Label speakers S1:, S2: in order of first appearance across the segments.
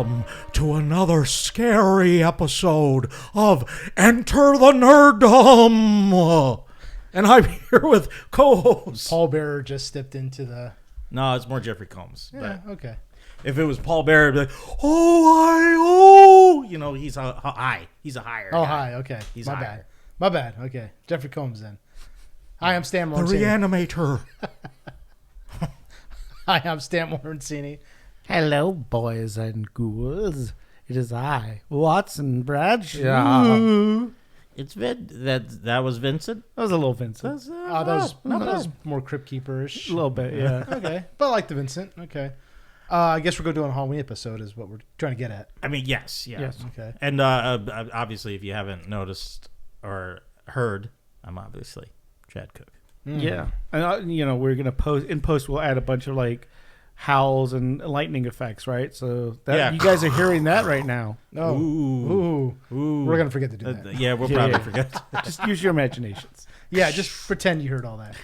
S1: welcome to another scary episode of Enter the Nerdom. And I'm here with co-host
S2: Paul Bearer just stepped into the...
S3: No, it's more Jeffrey Combs.
S2: Yeah,
S3: But
S2: okay.
S3: if it was Paul Bearer, it'd be like, oh, you know, he's a high. He's a higher
S2: Oh,
S3: guy.
S2: hi, okay.
S3: He's
S2: My
S3: higher.
S2: bad. My bad, okay. Jeffrey Combs then. Hi, I'm Stan
S1: the
S2: Morricini.
S1: Reanimator.
S2: Hi, I'm Stan Morricini.
S4: Hello, boys and ghouls. It is I, Watson Bradshaw.
S3: It's that was Vincent.
S4: That was a little Vincent.
S2: Oh, that was more Crypt Keeper-ish.
S4: A little bit, yeah.
S2: Okay, but I like the Vincent. Okay. I guess we're going to do a Halloween episode is what we're trying to get at.
S3: I mean, yes.
S2: Okay.
S3: And obviously, if you haven't noticed or heard, I'm obviously Chad Cook.
S4: Yeah. And, we're going to post, we'll add a bunch of, howls and lightning effects, right? So that you guys are hearing that right now.
S2: Oh. Ooh. We're going to forget to do that.
S3: Yeah, we'll probably forget.
S4: Just use your imaginations.
S2: Yeah, just pretend you heard all that.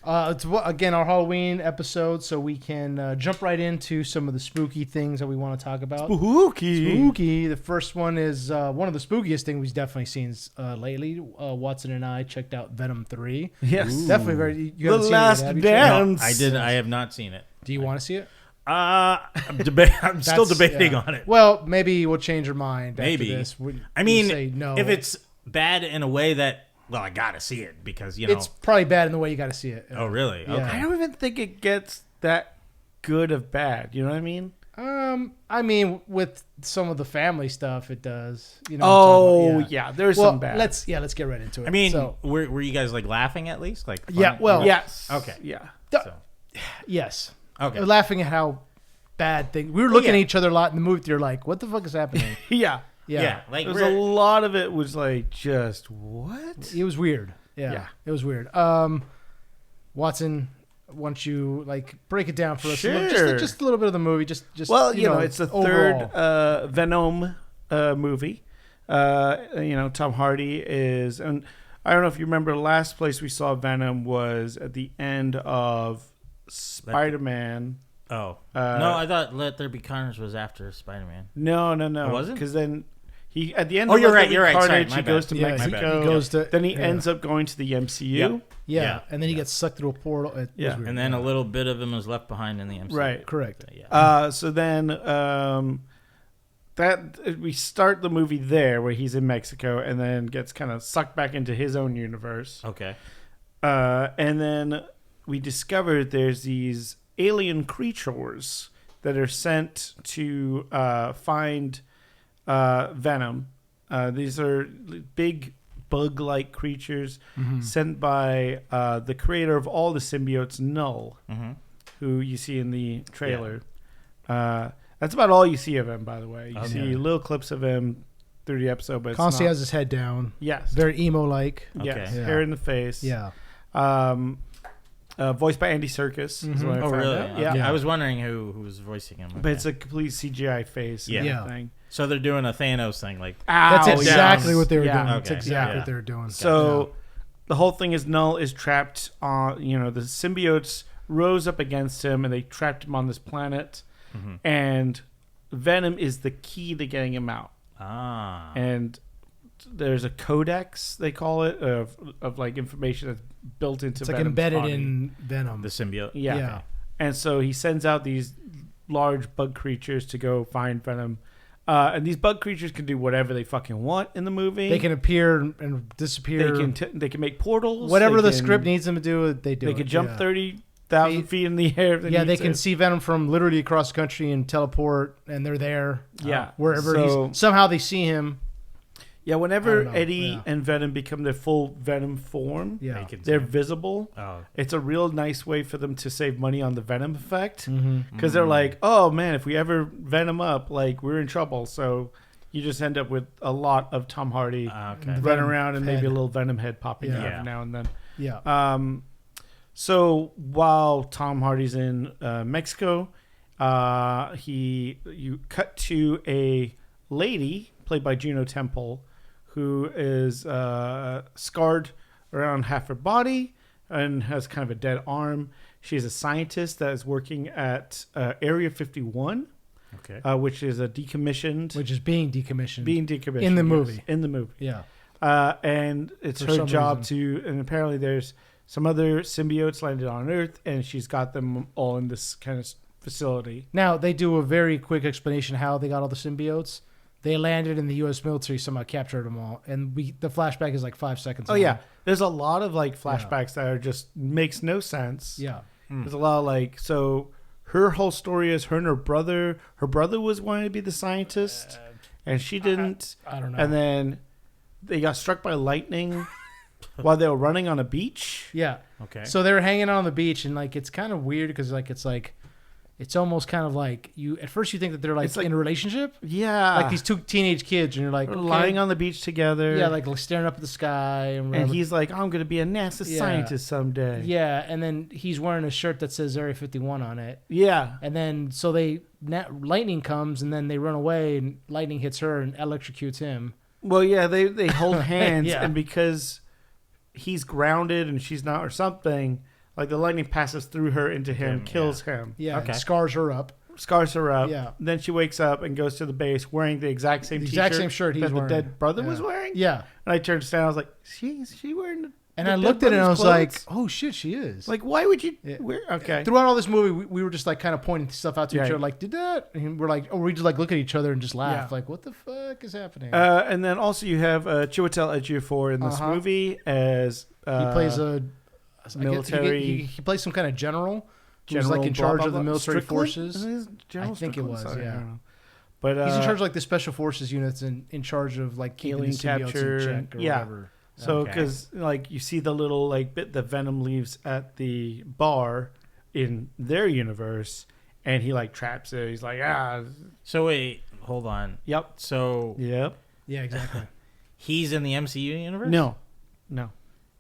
S2: It's again our Halloween episode, so we can jump right into some of the spooky things that we want to talk about. Spooky. The first one is one of the spookiest things we've definitely seen lately. Watson and I checked out Venom 3.
S4: Yes,
S2: definitely very. You
S4: The
S2: haven't
S4: Last
S2: seen it,
S4: Dance.
S3: No, I did. I have not seen it.
S2: Do you want to see it?
S3: I'm still debating on it.
S2: Well, maybe we'll change your mind.
S3: Maybe.
S2: After this.
S3: I mean,
S2: say no.
S3: if it's bad in a way that, well, I gotta see it because
S2: it's probably bad in the way you got to see it.
S3: Oh, really?
S2: Yeah.
S3: Okay.
S4: I don't even think it gets that good of bad. You know what I mean?
S2: I mean, with some of the family stuff, it does. You know.
S4: Oh, yeah. There's some bad.
S2: Let's get right into it.
S3: I mean,
S2: so,
S3: were you guys laughing at least?
S2: Yeah, well,
S4: yes.
S3: Okay.
S4: Yeah.
S2: Yes.
S3: Okay.
S2: Laughing at how bad things. We were looking at each other a lot in the movie theater, like, what the fuck is happening?
S4: Yeah.
S3: Yeah. Like
S4: There's a lot of it was just what?
S2: It was weird. Yeah. It was weird. Watson, why don't you break it down for us?
S4: Sure.
S2: Just a little bit of the movie. Just
S4: well, it's the
S2: overall.
S4: third Venom movie. Tom Hardy is, and I don't know if you remember, the last place we saw Venom was at the end of Spider-Man.
S3: Oh. No, I thought Let There Be Carnage was after Spider-Man.
S4: No.
S3: It wasn't?
S4: Because then he, at the end
S3: Oh,
S4: of
S3: you're
S4: Let
S3: right.
S4: There Be Carnage,
S3: Sorry,
S4: he goes to Mexico.
S2: He goes to,
S4: then he ends up going to the MCU.
S2: Yeah. And then he gets sucked through a portal. It was weird.
S3: And then a little bit of him is left behind in the MCU.
S4: Right.
S2: Correct.
S4: So then that we start the movie there where he's in Mexico and then gets kind of sucked back into his own universe.
S3: Okay.
S4: And then we discover there's these alien creatures that are sent to find Venom. These are big bug-like creatures sent by the creator of all the symbiotes, Null, who you see in the trailer. That's about all you see of him, by the way. You see little clips of him through the episode, but
S2: Constantly has his head down.
S4: Yes.
S2: Very emo-like.
S4: Yes.
S2: Yeah.
S4: Hair in the face.
S2: Yeah.
S4: Voiced by Andy Serkis. Is what I found
S3: really?
S4: out.
S2: Yeah.
S3: I was wondering who was voicing him.
S4: But it's a complete CGI face. And everything.
S3: So they're doing a Thanos thing,
S2: That's exactly
S4: yes.
S2: what they were
S4: Yeah.
S2: doing.
S3: Okay.
S2: That's exactly what they were doing.
S4: So the whole thing is Null is trapped on, the symbiotes rose up against him and they trapped him on this planet. And Venom is the key to getting him out. And there's a codex, they call it, of information that's built into Venom's
S2: embedded
S4: body.
S2: in Venom.
S3: the symbiote.
S4: Yeah.
S2: Yeah.
S4: And so he sends out these large bug creatures to go find Venom. And these bug creatures can do whatever they fucking want in the movie.
S2: They can appear and disappear.
S4: They can make portals.
S2: Whatever
S4: the
S2: script needs them to do, they do.
S4: They can jump 30,000 feet in the air.
S2: They can see Venom from literally across the country and teleport, and they're there. Wherever he's. Somehow they see him.
S4: Yeah, whenever Eddie and Venom become their full Venom form, they're visible. It's a real nice way for them to save money on the Venom effect. Because they're like, oh man, if we ever Venom up, we're in trouble. So you just end up with a lot of Tom Hardy running around and maybe a little Venom head popping out every now and then.
S2: Yeah.
S4: So while Tom Hardy's in Mexico, you cut to a lady played by Juno Temple, who is scarred around half her body and has kind of a dead arm. She's a scientist that is working at Area 51,
S3: Okay.
S4: which is a decommissioned.
S2: Which is being decommissioned.
S4: In the movie.
S2: Yes,
S4: In the movie.
S2: Yeah.
S4: And it's
S2: For
S4: her
S2: some
S4: job
S2: reason.
S4: and apparently there's some other symbiotes landed on Earth, and she's got them all in this kind of facility.
S2: Now, they do a very quick explanation how they got all the symbiotes. They landed and the U.S. military somehow captured them all. And the flashback is like 5 seconds
S4: Oh,
S2: long.
S4: yeah. There's a lot of like flashbacks that are just makes no sense.
S2: Yeah.
S4: There's a lot of like, so her whole story is her and her brother. Her brother was wanting to be the scientist, and she didn't.
S2: I don't know.
S4: And then they got struck by lightning while they were running on a beach.
S2: Yeah.
S3: Okay.
S2: So they were hanging out on the beach, and like it's kind of weird because it's almost kind of like at first you think that they're like,
S4: It's like-
S2: in a relationship,
S4: Yeah.
S2: like these two teenage kids, and you're like
S4: They're
S2: okay.
S4: lying on the beach together.
S2: yeah, like staring up at the sky, and,
S4: and
S2: whatever.
S4: he's like, I'm going to be a NASA
S2: Yeah.
S4: scientist someday.
S2: yeah, and then he's wearing a shirt that says Area 51 on it,
S4: Yeah.
S2: and then so lightning comes, and then they run away, and lightning hits her and electrocutes him.
S4: Well, yeah, they hold hands,
S2: Yeah.
S4: and because he's grounded and she's not or something, like the lightning passes through her into him,
S3: Him,
S4: kills him,
S2: Yeah,
S3: Okay.
S2: and scars her up.
S4: scars her up.
S2: Yeah.
S4: Then she wakes up and goes to the base wearing the exact same
S2: The
S4: t-shirt
S2: exact same shirt he's
S4: that
S2: wearing.
S4: the dead brother
S2: Yeah.
S4: was wearing.
S2: Yeah,
S4: And I turned to Stan, I was like, is she wearing the
S2: and
S4: the
S2: I
S4: dead
S2: looked at it and I was
S4: brother's
S2: like,
S4: clothes?
S2: oh shit, she is.
S4: Like, why would you
S2: Yeah.
S4: wear? Okay.
S2: Throughout all this movie, we were just like kind of pointing stuff out to
S4: Yeah.
S2: each other, like, did that? And we're like, or we just like look at each other and just laugh,
S4: Yeah.
S2: like, what the fuck is happening?
S4: And then also you have Chiwetel Ejiofor in this
S2: Uh-huh.
S4: movie as
S2: he plays
S4: military-
S2: He plays some kind of general who's
S4: general
S2: like in
S4: blah,
S2: charge
S4: blah,
S2: of the
S4: blah.
S2: military
S4: Strickland?
S2: forces.
S4: Isn't his General
S2: I think it
S4: Strickland?
S2: was,
S4: Sorry,
S2: yeah.
S4: I don't know. But
S2: He's in charge of like the special forces units and in charge of like keeping
S4: Alien
S2: the symbiotes
S4: capture,
S2: in check or
S4: yeah.
S2: whatever.
S4: So,
S3: Okay.
S4: because like you see the little like bit that Venom leaves at the bar in their universe, and he like traps it. He's like,
S3: So wait, hold on.
S4: yep,
S3: So
S4: yep.
S2: Yeah, exactly.
S3: he's in the MCU universe?
S4: No.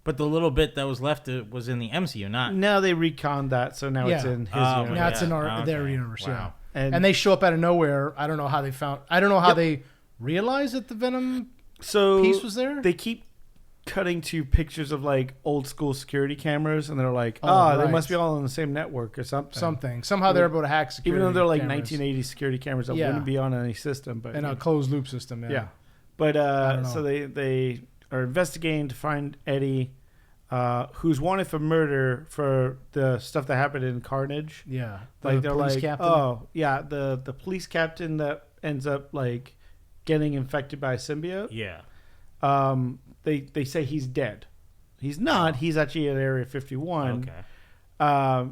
S3: But the little bit that was left was in the MCU, not.
S4: Now they reconned that, so now it's
S2: Yeah.
S4: in his
S3: Oh,
S4: universe.
S2: Now it's in
S3: yeah.
S2: their
S3: Okay.
S2: universe, yeah.
S3: Wow.
S2: And they show up out of nowhere. I don't know how they
S4: Yep.
S2: realized that the Venom
S4: so
S2: piece was there.
S4: they keep cutting to pictures of like old school security cameras, and they're like,
S2: Oh,
S4: they
S2: right.
S4: must be all on the same network or something.
S2: Somehow they're able to hack security.
S4: Even though they're like
S2: cameras
S4: 1980 security cameras that
S2: Yeah.
S4: wouldn't be on any system, but
S2: and a closed loop system.
S4: yeah. But
S2: don't know.
S4: so they are investigating to find Eddie, who's wanted for murder for the stuff that happened in Carnage.
S2: Yeah.
S4: Like
S2: The
S4: they're
S2: police
S4: like,
S2: captain.
S4: oh yeah, the police captain that ends up like getting infected by a symbiote.
S3: Yeah.
S4: They say he's dead. He's not. He's actually at Area 51.
S3: Okay.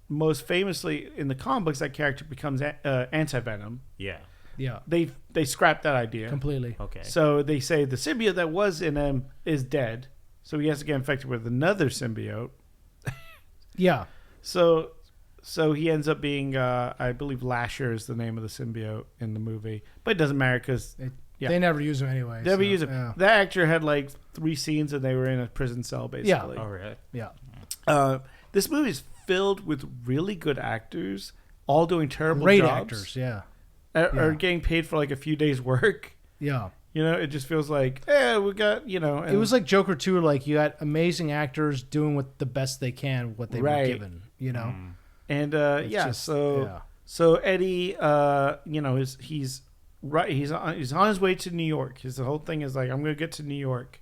S4: Most famously in the comic books, that character becomes anti-Venom.
S3: Yeah.
S2: Yeah.
S4: They scrapped that idea.
S2: Completely.
S3: Okay.
S4: So they say the symbiote that was in him is dead. So he has to get infected with another symbiote.
S2: Yeah.
S4: So he ends up being, I believe, Lasher is the name of the symbiote in the movie, but it doesn't matter because Yeah.
S2: They never use him anyway.
S4: they never
S2: so,
S4: use it.
S2: Yeah.
S4: That actor had like 3 scenes and they were in a prison cell basically.
S3: Oh, really?
S2: Yeah.
S4: This movie is filled with really good actors, all doing terrible
S2: Great
S4: jobs.
S2: actors. Yeah.
S4: Are getting paid for like a few days' work.
S2: Yeah.
S4: You know, it just feels like, we got, and
S2: It was like Joker 2, like you got amazing actors doing what the best they can, what they were
S4: Right.
S2: given, you know?
S4: And
S2: It's
S4: yeah,
S2: just-
S4: so
S2: yeah.
S4: so Eddie, he's right. He's on his way to New York. His whole thing is like, I'm going to get to New York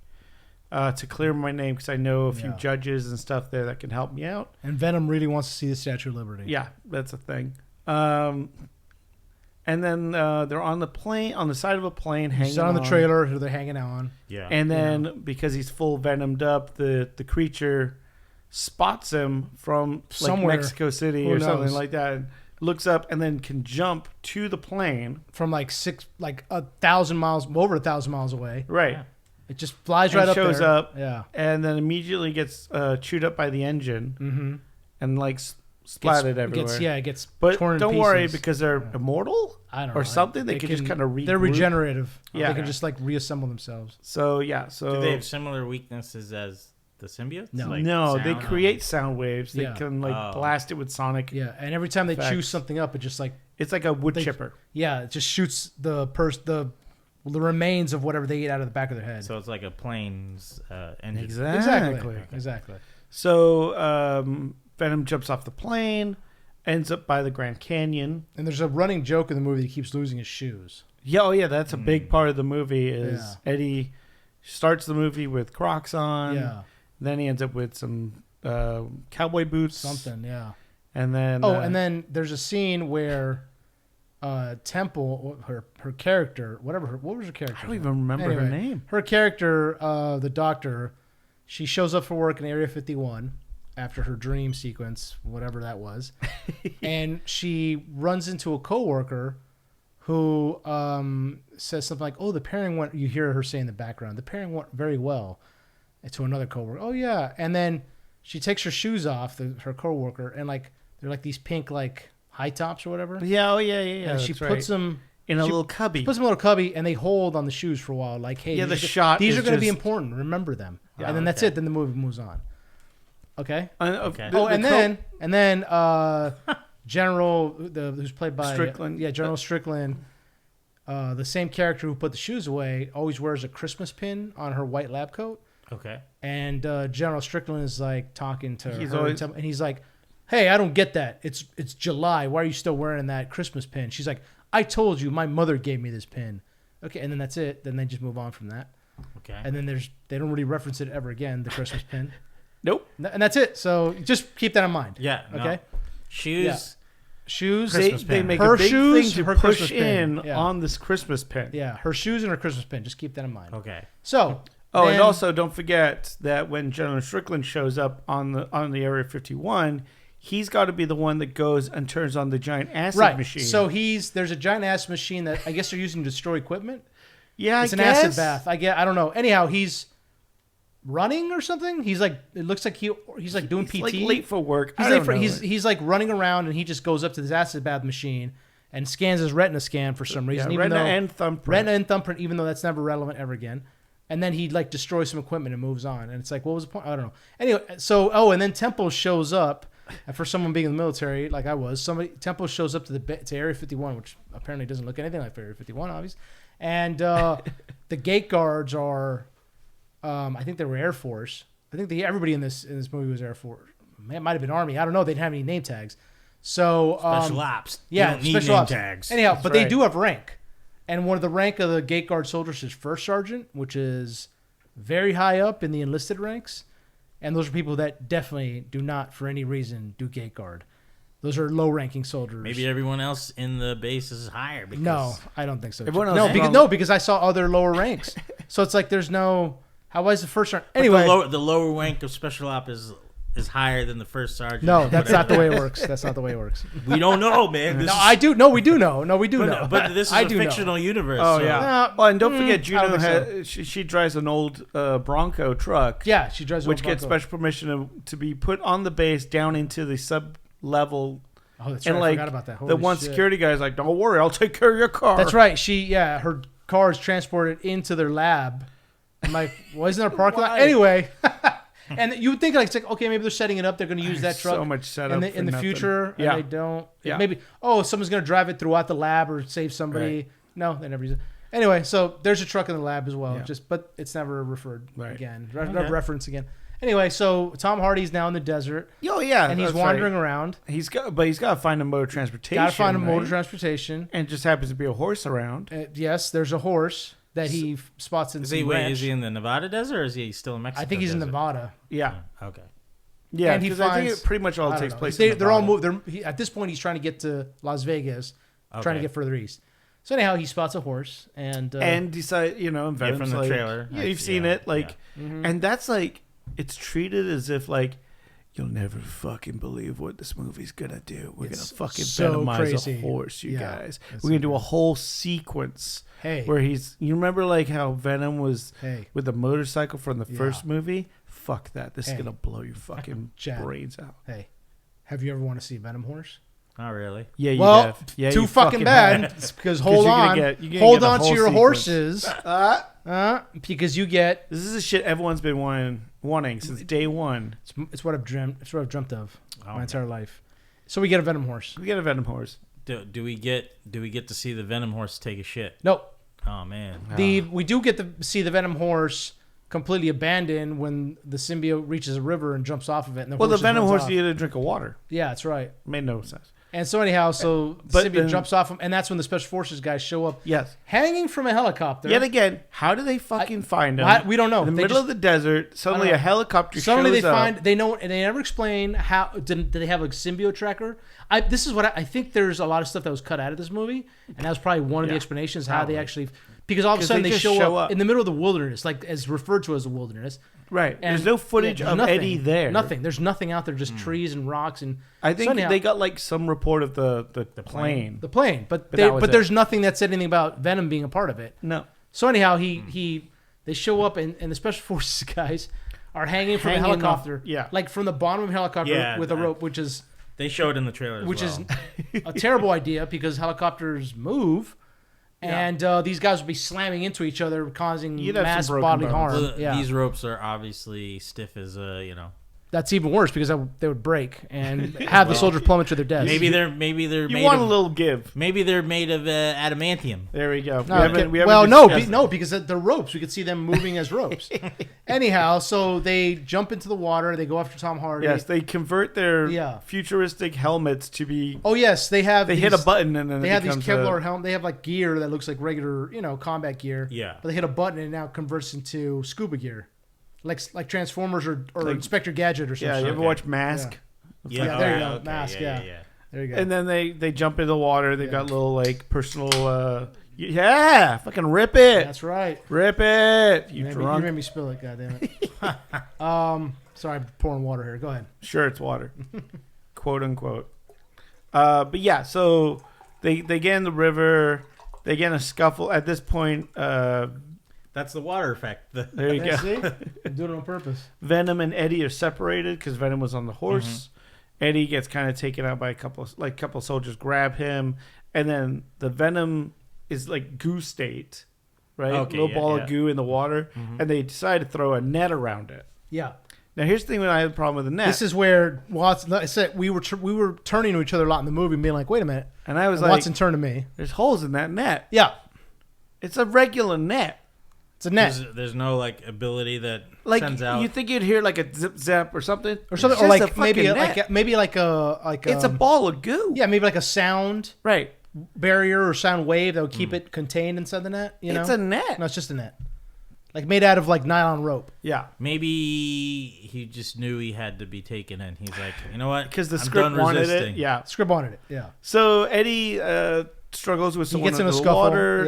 S4: to clear my name because I know a few
S2: Yeah.
S4: judges and stuff there that can help me out.
S2: And Venom really wants to see the Statue of Liberty.
S4: Yeah, that's a thing. And then they're on the side of a plane, hanging
S2: He's on the trailer who they're hanging out on.
S3: Yeah.
S4: And then because he's full venomed up, the creature spots him from like
S2: Somewhere.
S4: Mexico City
S2: Who
S4: or something
S2: knows?
S4: like that. And looks up and then can jump to the plane.
S2: From like 1,000 miles, over 1,000 miles away.
S4: Right.
S3: Yeah.
S2: It just flies
S4: And
S2: right up
S4: shows
S2: there.
S4: up.
S2: Yeah.
S4: And then immediately gets chewed up by the engine
S2: Mm-hmm.
S4: and like splattered everywhere.
S2: It gets
S4: But
S2: torn in
S4: don't worry
S2: pieces.
S4: because they're
S2: Yeah.
S4: immortal
S2: I don't
S4: or
S2: know.
S4: something. They can just kind of
S2: They're regenerative.
S4: Yeah.
S2: They can just like reassemble themselves.
S4: So yeah. So
S3: Do they have similar weaknesses as the symbiotes?
S2: No.
S3: Like
S4: no, they
S3: sound?
S4: create sound waves. They
S2: Yeah.
S4: can like
S3: Oh.
S4: blast it with sonic.
S2: Yeah. And every time they chew
S4: Facts.
S2: something up, it just like,
S4: It's like a wood
S2: They-
S4: chipper.
S2: yeah, it just shoots the remains of whatever they eat out of the back of their head.
S3: So it's like a plane's engine.
S2: Exactly. Exactly.
S4: So Venom jumps off the plane, ends up by the Grand Canyon.
S2: And there's a running joke in the movie that he keeps losing his shoes.
S4: Yeah, oh yeah, that's a big part of the movie. Is Eddie starts the movie with Crocs on.
S2: Yeah.
S4: Then he ends up with some cowboy boots.
S2: Something, yeah.
S4: And then
S2: and then there's a scene where Temple, her character, what was her character?
S4: I don't even remember her name.
S2: Her character, the doctor, she shows up for work in Area 51 after her dream sequence, whatever that was, and she runs into a coworker who says something like, "Oh, the pairing went." You hear her say in the background, "The pairing went very well." And to another coworker, "Oh yeah," and then she takes her shoes off, her coworker, and like they're like these pink like high tops or whatever.
S4: Yeah, oh yeah.
S2: And she puts them
S4: in a little cubby.
S2: Puts them in a little cubby, and they hold on the shoes for a while. Like, hey, these are going to be important. Remember them. Yeah, and then that's it. Then the movie moves on. Okay.
S4: Okay.
S2: And then General, who's played by
S4: Strickland.
S2: General Strickland. The same character who put the shoes away always wears a Christmas pin on her white lab coat.
S3: Okay.
S2: And General Strickland is like talking to her, and he's like, "Hey, I don't get that. It's July. Why are you still wearing that Christmas pin?" She's like, "I told you, my mother gave me this pin." Okay, and then that's it. Then they just move on from that.
S3: Okay.
S2: And then they don't really reference it ever again, the Christmas pin.
S4: Nope.
S2: And that's it. So just keep that in mind.
S3: Yeah.
S2: Okay.
S3: No. Shoes.
S2: Yeah. Shoes.
S4: They make
S2: her
S4: a big
S2: shoes,
S4: thing to
S2: her
S4: push
S2: Christmas
S4: in
S2: pin. Yeah.
S4: on this Christmas pin.
S2: Yeah, her shoes and her Christmas pin. Just keep that in mind.
S3: Okay.
S2: So.
S4: And also don't forget that when General Strickland shows up on the Area 51, he's got to be the one that goes and turns on the giant acid machine.
S2: So there's a giant acid machine that I guess they're using to destroy equipment.
S4: Yeah,
S2: it's an acid bath. I don't know. Anyhow, he's running or something. He's like, it looks like he's like doing PT.
S4: Like late for work.
S2: He's like running around, and he just goes up to this acid bath machine and scans his retina scan for some reason.
S4: Yeah, retina and thumbprint.
S2: Retina and thumbprint, even though that's never relevant ever again. And then he like destroys some equipment and moves on. And it's like, what was the point? I don't know. Anyway, so and then Temple shows up. And for someone being in the military, like I was, Temple shows up to Area 51, which apparently doesn't look anything like Area 51, obviously. And the gate guards are, I think they were Air Force. I think everybody in this movie was Air Force. It might have been Army. I don't know. They didn't have any name tags. So
S3: special ops.
S2: Yeah,
S3: you don't need
S2: special
S3: name
S2: ops.
S3: tags.
S2: Anyhow,
S4: That's
S2: but
S4: right.
S2: they do have rank. And one of the rank of the gate guard soldiers is first sergeant, which is very high up in the enlisted ranks. And those are people that definitely do not, for any reason, do gate guard. Those are low-ranking soldiers.
S3: Maybe everyone else in the base is higher. Because
S2: No, I don't think so.
S4: Everyone else
S2: Because I saw other lower ranks. So it's like there's no. How is the first sergeant? Anyway,
S3: the lower rank of special op is higher than the first sergeant.
S2: No, that's not the way it works. That's not the way it works.
S3: We don't know, man.
S2: I do. No, we do know. No, we do
S3: but,
S2: know.
S3: But this is a fictional universe.
S4: Oh
S3: so.
S4: yeah. Well, and don't forget, Juno
S2: so.
S4: she drives an old Bronco truck.
S2: Yeah, she drives.
S4: Which gets special permission to be put on the base down into the sub-level.
S2: Oh, that's
S4: and
S2: right.
S4: like,
S2: I forgot about that. Holy
S4: the one
S2: shit.
S4: security guy's like, "Don't worry, I'll take care of your car."
S2: That's right. Her car is transported into their lab. I'm like, well, isn't there a parking lot? Anyway. And you would think like, it's like, okay, maybe they're setting it up. They're going to use that truck
S4: so much setup
S2: in the future.
S4: Yeah.
S2: And they don't.
S4: Yeah.
S2: Maybe, someone's going to drive it throughout the lab or save somebody.
S3: Right.
S2: No, they never use it. Anyway, so there's a truck in the lab as well.
S4: Yeah.
S2: But it's never referred again.
S3: Okay.
S2: Reference again. Anyway, so Tom Hardy's now in the desert.
S4: Oh yeah,
S2: and he's wandering around.
S4: He's got to find a mode of transportation.
S2: Got to find a mode of transportation.
S4: And just happens to be a horse around.
S2: Yes, there's a horse that he spots in the ranch.
S3: Is he in the Nevada desert or is he still in Mexico?
S2: I think he's
S3: desert?
S2: in Nevada.
S4: Yeah.
S3: Okay.
S4: Yeah,
S2: and
S4: because I think it pretty much all takes place in Nevada.
S2: They're all moved. At this point, he's trying to get to Las Vegas, trying to get further east. So anyhow, he spots a horse and
S4: decide, and Venom's
S3: from the
S4: like,
S3: trailer.
S4: Yeah, you've seen it, like, and that's like, it's treated as if like, you'll never fucking believe what this movie's gonna do. We're gonna fucking venomize a horse, you guys. We're gonna do a whole sequence. Where you remember like how Venom was with the motorcycle from the first movie? Fuck that. This is going to blow your fucking brains out.
S2: Hey, have you ever want to see Venom horse?
S3: Not really.
S4: Yeah, you have.
S2: Yeah, too fucking bad. Because hold on to your horses. Because you get.
S4: This is the shit everyone's been wanting since day one.
S2: It's what I've dreamt. It's what I've dreamt of my entire life. So we get a Venom horse.
S3: Do we get to see the Venom horse take a shit?
S2: Nope.
S3: Oh man.
S2: We do get to see the Venom horse completely abandoned when the symbiote reaches a river and jumps off of it. And
S4: the Venom horse
S2: off.
S4: needed a drink of water.
S2: Yeah, that's right.
S4: Made no sense.
S2: And so anyhow, the
S4: But
S2: symbiote
S4: then-
S2: jumps off him, and that's when the special forces guys show up,
S4: Yes.
S2: hanging from a helicopter.
S4: Yet again, how do they fucking find him?
S2: We don't know.
S4: In the
S2: They
S4: middle
S2: just-
S4: of the desert, suddenly
S2: I don't
S4: a
S2: know.
S4: helicopter
S2: Suddenly
S4: shows
S2: they
S4: up.
S2: find they know, and they never explain how. Did they have a symbiote tracker? This is what I think. There's a lot of stuff that was cut out of this movie, and that was probably one of the
S4: Yeah,
S2: explanations how
S4: probably.
S2: they actually. Because all of a
S4: 'Cause
S2: sudden
S4: they
S2: they
S4: just
S2: show
S4: show
S2: up
S4: up.
S2: in the middle of the wilderness, like as referred to as the wilderness.
S4: Right.
S2: And
S4: There's no footage
S2: there's
S4: of
S2: nothing,
S4: Eddie there.
S2: Nothing. There's nothing out there. Just trees and rocks and.
S4: I think
S2: so anyhow,
S4: they got like some report of the plane.
S2: the plane, but
S4: that was it.
S2: there's nothing that said anything about Venom being a part of it.
S4: No.
S2: So anyhow, they show up and the special forces guys are hanging from a
S4: Hanging
S2: helicopter,
S4: off- yeah.
S2: like from the bottom of a helicopter
S3: Yeah,
S2: with a rope, which is
S3: They showed in the trailer as
S2: is
S3: well.
S2: a terrible idea because helicopters move, and these guys will be slamming into each other, causing
S4: You'd have some
S2: mass
S4: broken
S2: bodily
S4: bones.
S2: harm.
S3: Well,
S2: Yeah,
S3: These ropes are obviously stiff as
S2: that's even worse because they would break and have the soldiers plummet to their deaths.
S3: maybe they're
S4: You
S3: made
S4: want
S3: of,
S4: a little give.
S3: maybe they're made of adamantium.
S4: There we go.
S2: No, no, because they're ropes. We could see them moving as ropes. Anyhow, so they jump into the water. They go after Tom Hardy.
S4: Yes, they convert their
S2: Yeah.
S4: futuristic helmets to be.
S2: Oh yes, they have.
S4: They hit a button and then
S2: They
S4: it
S2: have these
S4: becomes
S2: Kevlar helmet. They have like gear that looks like regular, combat gear.
S3: Yeah.
S2: But they hit a button and it now converts into scuba gear, like Transformers or
S4: Like-
S2: Inspector Gadget or something.
S4: Yeah, you ever
S3: Okay.
S4: watch Mask?
S2: Yeah,
S3: oh,
S2: there you go.
S3: okay,
S2: Mask, yeah. There you go.
S4: And then they jump into the water. They've
S2: Yeah.
S4: got little like personal. Fucking rip it,
S2: That's right.
S4: rip it. You
S2: You
S4: drunk?
S2: made me spill it. God damn it. Sorry, I'm pouring water here. Go ahead.
S4: Sure, it's water, quote unquote. But yeah, so they get in the river. They get in a scuffle. At this point,
S3: That's the water effect.
S4: there you go.
S2: See? I'm doing it on purpose.
S4: Venom and Eddie are separated because Venom was on the horse. Eddie gets kind of taken out by a couple of soldiers grab him, and then the Venom is like goo state, right?
S3: Okay,
S4: Little
S3: yeah,
S4: ball
S3: yeah.
S4: of goo in the water, and they decide to throw a net around it.
S2: Yeah.
S4: Now here's the thing when I have a problem with the net,
S2: This is where Watson. I said we were turning to each other a lot in the movie, and being like, "Wait a minute."
S4: and I was
S2: And
S4: like,
S2: Watson turned to me.
S4: "There's holes in that net.
S2: Yeah,
S4: It's a regular net.
S2: it's a net.
S3: There's no like ability that
S4: Like
S3: sends out.
S4: you think you'd hear like a zip zap or something,
S2: Or something,
S4: It's
S2: or
S4: just
S2: like
S4: a
S2: maybe
S4: fucking net.
S2: maybe like a
S4: It's a ball of goo.
S2: yeah, maybe like a sound
S4: Right.
S2: barrier or sound wave that would keep it contained inside the net. You know,
S4: It's a net.
S2: no, it's just a net, like made out of like nylon rope.
S4: Yeah.
S3: Maybe he just knew he had to be taken in. He's like, you know what?
S4: Because the
S3: I'm
S4: script
S3: done
S4: wanted
S3: resisting.
S4: it. Yeah.
S2: Script wanted it. Yeah,
S4: So Eddie struggles with
S2: he
S4: someone
S2: gets in a
S4: under the
S2: scuffle.
S4: water.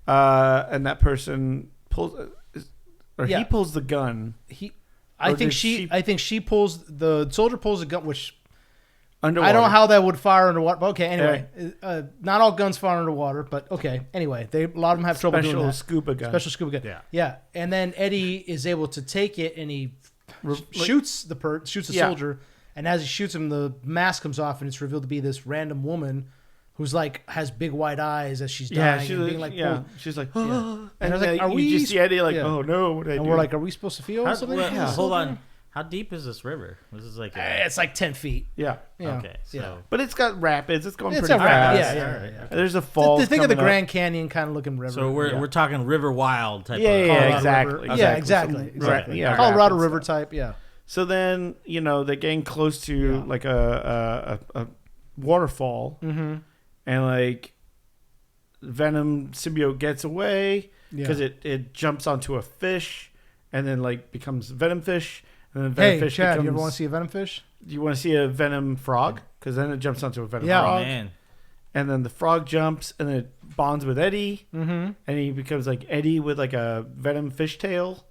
S2: Yeah,
S4: And that person pulls,
S2: Yeah.
S4: he pulls the gun
S2: I
S4: Or
S2: think
S4: did
S2: she.
S4: she-
S2: I think she pulls the soldier pulls a gun, which
S4: underwater.
S2: I don't know how that would fire underwater. But okay, anyway, not all guns fire underwater, but okay. Anyway, a lot of them have trouble doing
S4: Special
S2: that.
S4: scuba gun.
S2: Special scuba gun.
S3: Yeah.
S2: And then Eddie is able to take it and he shoots the
S4: Yeah.
S2: soldier, and as he shoots him, the mask comes off, and it's revealed to be this random woman who's like has big wide eyes as she's
S4: Yeah,
S2: dying
S4: she's
S2: and
S4: like,
S2: being like,
S4: yeah.
S2: pulled.
S4: She's like,
S2: Yeah.
S4: and
S2: And I was like,
S4: then
S2: are
S4: you
S2: we
S4: just see Eddie like,
S2: yeah.
S4: oh no, what did I
S2: And
S4: do?
S2: we're like, are we supposed to feel something?
S3: Well,
S2: Yeah.
S3: hold on. How deep is this river? This is like
S2: It's like 10 feet.
S4: yeah.
S2: Yeah.
S3: okay. So
S2: Yeah.
S4: But it's got rapids. It's going
S2: It's
S4: pretty
S2: a rapid,
S4: fast.
S2: yeah.
S4: There's a fall.
S2: Think of the Grand Canyon kind of looking river.
S3: So we're talking River Wild type.
S4: Yeah,
S3: of
S4: yeah,
S2: Colorado
S4: exactly.
S2: River.
S4: Okay.
S2: Yeah, exactly.
S4: Some-
S2: Exactly.
S4: right, yeah,
S2: Colorado
S4: rapid
S2: River
S4: stuff.
S2: type. Yeah.
S4: So then they're getting close to
S2: Yeah.
S4: like a waterfall, and like Venom symbiote gets away because it jumps onto a fish, and then like becomes Venom fish, and then Venom
S2: Hey,
S4: fish
S2: Chad,
S4: becomes.
S2: you ever want to see a venom fish?
S4: Do you want to see a Venom frog? Because then it jumps onto a Venom
S2: Yeah.
S3: Oh
S4: frog,
S3: man.
S4: and then the frog jumps, and then it bonds with Eddie, and he becomes like Eddie with like a Venom fishtail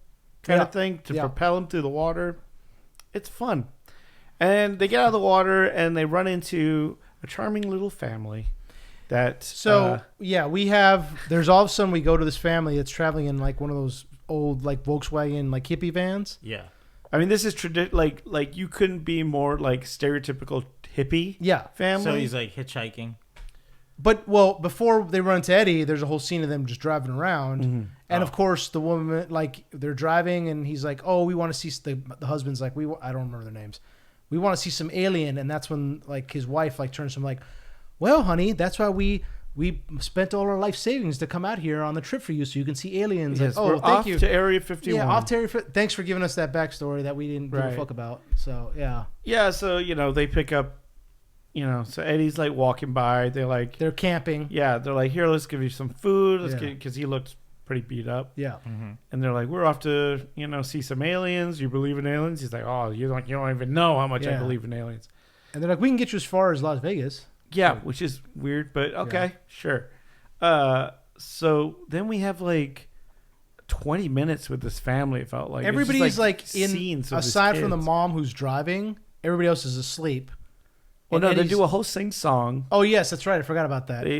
S4: kind
S2: Yeah.
S4: of thing to
S2: Yeah.
S4: propel him through the water. It's fun. And they get out of the water and they run into a charming little family that
S2: So there's all of a sudden we go to this family that's traveling in like one of those old like Volkswagen like hippie vans.
S3: Yeah.
S4: I mean, this is like you couldn't be more like stereotypical hippie
S2: Yeah.
S4: family.
S3: So he's like hitchhiking.
S2: But before they run into Eddie, there's a whole scene of them just driving around, and of course the woman like they're driving, and he's like, "Oh, we want to see." The husband's like, I don't remember their names. We want to see some alien, and that's when like his wife like turns to him like, "Well, honey, that's why we we spent all our life savings to come out here on the trip for you so you can see aliens.
S4: Yes,
S2: Like,
S4: we're
S2: oh, thank
S4: off
S2: you.
S4: to Area 51.
S2: Yeah, off to Area 51. Thanks for giving us that backstory that we didn't give a
S4: Right.
S2: fuck about. So, yeah.
S4: Yeah, so, they pick up, so Eddie's like walking by. They're like,
S2: They're camping.
S4: yeah, they're like, here, let's give you some food. Let's
S2: Yeah.
S4: get, because he looked pretty beat up.
S2: Yeah.
S4: And they're like, we're off to, see some aliens. You believe in aliens? He's like, oh, you don't even know how much I
S2: Yeah.
S4: believe in aliens.
S2: And they're like, we can get you as far as Las Vegas.
S4: Yeah, which is weird, but okay, sure. So then we have like 20 minutes with this family. It felt like It's just,
S2: Everybody's like in,
S4: scenes of his
S2: aside from the
S4: kids.
S2: mom who's driving, everybody else is asleep.
S4: Well,
S2: And
S4: no, they
S2: Eddie's-
S4: do a whole sing song.
S2: Oh, yes, that's right. I forgot about that.
S4: They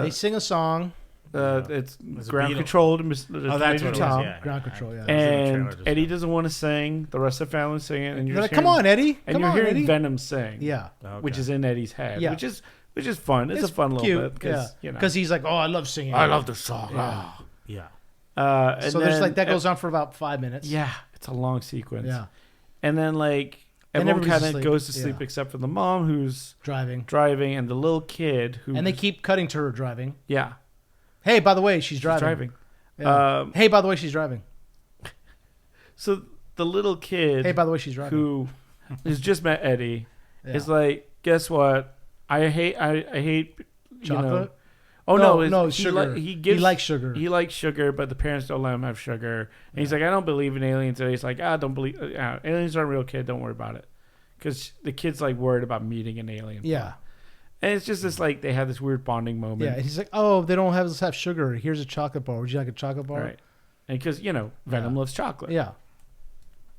S2: They sing a song.
S4: it's
S3: There's a
S4: ground
S3: Beatle.
S4: control to
S3: that's
S4: Major
S3: what it was,
S4: Tom.
S3: yeah.
S2: Ground control, yeah.
S3: in the trailer
S4: And
S3: just
S4: Eddie
S3: now.
S4: doesn't want to sing. The rest of the family singing, and you're
S2: They're
S4: just
S2: like, come on, Eddie.
S4: and
S2: Come
S4: you're
S2: on,
S4: hearing
S2: Eddie.
S4: Venom sing.
S2: Yeah.
S3: Okay.
S4: which is in Eddie's head.
S2: Yeah.
S4: which is fun. It's a fun little
S2: cute.
S4: bit because
S2: Because he's like, oh, I love singing.
S4: I love the song.
S2: Yeah.
S3: Yeah.
S4: And
S2: So there's
S4: then-
S2: like, that goes on for about 5 minutes.
S4: Yeah, it's a long sequence.
S2: Yeah.
S4: And then like
S2: And
S4: everyone
S2: everybody's
S4: kind of
S2: asleep.
S4: goes to sleep
S2: Yeah.
S4: except for the mom who's
S2: Driving.
S4: driving and the little kid who
S2: And they keep cutting to her driving.
S4: yeah
S2: Hey, by the way, she's driving.
S4: driving.
S2: Yeah. Hey, by the way, she's driving.
S4: So the little kid
S2: Hey, by the way, she's driving.
S4: who has just met Eddie
S2: Yeah.
S4: is like, guess what? I hate
S2: Chocolate?
S4: Oh
S2: No,
S4: he
S2: sugar.
S4: He gives
S2: He likes sugar.
S4: He likes sugar, but the parents don't let him have sugar. And he's like, I don't believe in aliens. And he's like, I don't believe aliens aren't real, kid. Don't worry about it. Because the kid's like worried about meeting an alien.
S2: Yeah.
S4: And it's just this like they have this weird bonding moment.
S2: Yeah. And he's like, oh, they don't have sugar. Here's a chocolate bar. Would you like a chocolate bar?
S4: Right. And because Venom loves chocolate.
S2: Yeah.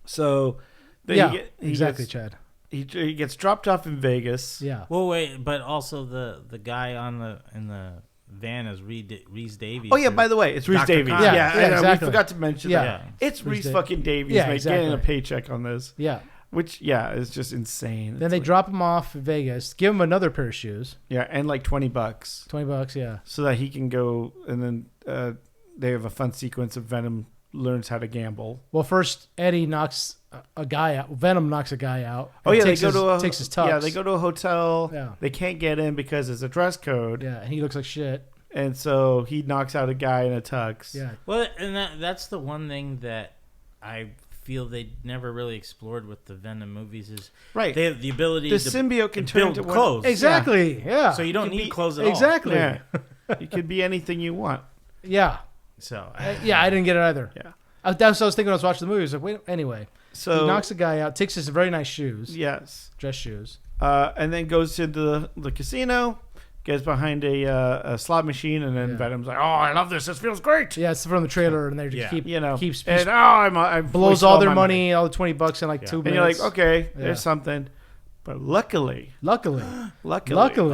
S4: So then
S2: Yeah.
S4: he
S2: Exactly,
S4: gets,
S2: Chad.
S4: he gets dropped off in Vegas.
S2: Yeah.
S3: Well, wait, but also the guy in the van is Reese Davies.
S4: Oh yeah,
S3: who-
S4: by the way, it's Reese
S3: Dr.
S4: Davies.
S3: Khan.
S4: Yeah,
S2: Yeah,
S4: I know,
S2: exactly.
S4: we forgot to mention
S2: Yeah.
S4: that. It's Reese
S2: Davies.
S4: fucking Davies,
S2: Yeah,
S4: getting
S2: exactly.
S4: a paycheck on this.
S2: Yeah.
S4: Which is just insane.
S2: Then
S4: It's
S2: they
S4: like-
S2: drop him off in Vegas, give him another pair of shoes.
S4: yeah, and like $20
S2: $20, yeah.
S4: so that he can go, and then they have a fun sequence of Venom learns how to gamble.
S2: Well, first Eddie knocks a guy out. Venom knocks a guy out.
S4: Oh
S2: and
S4: yeah, they
S2: takes
S4: go
S2: his,
S4: to
S2: takes his tux.
S4: yeah, they go to a hotel.
S2: Yeah.
S4: They can't get in because it's a dress code,
S2: Yeah, and he looks like shit.
S4: and so he knocks out a guy in a tux.
S2: Yeah.
S3: Well, and that's the one thing that I feel they never really explored with the Venom movies is
S4: Right.
S3: they have the ability
S4: The
S3: to
S4: symbiote can
S3: to
S4: turn
S3: build
S4: into one-
S3: clothes.
S2: Exactly. Yeah.
S3: So you don't
S4: Could
S3: need
S4: be-
S3: clothes at all.
S2: exactly.
S4: Yeah. It could be anything you want.
S2: Yeah.
S3: So
S2: Yeah, I didn't get it either.
S4: Yeah.
S2: That's what I was thinking when I was watching the movie. I was like, wait, anyway.
S4: So
S2: He knocks the guy out, takes his very nice shoes,
S4: yes.
S2: dress shoes.
S4: And then goes to the casino, gets behind a slot machine, and then
S2: Yeah.
S4: Venom's like, "Oh, I love this. This feels great."
S2: Yeah, it's from the trailer, and they just
S3: Yeah.
S2: keeps
S4: and I
S2: blows all their money, all the $20 in like 2
S4: And
S2: minutes.
S4: you're like, okay,
S2: Yeah.
S4: there's something. But luckily,
S2: Luckily,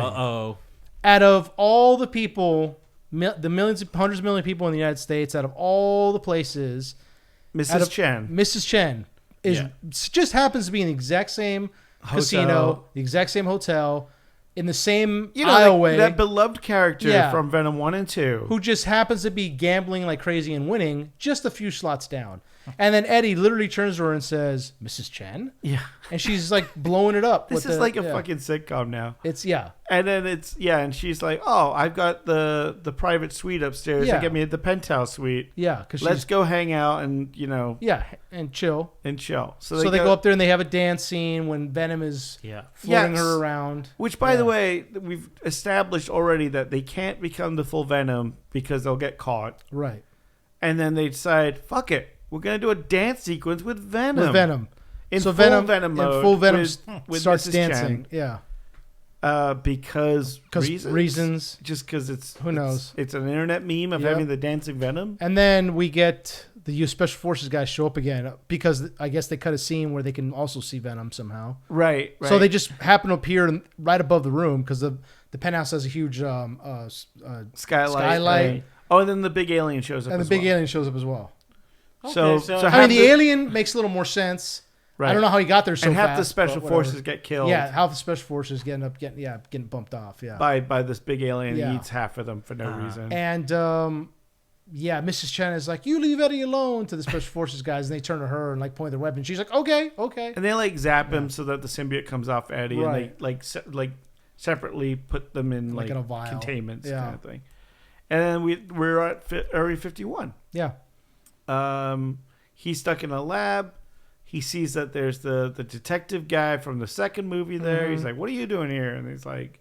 S3: Uh-oh.
S2: out of all the people, the hundreds of million people in the United States, out of all the places, out
S4: Mrs.
S2: of-
S4: Chen,
S2: Mrs. Chen just happens to be in the exact same casino, the exact same hotel, in the same aisleway,
S4: that beloved character
S2: Yeah.
S4: from Venom 1 and 2.
S2: who just happens to be gambling like crazy and winning just a few slots down. And then Eddie literally turns to her and says, Mrs. Chen?
S4: Yeah.
S2: And she's like blowing it up.
S4: This
S2: with
S4: is
S2: the-
S4: like a
S2: yeah.
S4: fucking sitcom now.
S2: It's, yeah.
S4: And then and she's like, "Oh, I've got the private suite upstairs.
S2: Yeah.
S4: They get me at the penthouse suite.
S2: Yeah. Cause
S4: Let's
S2: she's,
S4: go hang out and
S2: yeah, and chill.
S4: and chill."
S2: So they go up there and they have a dance scene when Venom is
S3: Yeah.
S2: floating
S4: Yes.
S2: her around.
S4: Which, by
S2: Yeah.
S4: the way, we've established already that they can't become the full Venom because they'll get caught.
S2: Right.
S4: And then they decide, fuck it, we're going to do a dance sequence with Venom.
S2: With Venom.
S4: In
S2: So
S4: full
S2: Venom,
S4: Venom mode.
S2: in full Venom
S4: with
S2: starts
S4: Mrs.
S2: dancing.
S4: Chen,
S2: Yeah.
S4: because
S2: reasons.
S4: Just because
S2: Who knows?
S4: It's an internet meme of
S2: Yep.
S4: having the dancing Venom.
S2: And then we get the U.S. Special Forces guys show up again because I guess they cut a scene where they can also see Venom somehow.
S4: Right.
S2: So they just happen to appear right above the room because the penthouse has a huge
S4: Skylight.
S2: Right.
S4: Oh, and then the big alien shows up
S2: and the
S4: as
S2: big
S4: well.
S2: alien shows up as well.
S4: So,
S3: Okay, so-
S4: so
S2: I
S4: half
S2: mean, the alien makes a little more sense.
S4: right.
S2: I don't know how he got there so
S4: and half
S2: fast.
S4: the special
S2: but whatever.
S4: forces get killed.
S2: Yeah, half the special forces getting bumped off. Yeah,
S4: By this big alien.
S2: Yeah.
S4: He eats half of them for no reason.
S2: and yeah, Mrs. Chen is like, "You leave Eddie alone" to the special forces guys, and they turn to her and like point their weapon. She's like, "Okay."
S4: And they like zap him so that the symbiote comes off Eddie,
S2: Right.
S4: and they like separately put them in
S2: Like
S4: like
S2: in a vial.
S4: containments
S2: Yeah.
S4: kind of thing. And then we're at Area 51.
S2: Yeah.
S4: He's stuck in a lab. He sees that there's the detective guy from the second movie there.
S2: Mm-hmm.
S4: He's like, "What are you doing here?" And he's like,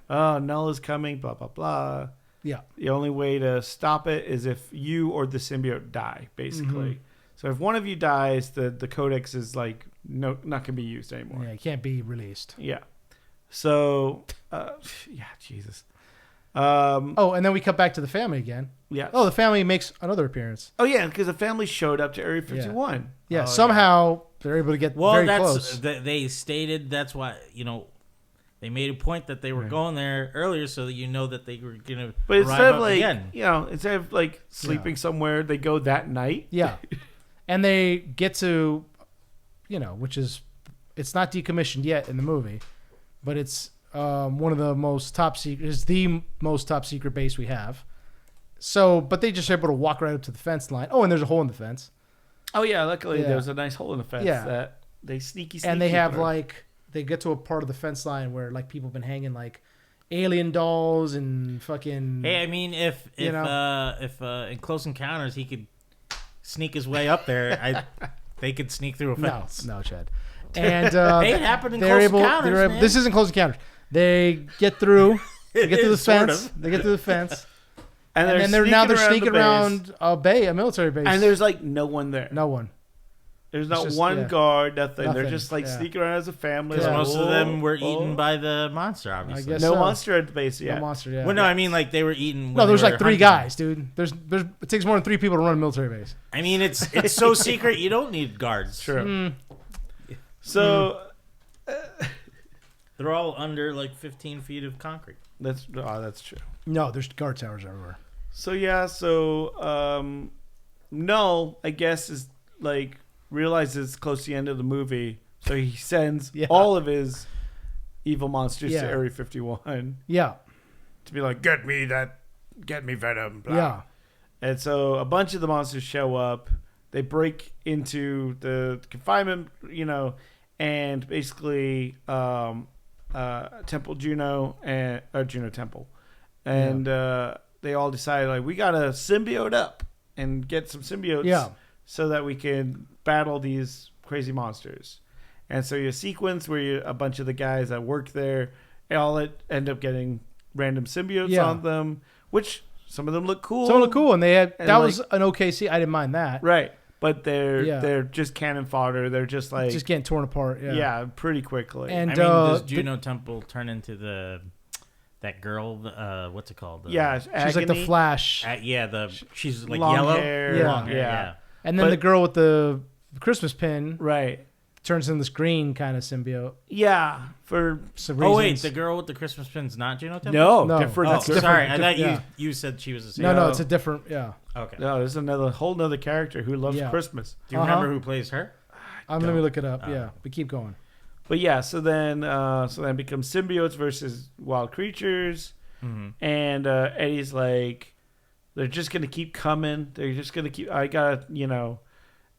S4: "Oh, Null is coming, blah, blah, blah."
S2: Yeah.
S4: The only way to stop it is if you or the symbiote die, basically.
S2: Mm-hmm.
S4: So if one of you dies, the codex is like not going to be used anymore.
S2: Yeah, it can't be released.
S4: Yeah. So, yeah, Jesus.
S2: Oh, and then we cut back to the family again.
S4: Yeah.
S2: Oh, the family makes another appearance.
S4: Oh, yeah, because the family showed up to Area 51.
S2: Yeah,
S3: Oh,
S2: somehow they're able to get very close.
S3: They stated that's why, they made a point that they were going there earlier so that that they were going to
S4: But
S3: arrive
S4: instead of
S3: up
S4: like,
S3: again.
S4: instead of like sleeping somewhere, they go that night.
S2: Yeah. And they get to, which is, it's not decommissioned yet in the movie, but it's one of the most top secret, is the most top secret base we have. So, but they just are able to walk right up to the fence line. Oh, and there's a hole in the fence.
S4: Oh, yeah, luckily
S2: Yeah.
S4: there was a nice hole in the fence that they sneaky
S2: And they have
S4: through.
S2: they get to a part of the fence line where like people have been hanging like alien dolls and fucking.
S3: Hey, I mean, if in Close Encounters he could sneak his way up there, they could sneak through a fence.
S2: No, Chad. And
S3: Hey, it happened in Close Encounters, man.
S2: This isn't Close Encounters. They get through. They get through the
S3: is, sort
S2: fence.
S3: of.
S2: They get through the fence.
S4: And
S2: And then they're sneaking
S4: the base.
S2: around a military base.
S4: And there's like no one there.
S2: no one.
S4: There's not
S2: just-
S4: one
S2: yeah.
S4: guard, nothing. They're
S2: Nothing,
S4: just like
S2: yeah.
S4: sneaking around as a family.
S3: Because
S4: like,
S3: most of them were
S4: oh.
S3: eaten by the monster, obviously.
S2: guess
S4: No
S2: so.
S4: monster at the base yet.
S2: No monster. Yeah.
S3: Well, no, I mean, like, they were eaten when
S2: No, there's
S3: they
S2: like
S3: were
S2: 3
S3: hunting.
S2: guys, dude. There's it takes more than 3 people to run a military base.
S3: I mean, it's so secret, you don't need guards.
S4: True. So
S3: They're all under, like, 15 feet of concrete.
S4: that's true.
S2: No, there's guard towers everywhere.
S4: So yeah, Null, I guess, is like realizes it's close to the end of the movie, so he sends
S2: Yeah.
S4: all of his evil monsters
S2: Yeah.
S4: to Area 51
S2: Yeah.
S4: to be like, get me Venom. Blah.
S2: Yeah.
S4: And so a bunch of the monsters show up. They break into the confinement, and basically Temple Juno and Juno Temple, and they all decide like we gotta symbiote up and get some symbiotes, so that we can battle these crazy monsters. And so you sequence where a bunch of the guys that work there all end up getting random symbiotes on them, which some of them look cool.
S2: So look cool, and they had
S4: And
S2: that was an okay scene. I didn't mind that.
S4: Right. But they're just cannon fodder. They're just like
S2: Just getting torn apart. Yeah.
S4: yeah, pretty quickly.
S2: And
S3: I mean, does Juno Temple turn into that girl? What's it called?
S4: yeah,
S2: she's like the Flash.
S3: She's like
S4: long
S3: yellow.
S4: hair.
S2: Yeah.
S3: Long hair,
S4: Yeah.
S2: And then
S4: But-
S2: the girl with the Christmas pin
S4: Right.
S2: turns into this green kind of symbiote.
S4: Yeah. For
S2: Some
S3: Oh wait,
S2: reasons.
S3: the girl with the Christmas pin's not Juno Temple.
S4: no,
S2: No,
S4: different.
S3: Oh,
S2: that's different.
S3: sorry. I thought
S2: Yeah.
S3: you said she was the same.
S2: No, it's a different. Yeah.
S3: Okay.
S4: No, there's another whole nother character who loves
S2: Yeah.
S4: Christmas.
S3: Do you remember who plays her?
S2: Let me look it up. Yeah, but keep going.
S4: But yeah, so then it becomes symbiotes versus wild creatures, and Eddie's like, they're just gonna keep coming. They're just gonna keep. I gotta,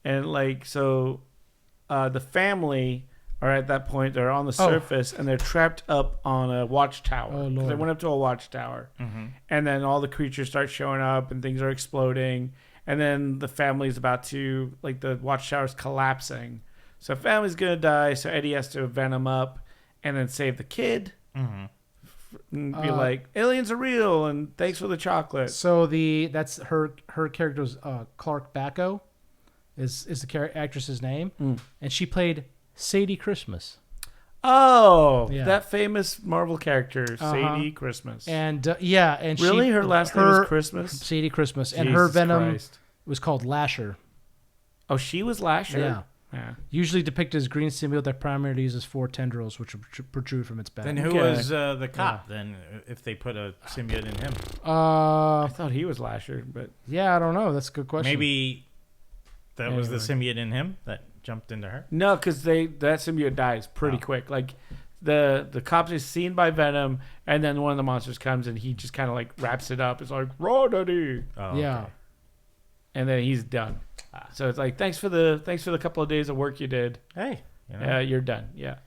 S4: and like so, the family are at that point. They're on the surface and they're trapped up on a watchtower.
S2: Oh,
S4: 'Cause
S2: Lord.
S4: they went up to a watchtower, and then all the creatures start showing up and things are exploding. And then the family's about to, like, the watchtower's collapsing. So family's gonna die. So Eddie has to venom up and then save the kid. And be like, aliens are real, and thanks for the chocolate.
S2: So that's her character was Clark Bacco, is the actress's name, and she played Sadie Christmas.
S4: Oh,
S2: Yeah.
S4: that famous Marvel character, Sadie Christmas.
S2: And and
S4: really, her last name is Christmas.
S2: Sadie Christmas, and her
S4: Jesus
S2: venom
S4: Christ.
S2: was called Lasher.
S4: Oh, she was Lasher.
S2: Yeah.
S4: Yeah.
S2: Usually depicted as green symbiote that primarily uses 4 tendrils, which protrude from its back.
S3: Then who
S4: Okay.
S3: was the cop? Then if they put a symbiote in him,
S4: I thought he was Lasher, but
S2: Yeah, I don't know. That's a good question.
S3: maybe that was the
S2: Anyway.
S3: symbiote in him that jumped into her.
S4: no, because that symbiote dies pretty quick. Like the cop is seen by Venom, and then one of the monsters comes and he just kind of like wraps it up. It's like raw daddy,
S3: Oh,
S2: Yeah.
S3: okay.
S4: and then he's done. So it's like thanks for the couple of days of work you did.
S3: Hey, you know,
S4: You're done. Yeah.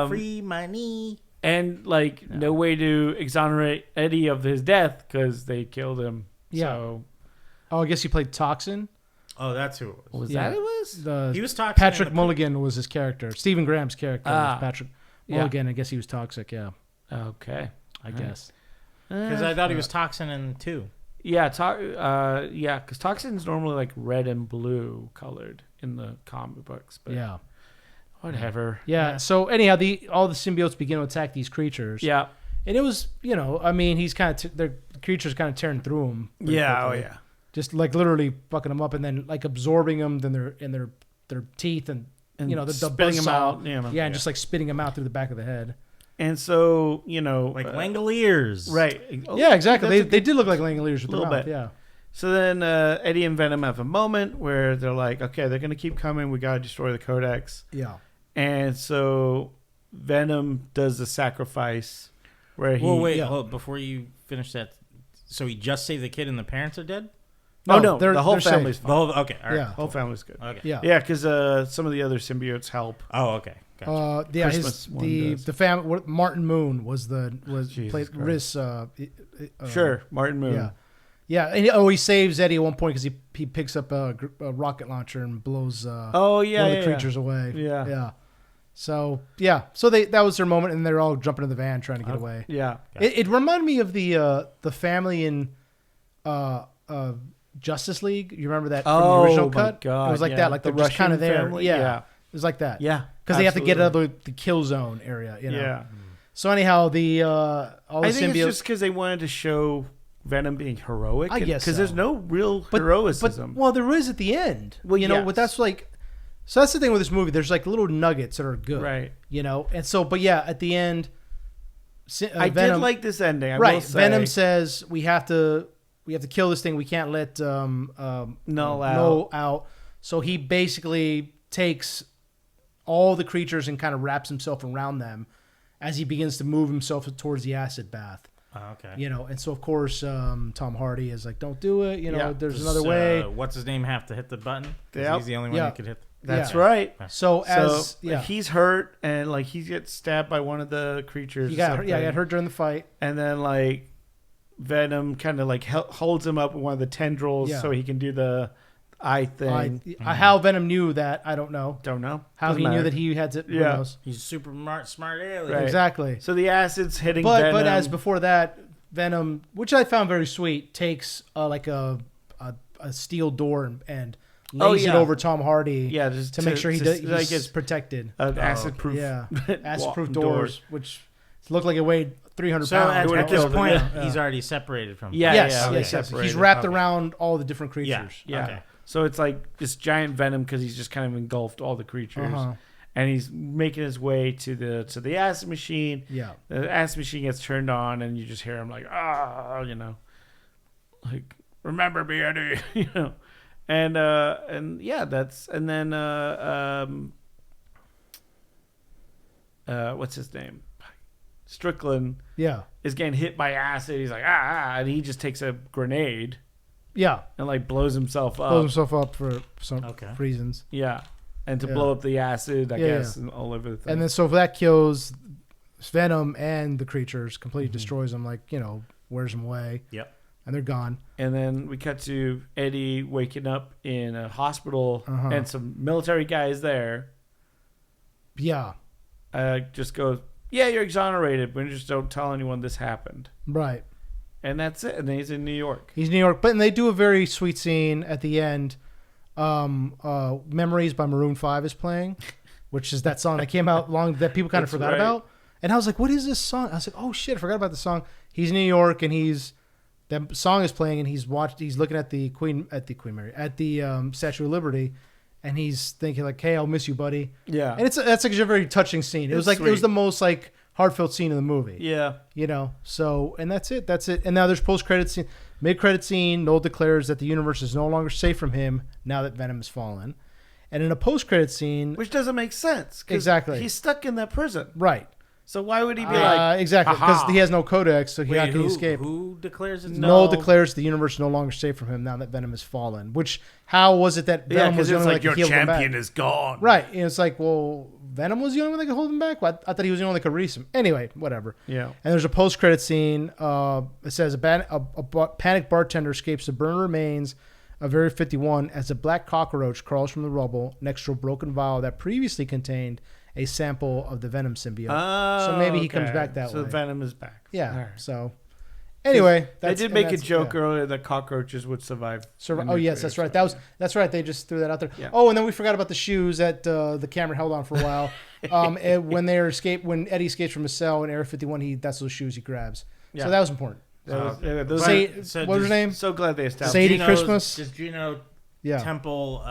S3: free money.
S4: And like no way to exonerate Eddie of his death because they killed him.
S2: Yeah.
S4: So,
S2: Oh, I guess he played Toxin.
S3: Oh, that's who it was.
S4: was
S2: Yeah.
S4: that it was?
S3: He was talking.
S2: Patrick Mulligan was his character. Stephen Graham's character was Patrick
S4: Yeah.
S2: Mulligan. I guess he was toxic. Yeah,
S4: Okay.
S2: I guess.
S3: because I thought he was Toxin in 2.
S4: Yeah, because Toxin's normally like red and blue colored in the comic books, but
S2: Yeah.
S4: whatever.
S2: Yeah. So anyhow, all the symbiotes begin to attack these creatures.
S4: Yeah.
S2: And it was, I mean, he's kind of the creatures kind of tearing through him. Just like literally fucking them up, and then like absorbing them, then their teeth, and the
S4: spitting them
S2: buzzsaw.
S4: out.
S2: Yeah, and just like spitting them out through the back of the head.
S4: And so
S3: Like Langoliers.
S4: right?
S2: Yeah, exactly.
S4: That's
S2: They did look like Langoliers with
S4: Little
S2: their mouth.
S4: bit.
S2: Yeah.
S4: So then Eddie and Venom have a moment where they're like, okay, they're gonna keep coming. We gotta destroy the Codex.
S2: Yeah.
S4: And so Venom does the sacrifice where he.
S3: Well, wait.
S2: Yeah.
S3: Hold, before you finish that, so he just saved the kid and the parents are dead?
S4: No,
S2: they're-
S4: the whole
S2: they're safe.
S4: family's
S3: The
S4: fine.
S3: whole, okay. All right.
S2: Yeah.
S4: The whole family's good.
S3: Okay.
S2: Yeah.
S4: Yeah, because some of the other symbiotes help.
S3: Oh, okay. Gotcha.
S2: Yeah.
S4: Christmas one
S2: The
S4: does.
S2: family. Martin Moon was
S4: Jesus
S2: played
S4: Christ.
S2: Riz.
S4: Sure, Martin Moon.
S2: Yeah. Yeah. And he saves Eddie at one point because he picks up a rocket launcher and blows.
S4: Oh yeah,
S2: one of
S4: yeah,
S2: the creatures away.
S4: Yeah.
S2: Yeah. So yeah. So that was their moment, and they're all jumping in the van trying to get away.
S4: Yeah.
S2: It reminded me of the family in Justice League. You remember that from the original
S4: my
S2: cut?
S4: God,
S2: It was like
S4: yeah.
S2: that. Like
S4: The
S2: they're just kind of
S4: Russian
S2: there.
S4: family?
S2: Yeah.
S4: Yeah.
S2: It was like that.
S4: Yeah.
S2: Because they have to get out
S4: absolutely.
S2: of the kill zone area.
S4: Yeah.
S2: So anyhow, all the
S4: I think it's
S2: symbiotes.
S4: just because they wanted to show Venom being heroic.
S2: I guess
S4: because
S2: so.
S4: there's no real
S2: But
S4: heroicism.
S2: well, there is at the end.
S4: Well,
S2: But
S4: yes.
S2: that's like. So that's the thing with this movie. There's like little nuggets that are good.
S4: Right.
S2: And so, but yeah, at the end,
S4: I
S2: Venom,
S4: did like this ending. I
S2: right.
S4: will say.
S2: Venom says we have to kill this thing. We can't let Null out. So he basically takes all the creatures and kind of wraps himself around them as he begins to move himself towards the acid bath.
S3: Oh, okay.
S2: And so of course Tom Hardy is like, "Don't do it."
S4: Yeah.
S2: There's
S3: Does,
S2: another way.
S3: What's his name have to hit the button? 'Cause
S4: Yep.
S3: he's the only one
S2: Yeah.
S3: that could hit.
S4: That's
S2: Yeah.
S4: right.
S2: So as
S4: If he's hurt and like he gets stabbed by one of the creatures,
S2: he
S4: or
S2: got
S4: something,
S2: he got hurt during the fight.
S4: and then like Venom kind of like holds him up with one of the tendrils
S2: Yeah.
S4: so he can do the eye thing.
S2: How Venom knew that, I don't know.
S4: Don't know
S2: How
S4: Doesn't
S2: he knew
S4: matter.
S2: that he had to. Who
S4: Yeah.
S2: knows?
S3: He's a super smart alien.
S4: Right.
S2: Exactly.
S4: So the acid's hitting
S2: But
S4: Venom.
S2: as before that, Venom, which I found very sweet, takes like a steel door and lays it over Tom Hardy.
S4: Yeah, just
S2: to make sure he's
S4: like it's
S2: protected.
S4: acid proof.
S2: Yeah, acid proof doors, which looked like it weighed 300
S3: So
S2: pounds.
S3: at
S4: would've
S3: this
S4: killed him,
S3: point,
S2: yeah.
S3: he's already separated from.
S4: Yeah,
S2: yes,
S4: yeah,
S2: yes, yes.
S4: separated.
S2: He's wrapped
S3: Okay.
S2: around all the different creatures.
S3: Yeah.
S4: Yeah.
S3: Okay.
S4: So it's like this giant Venom because he's just kind of engulfed all the creatures, and he's making his way to the acid machine.
S2: Yeah.
S4: The acid machine gets turned on, and you just hear him like, like remember me, Eddie, and yeah, what's his name? Strickland
S2: Yeah.
S4: is getting hit by acid. He's like, and he just takes a grenade
S2: Yeah.
S4: and like blows himself up.
S2: Blows himself up for some
S3: Okay.
S2: reasons.
S4: Yeah. And to
S2: Yeah.
S4: blow up the acid, I
S2: Yeah,
S4: guess, and all over the thing.
S2: And then so if that kills Venom and the creatures, completely destroys them, like, wears them away.
S3: Yep.
S2: And they're gone.
S4: And then we cut to Eddie waking up in a hospital and some military guys there.
S2: Yeah.
S4: Just goes, yeah, you're exonerated, but just don't tell anyone this happened.
S2: Right.
S4: And that's it. And then he's in New York.
S2: He's in New York. But and they do a very sweet scene at the end. Memories by Maroon 5 is playing, which is that song that came out that people kind of
S4: That's
S2: forgot
S4: right.
S2: about. And I was like, what is this song? I was like, oh shit, I forgot about the song. He's in New York and that song is playing and he's looking at the Statue of Liberty, and he's thinking like, hey, I'll miss you, buddy.
S4: Yeah.
S2: And that's like a very touching scene. It was like, it was the most like heartfelt scene in the movie.
S4: Yeah.
S2: So, and that's it. And now there's mid-credit scene. Noel declares that the universe is no longer safe from him now that Venom has fallen. And in a post-credit scene,
S4: Which doesn't make sense. 'Cause
S2: Exactly.
S4: He's stuck in that prison.
S2: right.
S4: So why would he be like
S2: exactly because
S4: "Aha."
S2: he has no codex, so
S3: Wait,
S2: how can he escape?
S3: Who declares it's
S2: Null declares the universe is no longer safe from him now that Venom has fallen. Which how was it that
S4: Yeah,
S2: Venom was
S4: because
S2: the
S4: it's
S2: only one
S4: like
S2: that
S4: your
S2: could heal him back?
S4: champion is gone.
S2: Right, and it's like, well, Venom was the only one that could hold him back. Well, I thought he was the only one that could release him. Anyway, whatever.
S4: Yeah.
S2: And there's a post-credit scene. It says a panicked bartender escapes the burned remains of Area 51 as a black cockroach crawls from the rubble next to a broken vial that previously contained a sample of the Venom symbiote. So maybe he comes back that way.
S4: So Venom is back.
S2: Yeah.
S4: All right.
S2: So anyway,
S4: They did make a joke earlier that cockroaches would survive.
S2: Oh yes, that's right. That's right. They just threw that out there.
S4: Yeah.
S2: Oh, and then we forgot about the shoes that the camera held on for a while. When Eddie escapes from his cell in Area 51, that's those shoes he grabs.
S4: Yeah.
S2: So that was important.
S4: What
S2: what was her name?
S4: So glad they established.
S2: Sadie Christmas.
S3: Does Juno
S2: Yeah,
S3: Temple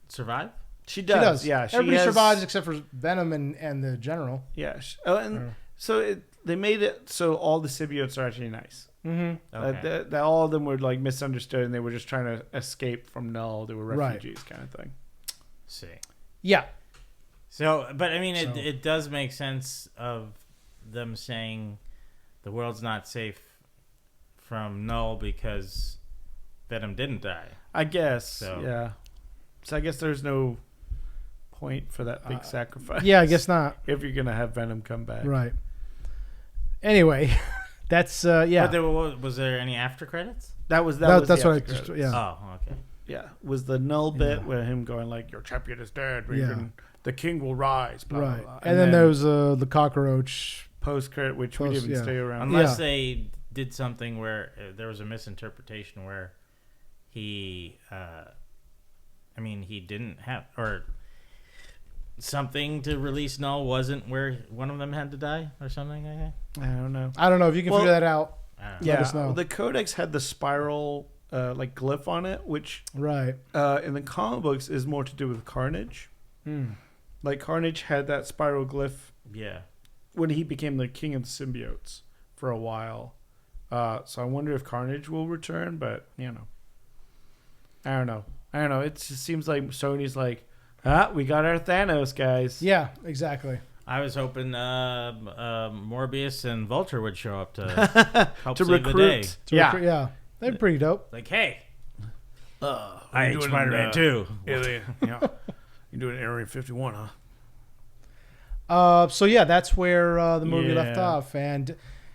S3: survive?
S4: She
S2: she
S4: does.
S2: does.
S4: Yeah, she
S2: everybody
S4: has-
S2: survives except for Venom and the General.
S4: Yeah. So they made it so all the symbiotes are actually nice.
S2: Mm-hmm.
S3: Okay.
S4: That all of them were like misunderstood and they were just trying to escape from Null. They were
S2: Right.
S4: refugees kind of thing.
S3: See.
S2: Yeah,
S3: So, but I mean,
S2: So-
S3: it does make sense of them saying the world's not safe from Null because Venom didn't die.
S4: I guess.
S3: So-
S4: Yeah. So I guess there's no point for that big sacrifice.
S2: yeah, I guess not.
S4: If you're gonna have Venom come back.
S2: Right. Anyway, that's yeah.
S3: But was there any after credits?
S4: That was
S2: That's
S4: the
S2: what I
S4: after
S2: just
S4: credits.
S2: yeah.
S3: Oh, okay.
S4: Yeah. Was the Null bit
S2: Yeah.
S4: where him going like, "Your champion is dead.
S2: Yeah.
S4: Regan. The king will rise." Blah,
S2: Right.
S4: blah, blah.
S2: And then there was the cockroach.
S4: post credit, which we
S2: Post-
S4: didn't even
S2: yeah.
S4: stay around.
S3: Unless
S2: Yeah.
S3: they did something where there was a misinterpretation where he, he didn't have, or something to release Null wasn't where one of them had to die or something like that.
S4: I don't know.
S2: I don't know if you can
S4: Well,
S2: figure that out.
S3: I don't know.
S2: Let
S4: Yeah,
S2: us know.
S4: the Codex had the spiral like glyph on it, which
S2: Right.
S4: in the comic books is more to do with Carnage.
S2: Hmm.
S4: Like Carnage had that spiral glyph
S3: Yeah.
S4: when he became the king of the symbiotes for a while. So I wonder if Carnage will return, but I don't know. It just seems like Sony's like, we got our Thanos, guys.
S2: Yeah, exactly.
S3: I was hoping Morbius and Vulture would show up to help
S4: To
S3: save the day.
S4: recruit.
S2: Yeah. They're pretty dope.
S3: Like, hey, I
S4: you're
S3: hate
S4: doing,
S3: Spider-Man too.
S4: Yeah. You're doing Area 51, huh?
S2: So yeah, that's where the movie left
S4: Yeah.
S2: off, and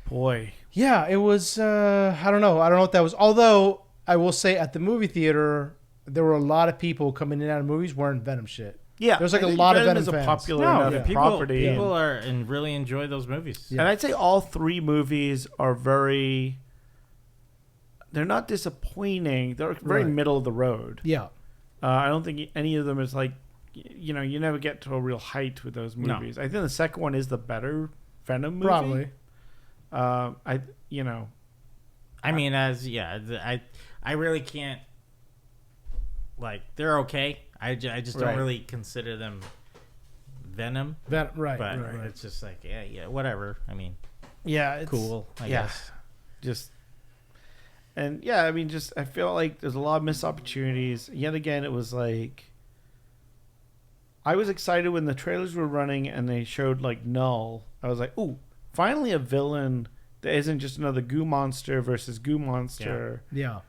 S4: Boy.
S2: yeah, it was. I don't know what that was. Although I will say, at the movie theater, there were a lot of people coming in and out of movies wearing Venom shit.
S4: Yeah.
S2: There's like
S4: I
S2: a
S4: think
S2: lot of
S4: Venom
S2: Venom
S4: is a
S2: fans.
S4: popular
S3: No,
S4: enough
S2: yeah.
S4: property.
S3: People are and really enjoy those movies.
S2: Yeah.
S4: And I'd say all three movies are very. They're not disappointing. They're very
S2: Right.
S4: middle of the road.
S2: Yeah,
S4: I don't think any of them is like, you never get to a real height with those
S3: No.
S4: movies. I think the second one is the better Venom movie.
S2: probably.
S3: I mean, I really can't. Like, they're okay. I just don't
S4: Right.
S3: really consider them Venom.
S2: Right,
S3: But
S2: right.
S3: it's just like, yeah, whatever. I mean,
S4: Yeah, it's
S3: cool, I guess.
S4: Just and yeah, I mean, just I feel like there's a lot of missed opportunities. Yet again, it was like I was excited when the trailers were running and they showed like Null. I was like, ooh, finally a villain that isn't just another goo monster versus goo monster.
S2: Yeah,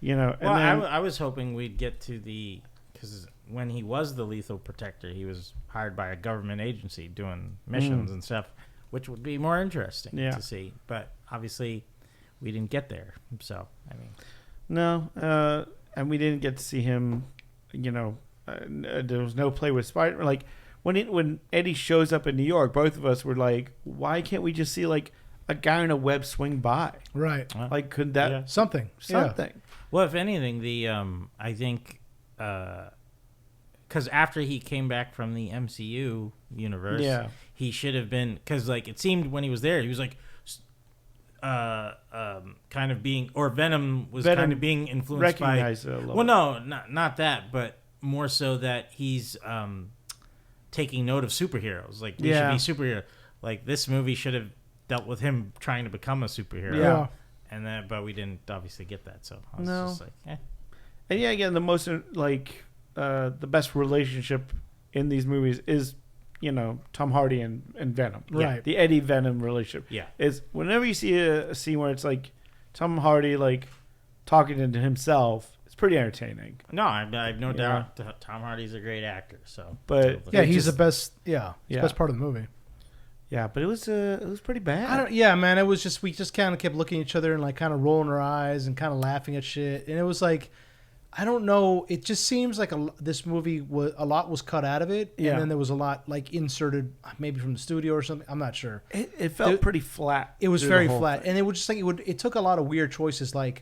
S4: And
S3: Well,
S4: then,
S3: I was hoping we'd get to because when he was the Lethal Protector, he was hired by a government agency doing missions and stuff, which would be more interesting to see. But obviously, we didn't get there. So, I mean,
S4: no, and we didn't get to see him. There was no play with Spider. Like when Eddie shows up in New York, both of us were like, why can't we just see like a guy in a web swing by?
S2: right.
S4: Like, could that
S3: Yeah.
S2: Something.
S4: something?
S3: well, if anything, I think because after he came back from the MCU universe,
S4: Yeah.
S3: he should have been because like it seemed when he was there, he was like. Kind of being, or Venom was
S4: Venom
S3: kind of being influenced by.
S4: Recognize it a little.
S3: Well, no, not that, but more so that he's taking note of superheroes. Like we
S4: Yeah.
S3: should be superhero. Like this movie should have dealt with him trying to become a superhero.
S2: Yeah.
S3: And then, but we didn't obviously get that. So I was
S4: No.
S3: just like,
S4: And yeah, again, the most the best relationship in these movies is Tom Hardy and Venom.
S2: Right.
S4: The Eddie Venom relationship.
S3: Yeah.
S4: Is whenever you see a scene where it's like Tom Hardy like talking to himself, it's pretty entertaining.
S3: No, I have no doubt Tom Hardy's a great actor. So,
S4: but
S2: yeah, he's the best. Yeah, he's the best part of the movie.
S4: Yeah, but it was pretty bad.
S2: Yeah, man, it was just we just kind of kept looking at each other and like kind of rolling our eyes and kind of laughing at shit, and it was like, I don't know, it just seems like this movie a lot was cut out of it, and then there was a lot like inserted maybe from the studio or something. I'm not sure.
S4: It felt pretty flat.
S2: It was very flat, and it was just like it took a lot of weird choices, like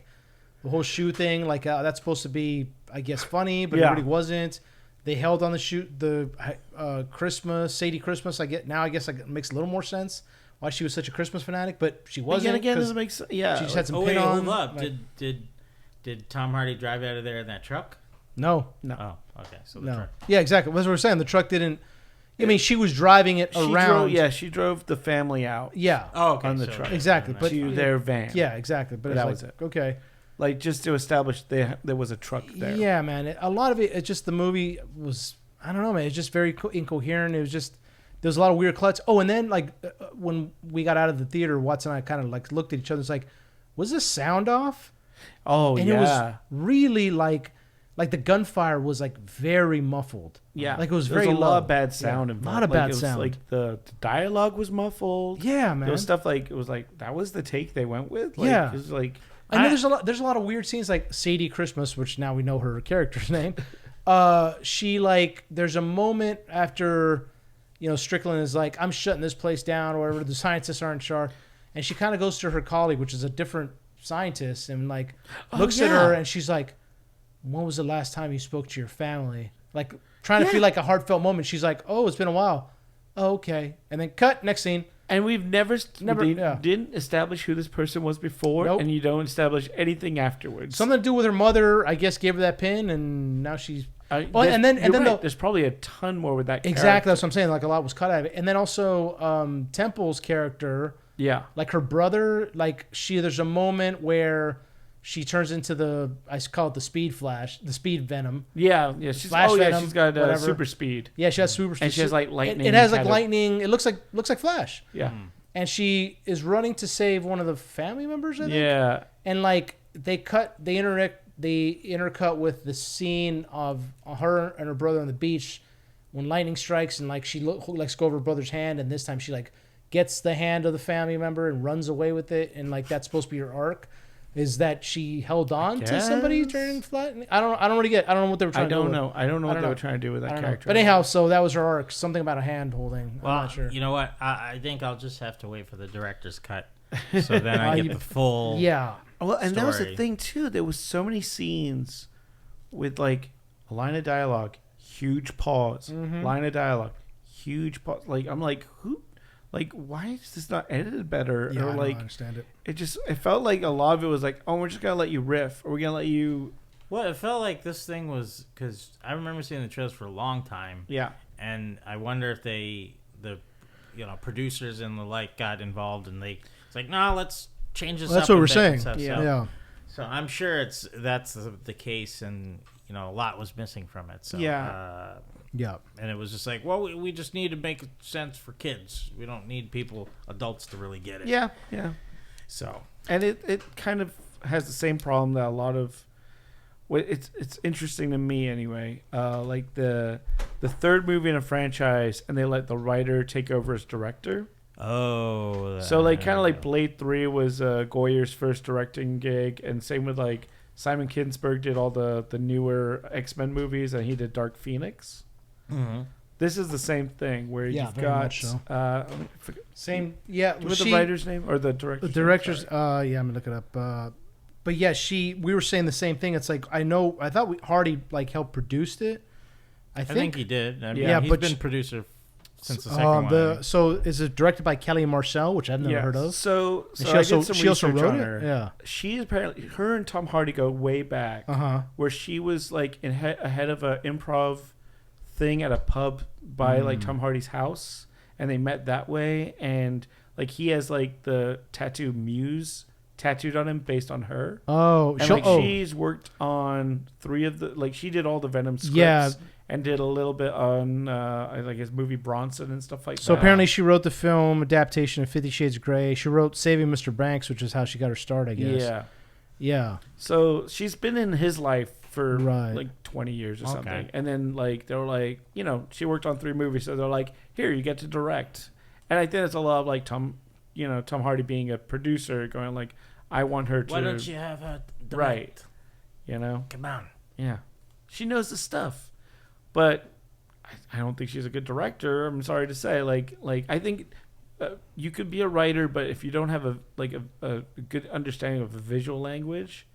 S2: the whole shoe thing, like that's supposed to be, I guess, funny, but it really wasn't. They held on the Christmas, Sadie Christmas. I guess it makes a little more sense why she was such a Christmas fanatic, but she wasn't.
S4: Again, doesn't make sense. Yeah,
S2: she just had some
S3: oh
S2: pin
S3: wait,
S2: on.
S3: hold up. Like, did Tom Hardy drive out of there in that truck?
S2: No.
S3: Oh, okay. So the truck.
S2: Yeah, exactly. That's what we're saying. The truck didn't. I mean, she was driving it around.
S4: She drove the family out.
S2: Yeah.
S3: Oh, okay.
S4: On the truck.
S2: Exactly, but
S4: to their van.
S2: Yeah, exactly. But
S4: that
S2: was
S4: it.
S2: Okay.
S4: Like just to establish there was a truck there.
S2: Yeah, man. A lot of it just the movie was, I don't know, man. It's just very incoherent. It was just there was a lot of weird cuts. Oh, and then like when we got out of the theater, Watson and I kind of like looked at each other. It's like, was this sound off?
S4: Oh,
S2: and it was really like the gunfire was like very muffled.
S4: Yeah,
S2: like it was
S4: there
S2: very
S4: a lot of bad sound.
S2: A lot of bad sound.
S4: Like the dialogue was muffled.
S2: Yeah, man.
S4: There was stuff like it was like that was the take they went with.
S2: Like,
S4: it was like.
S2: I know there's a lot of weird scenes like Sadie Christmas, which now we know her character's name. She like there's a moment after, Strickland is like, I'm shutting this place down or whatever. The scientists are in charge, and she kind of goes to her colleague, which is a different scientist, and like looks at her, and she's like, when was the last time you spoke to your family? Like trying to feel like a heartfelt moment. She's like, oh, it's been a while. Oh, okay, and then cut next scene.
S4: And we've never didn't establish who this person was before, and you don't establish anything afterwards.
S2: Something to do with her mother, I guess, gave her that pin, and now she's.
S4: And then there's probably a ton more with that.
S2: Exactly, that's what I'm saying. Like a lot was cut out of it, and then also Temple's character, like her brother, like there's a moment where she turns into I call it the speed Venom.
S4: Yeah. She's
S2: Venom,
S4: she's got super speed.
S2: Yeah, she has super speed.
S4: And she has like lightning.
S2: It has like lightning. It looks like Flash.
S4: Yeah.
S2: And she is running to save one of the family members, I think.
S4: Yeah.
S2: And like they intercut with the scene of her and her brother on the beach when lightning strikes, and like she lets go of her brother's hand, and this time she like gets the hand of the family member and runs away with it, and like that's supposed to be her arc. Is that she held on to somebody turning flat? I don't really get. I don't know what they were trying to do.
S4: I don't know what they were trying to do with that character.
S2: But anyhow, so that was her arc. Something about a hand holding.
S3: Well,
S2: I'm not sure.
S3: You know what? I think I'll just have to wait for the director's cut, so then I get the full.
S2: Yeah.
S4: Well, and
S3: story.
S4: that was the thing too. There was so many scenes with like a line of dialogue, huge pause, line of dialogue, huge pause. Like I'm like, who? Like, why is this not edited better?
S2: Yeah,
S4: or like,
S2: I don't understand it.
S4: It felt like a lot of it was like, oh, we're just gonna let you riff, or we're gonna let you.
S3: Well, it felt like this thing was because I remember seeing the trailers for a long time.
S4: Yeah,
S3: and I wonder if the producers and the like got involved, and it's like, no, let's change this.
S2: That's
S3: up
S2: what we're
S3: saying.
S2: saying.
S3: Yeah. So I'm sure that's the case, and a lot was missing from it. So
S2: yeah.
S3: And it was just like, well, we just need to make sense for kids. We don't need adults to really get it.
S4: Yeah.
S3: So,
S4: and it kind of has the same problem that a lot of. It's interesting to me anyway. Like the third movie in a franchise, and they let the writer take over as director.
S3: Oh.
S4: So like kind of like Blade 3 was Goyer's first directing gig, and same with like Simon Kinberg did all the newer X-Men movies, and he did Dark Phoenix.
S3: Mm-hmm.
S4: This is the same thing where you've got
S2: same. Yeah,
S4: with the writer's name or the director.
S2: The director's. I'm gonna look it up. But yeah, we were saying the same thing. It's like I thought Hardy like helped produced it. I think
S3: he did. I mean,
S2: yeah,
S3: he's
S2: but
S3: been producer since the second one.
S2: So is it directed by Kelly Marcel, which I've never heard of?
S4: So
S2: she also wrote it. Yeah,
S4: she apparently her and Tom Hardy go way back. Where she was like ahead of an improv thing at a pub by like Tom Hardy's house, and they met that way. And like he has like the tattoo Muse tattooed on him based on her.
S2: Oh,
S4: and she's worked on 3 of the she did all the Venom scripts.
S2: Yeah.
S4: And did a little bit on his movie Bronson and stuff like that.
S2: So apparently she wrote the film adaptation of 50 Shades of Grey. She wrote Saving Mr. Banks, which is how she got her start, I guess.
S4: Yeah.
S2: Yeah.
S4: So she's been in his life for 20 years or something. And then they were like, she worked on 3 movies, so they're like, here, you get to direct. And I think it's a lot of Tom Hardy being a producer going like, I want her to.
S3: Why don't you have her direct?
S4: Right.
S3: Come on.
S4: Yeah. She knows the stuff. But I don't think she's a good director. I'm sorry to say. I think you could be a writer, but if you don't have a good understanding of the visual language,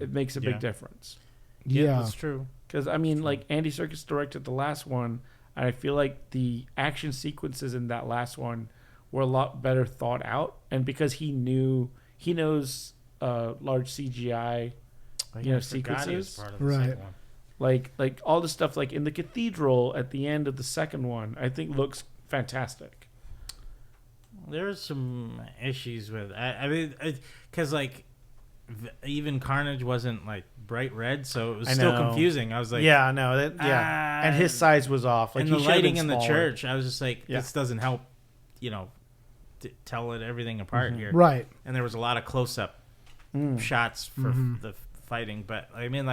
S4: it makes a big difference.
S2: Yeah,
S3: that's true.
S4: Because Andy Serkis directed the last one, and I feel like the action sequences in that last one were a lot better thought out. And because he knows large CGI, sequences,
S3: Part of the
S2: right?
S3: second one.
S4: Like all the stuff in the cathedral at the end of the second one, I think looks fantastic.
S3: There's some issues with I mean, because even Carnage wasn't bright red, so it was still confusing. I was like,
S4: yeah, no, and his size was off.
S3: And the lighting in the church, I was just like, this doesn't help, tell everything apart here,
S2: right? And
S3: there was a lot of close-up shots for the fighting, but I mean,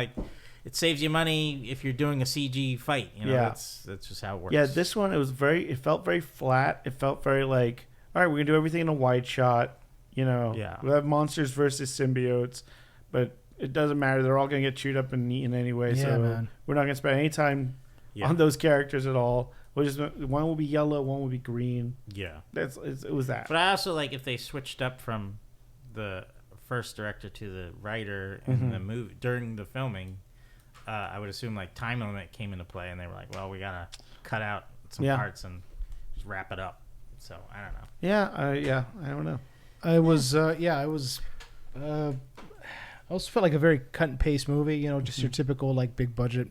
S3: it saves you money if you're doing a CG fight. That's just how it works.
S4: Yeah, this one it felt very flat. It felt very all right, we're gonna do everything in a wide shot. We have monsters versus symbiotes, but it doesn't matter. They're all gonna get chewed up and eaten anyway.
S2: Yeah,
S4: so
S2: man.
S4: We're not gonna spend any time on those characters at all. One will be yellow, one will be green.
S3: Yeah,
S4: it was that.
S3: But I also if they switched up from the first director to the writer in the movie during the filming. I would assume time limit came into play, and they were like, "Well, we gotta cut out some parts and just wrap it up." So I don't know.
S4: Yeah, I don't know.
S2: I also felt like a very cut and paste movie. Just your typical big budget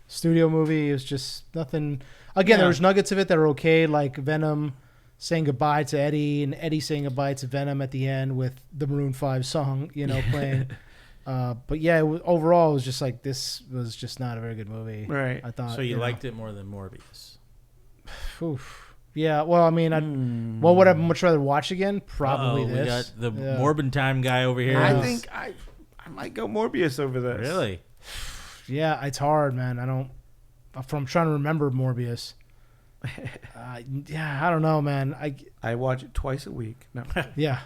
S2: studio movie. It was just nothing. Again, there was nuggets of it that are okay, like Venom saying goodbye to Eddie, and Eddie saying goodbye to Venom at the end with the Maroon 5 song, playing. But yeah, overall, it was just this was just not a very good movie.
S4: Right.
S2: I thought.
S3: So you liked it more than Morbius?
S2: Oof. Yeah. Well, I mean, what would I much rather watch again? Probably this.
S3: We got the Morbin time guy over here.
S4: I think I might go Morbius over this.
S3: Really?
S2: Yeah, it's hard, man. I'm trying to remember Morbius. I don't know, man.
S4: I watch it twice a week. No.
S2: Yeah.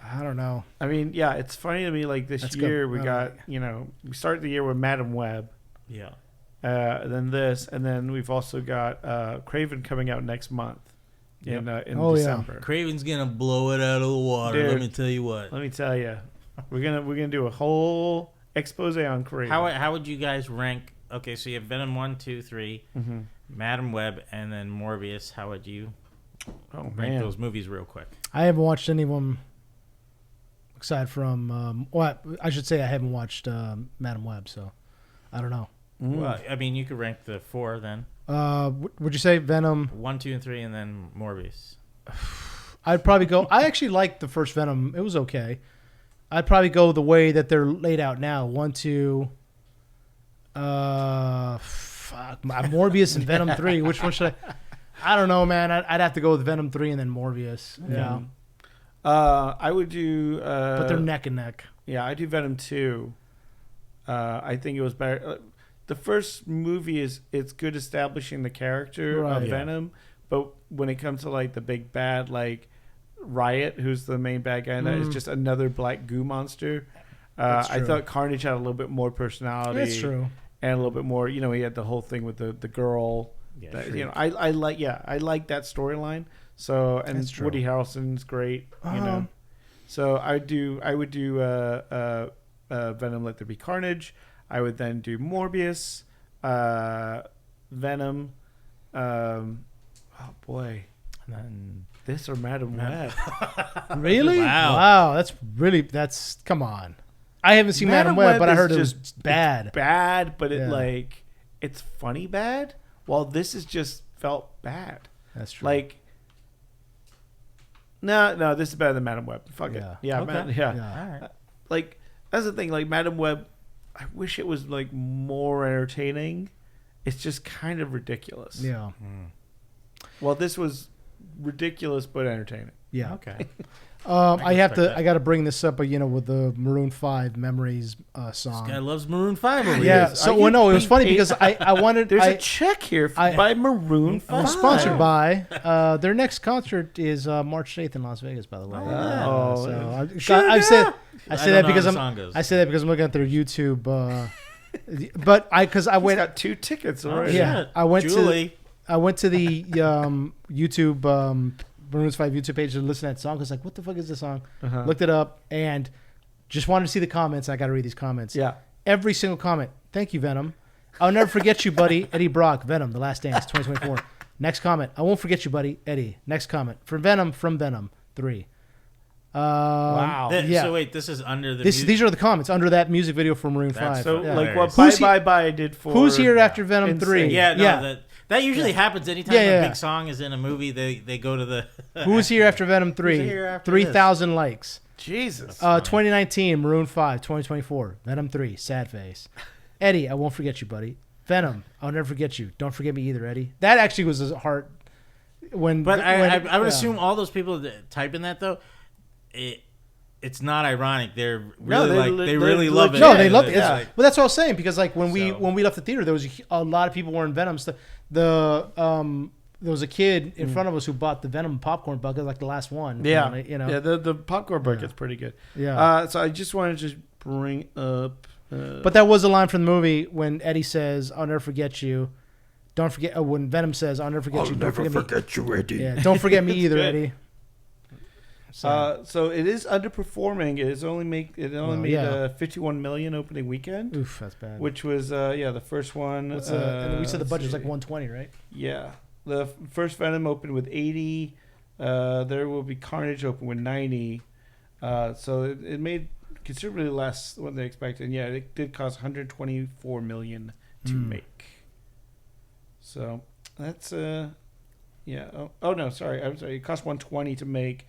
S2: I don't know.
S4: I mean, yeah, it's funny to me. This year we got, we started the year with Madam Web.
S3: Yeah.
S4: Then this, and then we've also got Craven coming out next month in December.
S2: Yeah.
S3: Craven's gonna blow it out of the water.
S4: Dude,
S3: let me tell you what.
S4: Let me tell you, we're gonna do a whole expose on Craven.
S3: How would you guys rank? Okay, so you have Venom 1, 2, 3, Madam Web, and then Morbius. How would you rank those movies real quick?
S2: I haven't watched any of them. Aside from, I should say I haven't watched Madam Web, so I don't know.
S3: Well, I mean, you could rank the 4 then.
S2: Would you say Venom?
S3: 1, 2, and 3, and then Morbius.
S2: I'd probably go. I actually liked the first Venom. It was okay. I'd probably go the way that they're laid out now. 1, 2. Morbius and Venom 3. Which one should I? I don't know, man. I'd have to go with Venom 3 and then Morbius. Yeah.
S4: I would do.
S2: But they're neck and neck.
S4: Yeah, I do Venom 2. I think it was better. The first movie it's good establishing the character of Venom, but when it comes to the big bad Riot, who's the main bad guy, that is just another black goo monster. I thought Carnage had a little bit more personality.
S2: That's true.
S4: And a little bit more. He had the whole thing with the girl.
S3: Yeah,
S4: that, I like that storyline. So and Woody Harrelson's great. So I would do Venom Let There Be Carnage. I would then do Morbius, Venom. Oh boy, and then this or Madam Web.
S2: Really?
S3: Wow.
S2: That's come on. I haven't seen Madam Web, but I heard it was bad.
S4: Bad, but it's funny bad. While this is just felt bad.
S2: That's true.
S4: No, this is better than Madam Web. Fuck it.
S2: Yeah.
S4: Yeah,
S3: Okay.
S4: yeah.
S3: All right.
S4: Like that's the thing. Like Madam Web, I wish it was like more entertaining. It's just kind of ridiculous.
S2: Yeah.
S4: Well, this was ridiculous but entertaining.
S2: Yeah.
S3: Okay.
S2: I got
S3: that.
S2: to bring this up, with the Maroon 5 Memories song.
S3: This guy loves Maroon 5 over
S2: Yeah.
S3: here.
S2: So, it was funny because I wanted.
S4: There's a check here by Maroon 5.
S2: Sponsored by. Their next concert is March 8th in Las Vegas, by the way.
S4: Oh.
S2: I say that because
S3: I
S2: say that because I'm looking at their YouTube. But I
S4: He's
S2: went.
S4: got 2 tickets already.
S2: Yeah, I went
S3: Julie.
S2: to the YouTube Maroon 5 YouTube page to listen to that song. I was like, what the fuck is this song? Looked it up and just wanted to see the comments. I got to read these comments.
S4: Yeah.
S2: Every single comment. Thank you, Venom. I'll never forget you, buddy. Eddie Brock, Venom, The Last Dance, 2024. Next comment. I won't forget you, buddy. Eddie. Next comment. From Venom, 3.
S4: Wow.
S2: Yeah.
S3: So wait, this is under the.
S2: These are the comments under that music video for Maroon 5.
S4: So
S2: Yeah.
S4: like what
S2: Who's
S4: Bye Bye Bye did for.
S2: Who's here after Venom 3?
S4: Insane.
S3: Yeah, no,
S2: Yeah.
S3: that usually happens anytime a big song is in a movie. They go to the.
S2: Who's here after Venom 3?
S3: here after
S2: 3,000 likes.
S4: Jesus.
S2: 2019, Maroon 5. 2024, Venom 3, sad face. Eddie, I won't forget you, buddy. Venom, I'll never forget you. Don't forget me either, Eddie. That actually was a heart.
S3: But I would assume all those people that type in that though, it's not ironic. They're really they really love it.
S2: No, they love it.
S3: Yeah.
S2: Well, that's what I was saying because like when we left the theater, there was a lot of people wearing Venom stuff. There was a kid in front of us who bought the Venom popcorn bucket, like the last one.
S4: Yeah,
S2: Yeah,
S4: the popcorn bucket's pretty good.
S2: Yeah.
S4: So I just wanted to just bring up.
S2: But that was a line from the movie when Eddie says, "I'll never forget you." Don't forget when Venom says, "I'll never forget you." Don't forget
S1: you, Eddie.
S2: me. Yeah, don't forget me either, Eddie.
S4: So it is underperforming. It only made 51 million opening weekend.
S2: Oof, that's bad.
S4: Which was the first one.
S2: And we said the budget was like 120, right?
S4: Yeah, the first Venom opened with 80. There will be Carnage open with 90. So it made considerably less than they expected. And yeah, it did cost 124 million to make. So that's yeah. Oh no, sorry. I'm sorry. It cost 120 to make.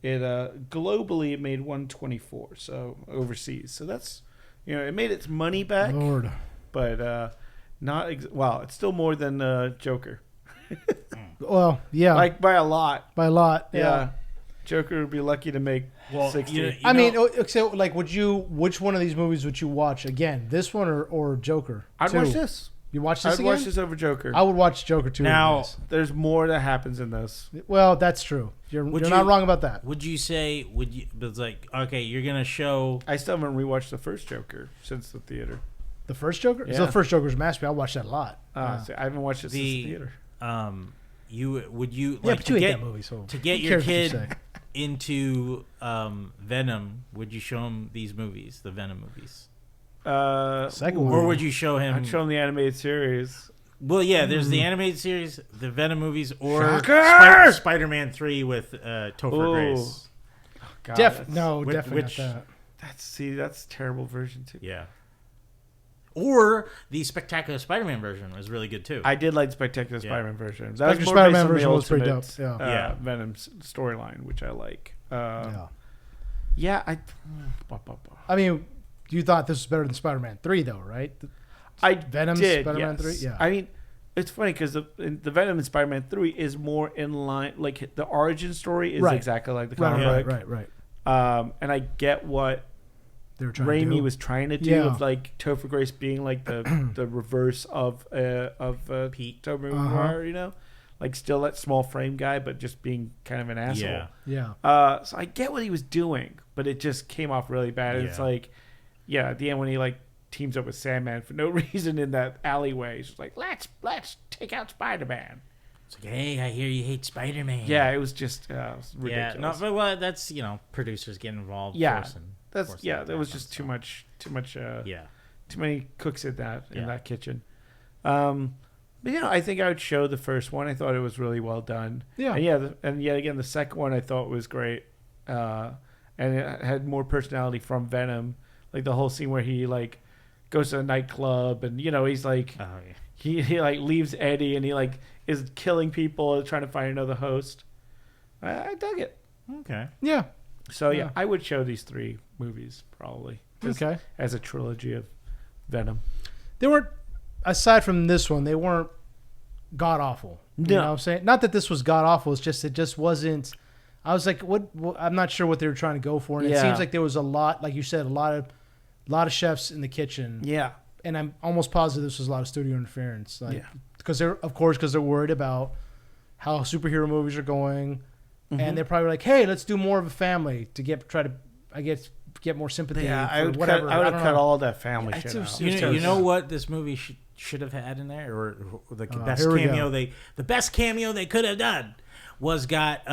S4: It globally it made 124. So overseas. So that's it made its money back.
S2: Lord.
S4: But not it's still more than Joker.
S2: Well, yeah.
S4: Like by a lot.
S2: By a lot.
S4: Yeah. Joker would be lucky to make 60.
S2: I mean, so like, which one of these movies would you watch again? This one or Joker?
S4: I'd watch this.
S2: You watch this
S4: I'd
S2: again?
S4: watch this over Joker.
S2: I would watch Joker 2.
S4: Now, there's more that happens in this.
S2: Well, that's true. You're not wrong about that.
S3: Would you? It's like, okay, you're gonna show.
S4: I still haven't rewatched the first Joker since the theater.
S2: The first Joker?
S4: Yeah.
S2: So the first Joker's a masterpiece. I watched that a lot.
S4: See, I haven't watched it since the theater.
S3: Would you
S2: Yeah,
S3: like
S2: but
S3: to
S2: you hate
S3: get
S2: that movie, so
S3: to get
S2: who
S3: your
S2: cares what you
S3: kid
S2: say?
S3: into Venom? Would you show him these movies, the Venom movies,
S2: Second one.
S3: or would you show him?
S4: I'd show him the animated series.
S3: Well, yeah, there's the animated series, the Venom movies, or Spider-Man 3 with Topher Grace.
S4: Oh, God,
S2: definitely
S3: which-
S2: not that.
S4: That's a terrible version too.
S3: Yeah. Or the Spectacular Spider-Man version was really good too.
S4: I did like the Spectacular Spider-Man version. That
S2: Spectacular
S4: was more
S2: Spider-Man
S4: based on the
S2: version was pretty
S4: Ultimate,
S2: dope. Yeah.
S4: Venom's storyline, which I like.
S2: Yeah.
S4: Yeah,
S2: I mean, you thought this was better than Spider-Man 3, though, right? Venom's
S4: did,
S2: Spider-Man
S4: yes.
S2: 3? Yeah.
S4: I mean, it's funny because the Venom in Spider-Man 3 is more in line, like the origin story is exactly like the comic book.
S2: Right.
S4: And I get what
S2: they were trying
S4: Raimi
S2: to
S4: was trying to do of like Topher Grace being like the reverse of Pete Tobey Maguire, like still that small frame guy, but just being kind of an asshole.
S2: Yeah.
S4: So I get what he was doing, but it just came off really bad. And it's like, at the end when he like teams up with Sandman for no reason in that alleyway, he's just like, let's take out Spider-Man.
S3: It's like, hey, I hear you hate Spider-Man.
S4: Yeah, it was just ridiculous.
S3: Yeah, no, but well, that's producers getting involved.
S4: There was just too much. Too many cooks in that kitchen. But I think I would show the first one. I thought it was really well done.
S2: Yeah.
S4: And yet again, the second one I thought was great. And it had more personality from Venom. Like the whole scene where he like goes to a nightclub and he's like he like leaves Eddie and he like is killing people trying to find another host. I dug it.
S3: Okay.
S2: Yeah.
S4: So
S2: Yeah.
S4: I would show these 3 movies probably.
S2: Okay.
S4: As a trilogy of Venom.
S2: They weren't, aside from this one, they weren't god awful. You know what I'm saying? Not that this was god awful. It's just, it just wasn't. I was like, what I'm not sure what they were trying to go for. And it seems like there was a lot, like you said, a lot of chefs in the kitchen.
S4: Yeah.
S2: And I'm almost positive this was a lot of studio interference. Like, because they're worried about how superhero movies are going. And they're probably like, hey, let's do more of a family to get more sympathy.
S4: Yeah,
S2: for
S4: I would
S2: whatever.
S4: I would have cut all that family shit out.
S3: You know what this movie should have had in there, or the best cameo they could have done was got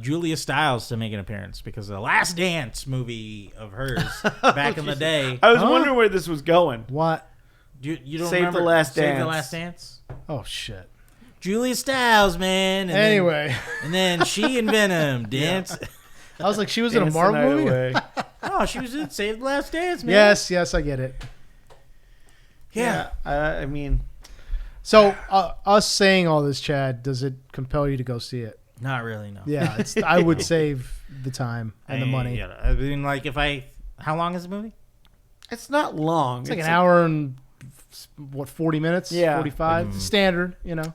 S3: Julia Stiles to make an appearance, because the Last Dance movie of hers back in the day.
S4: I was wondering where this was going.
S2: What?
S3: You don't
S4: Save
S3: remember
S4: the Last Dance?
S3: Save the Last Dance.
S2: Oh shit.
S3: Julia Stiles, man. And
S2: anyway,
S3: then she and Venom dance.
S2: I was like, she was in a Marvel movie.
S3: Oh, she was in Save the Last Dance, man.
S2: Yes, I get it.
S4: Yeah, I mean,
S2: so us saying all this, Chad, does it compel you to go see it?
S3: Not really, no.
S2: Yeah, I would save the time and the money.
S3: Yeah, I mean, like, how long is the movie?
S4: it's not long.
S2: It's like an hour and 40 minutes?
S4: Yeah.
S2: 45. Standard, you know.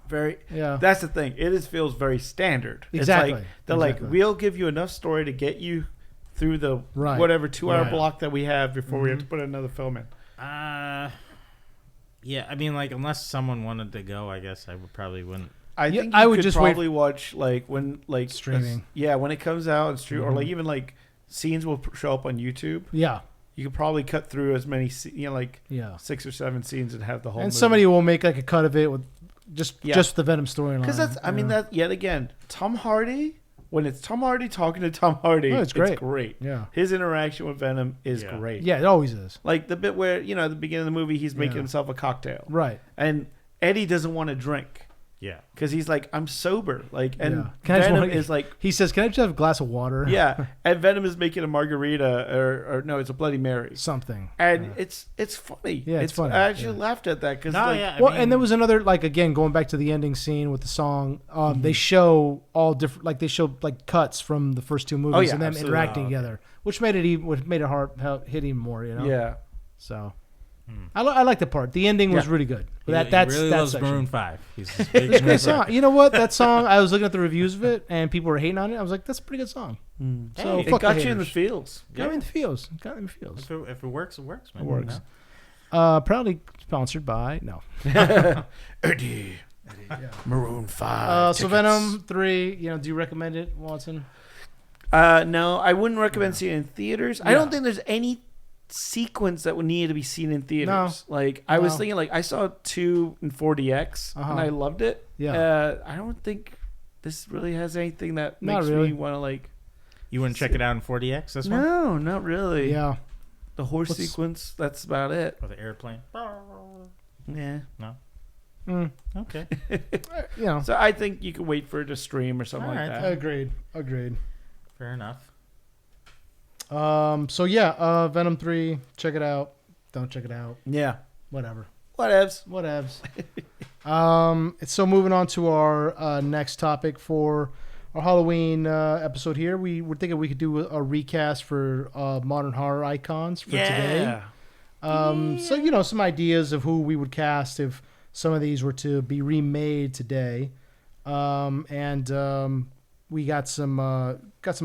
S4: Very.
S2: Yeah.
S4: That's the thing. Feels very standard.
S2: Exactly.
S4: It's like they're like, we'll give you enough story to get you through the whatever 2-hour block that we have before we have to put another film in.
S3: Yeah, I mean, like, unless someone wanted to go, I guess I probably wouldn't.
S4: I think
S2: I would
S4: could
S2: just
S4: probably watch when
S2: streaming.
S4: when it comes out and stream, or like even like scenes will show up on YouTube.
S2: Yeah.
S4: You could probably cut through as many, 6 or 7 scenes and have the whole.
S2: And
S4: movie.
S2: somebody will make like a cut of it with just the Venom storyline.
S4: Because that's, I mean, that yet again, Tom Hardy. When it's Tom Hardy talking to Tom Hardy,
S2: it's great.
S4: Yeah, his interaction with Venom is great.
S2: Yeah, it always is.
S4: Like the bit where at the beginning of the movie, he's making himself a cocktail,
S2: right?
S4: And Eddie doesn't want to drink.
S3: Yeah,
S4: because he's like, I'm sober. Like, and
S2: Venom
S4: is like,
S2: he says, "Can I just have a glass of water?"
S4: Yeah, and Venom is making a margarita, or no, it's a Bloody Mary,
S2: something.
S4: And it's funny.
S2: Yeah, it's funny.
S4: I actually laughed at that because
S2: and there was another, like, again, going back to the ending scene with the song. They show all different, like they show like cuts from the first 2 movies and them interacting together, which made it hard hit even more.
S4: Yeah.
S2: So. I like the part. The ending was really good.
S3: He really loves Maroon 5. It's a
S2: great song. You know what? That song, I was looking at the reviews of it, and people were hating on it. I was like, that's a pretty good song.
S4: So it got you in the feels.
S2: Got me in the feels.
S3: If it works, it works, man.
S2: It works. Proudly sponsored by
S4: Eddie. Maroon 5.
S2: So Venom 3. Do you recommend it, Watson?
S4: No, I wouldn't recommend seeing it in theaters. I don't think there's any sequence that would need to be seen in theaters. I was thinking, like, I saw 2 in 4DX and I loved it. I don't think this really has anything that makes me want to, like.
S3: You wouldn't check it out in 4DX? This one?
S4: No, not really.
S2: Yeah.
S4: The horse sequence, that's about it.
S3: Or the airplane?
S4: Yeah.
S3: No. Okay.
S4: So I think you could wait for it to stream or something like that.
S2: Agreed.
S3: Fair enough.
S2: Venom 3, check it out. Don't check it out.
S4: Yeah.
S2: Whatever.
S4: Whatevs.
S2: So moving on to our next topic for our Halloween episode here. We were thinking we could do a recast for modern horror icons for today. So, some ideas of who we would cast if some of these were to be remade today. We got some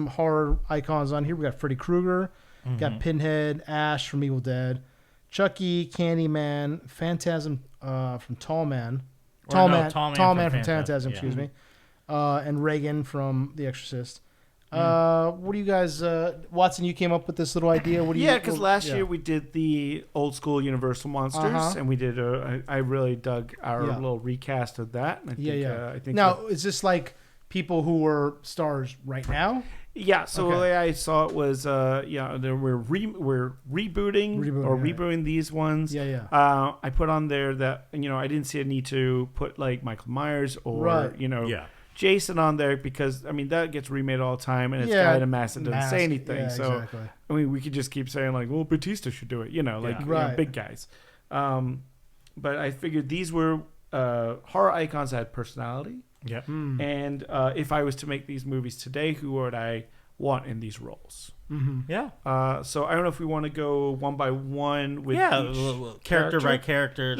S2: horror icons on here. We got Freddy Krueger, got Pinhead, Ash from Evil Dead, Chucky, Candyman, Phantasm from Tall Man from Phantasm, excuse me, and Regan from The Exorcist. What do you guys, Watson? You came up with this little idea. What do you?
S4: Yeah, because last year we did the old school Universal monsters, and we did. I really dug our little recast of that. And I think now
S2: is this like people who were stars right now?
S4: Yeah, so the way I saw it was, we're rebooting these ones. I put on there that I didn't see a need to put like Michael Myers or Jason on there because that gets remade all the time and it's got a mask that doesn't say anything.
S2: Yeah,
S4: so
S2: exactly.
S4: We could just keep saying like, well, Batista should do it, big guys. But I figured these were horror icons that had personality.
S3: Yep.
S4: And if I was to make these movies today, who would I want in these roles?
S3: Yeah.
S4: So I don't know if we want to go one by one with each
S3: character by character.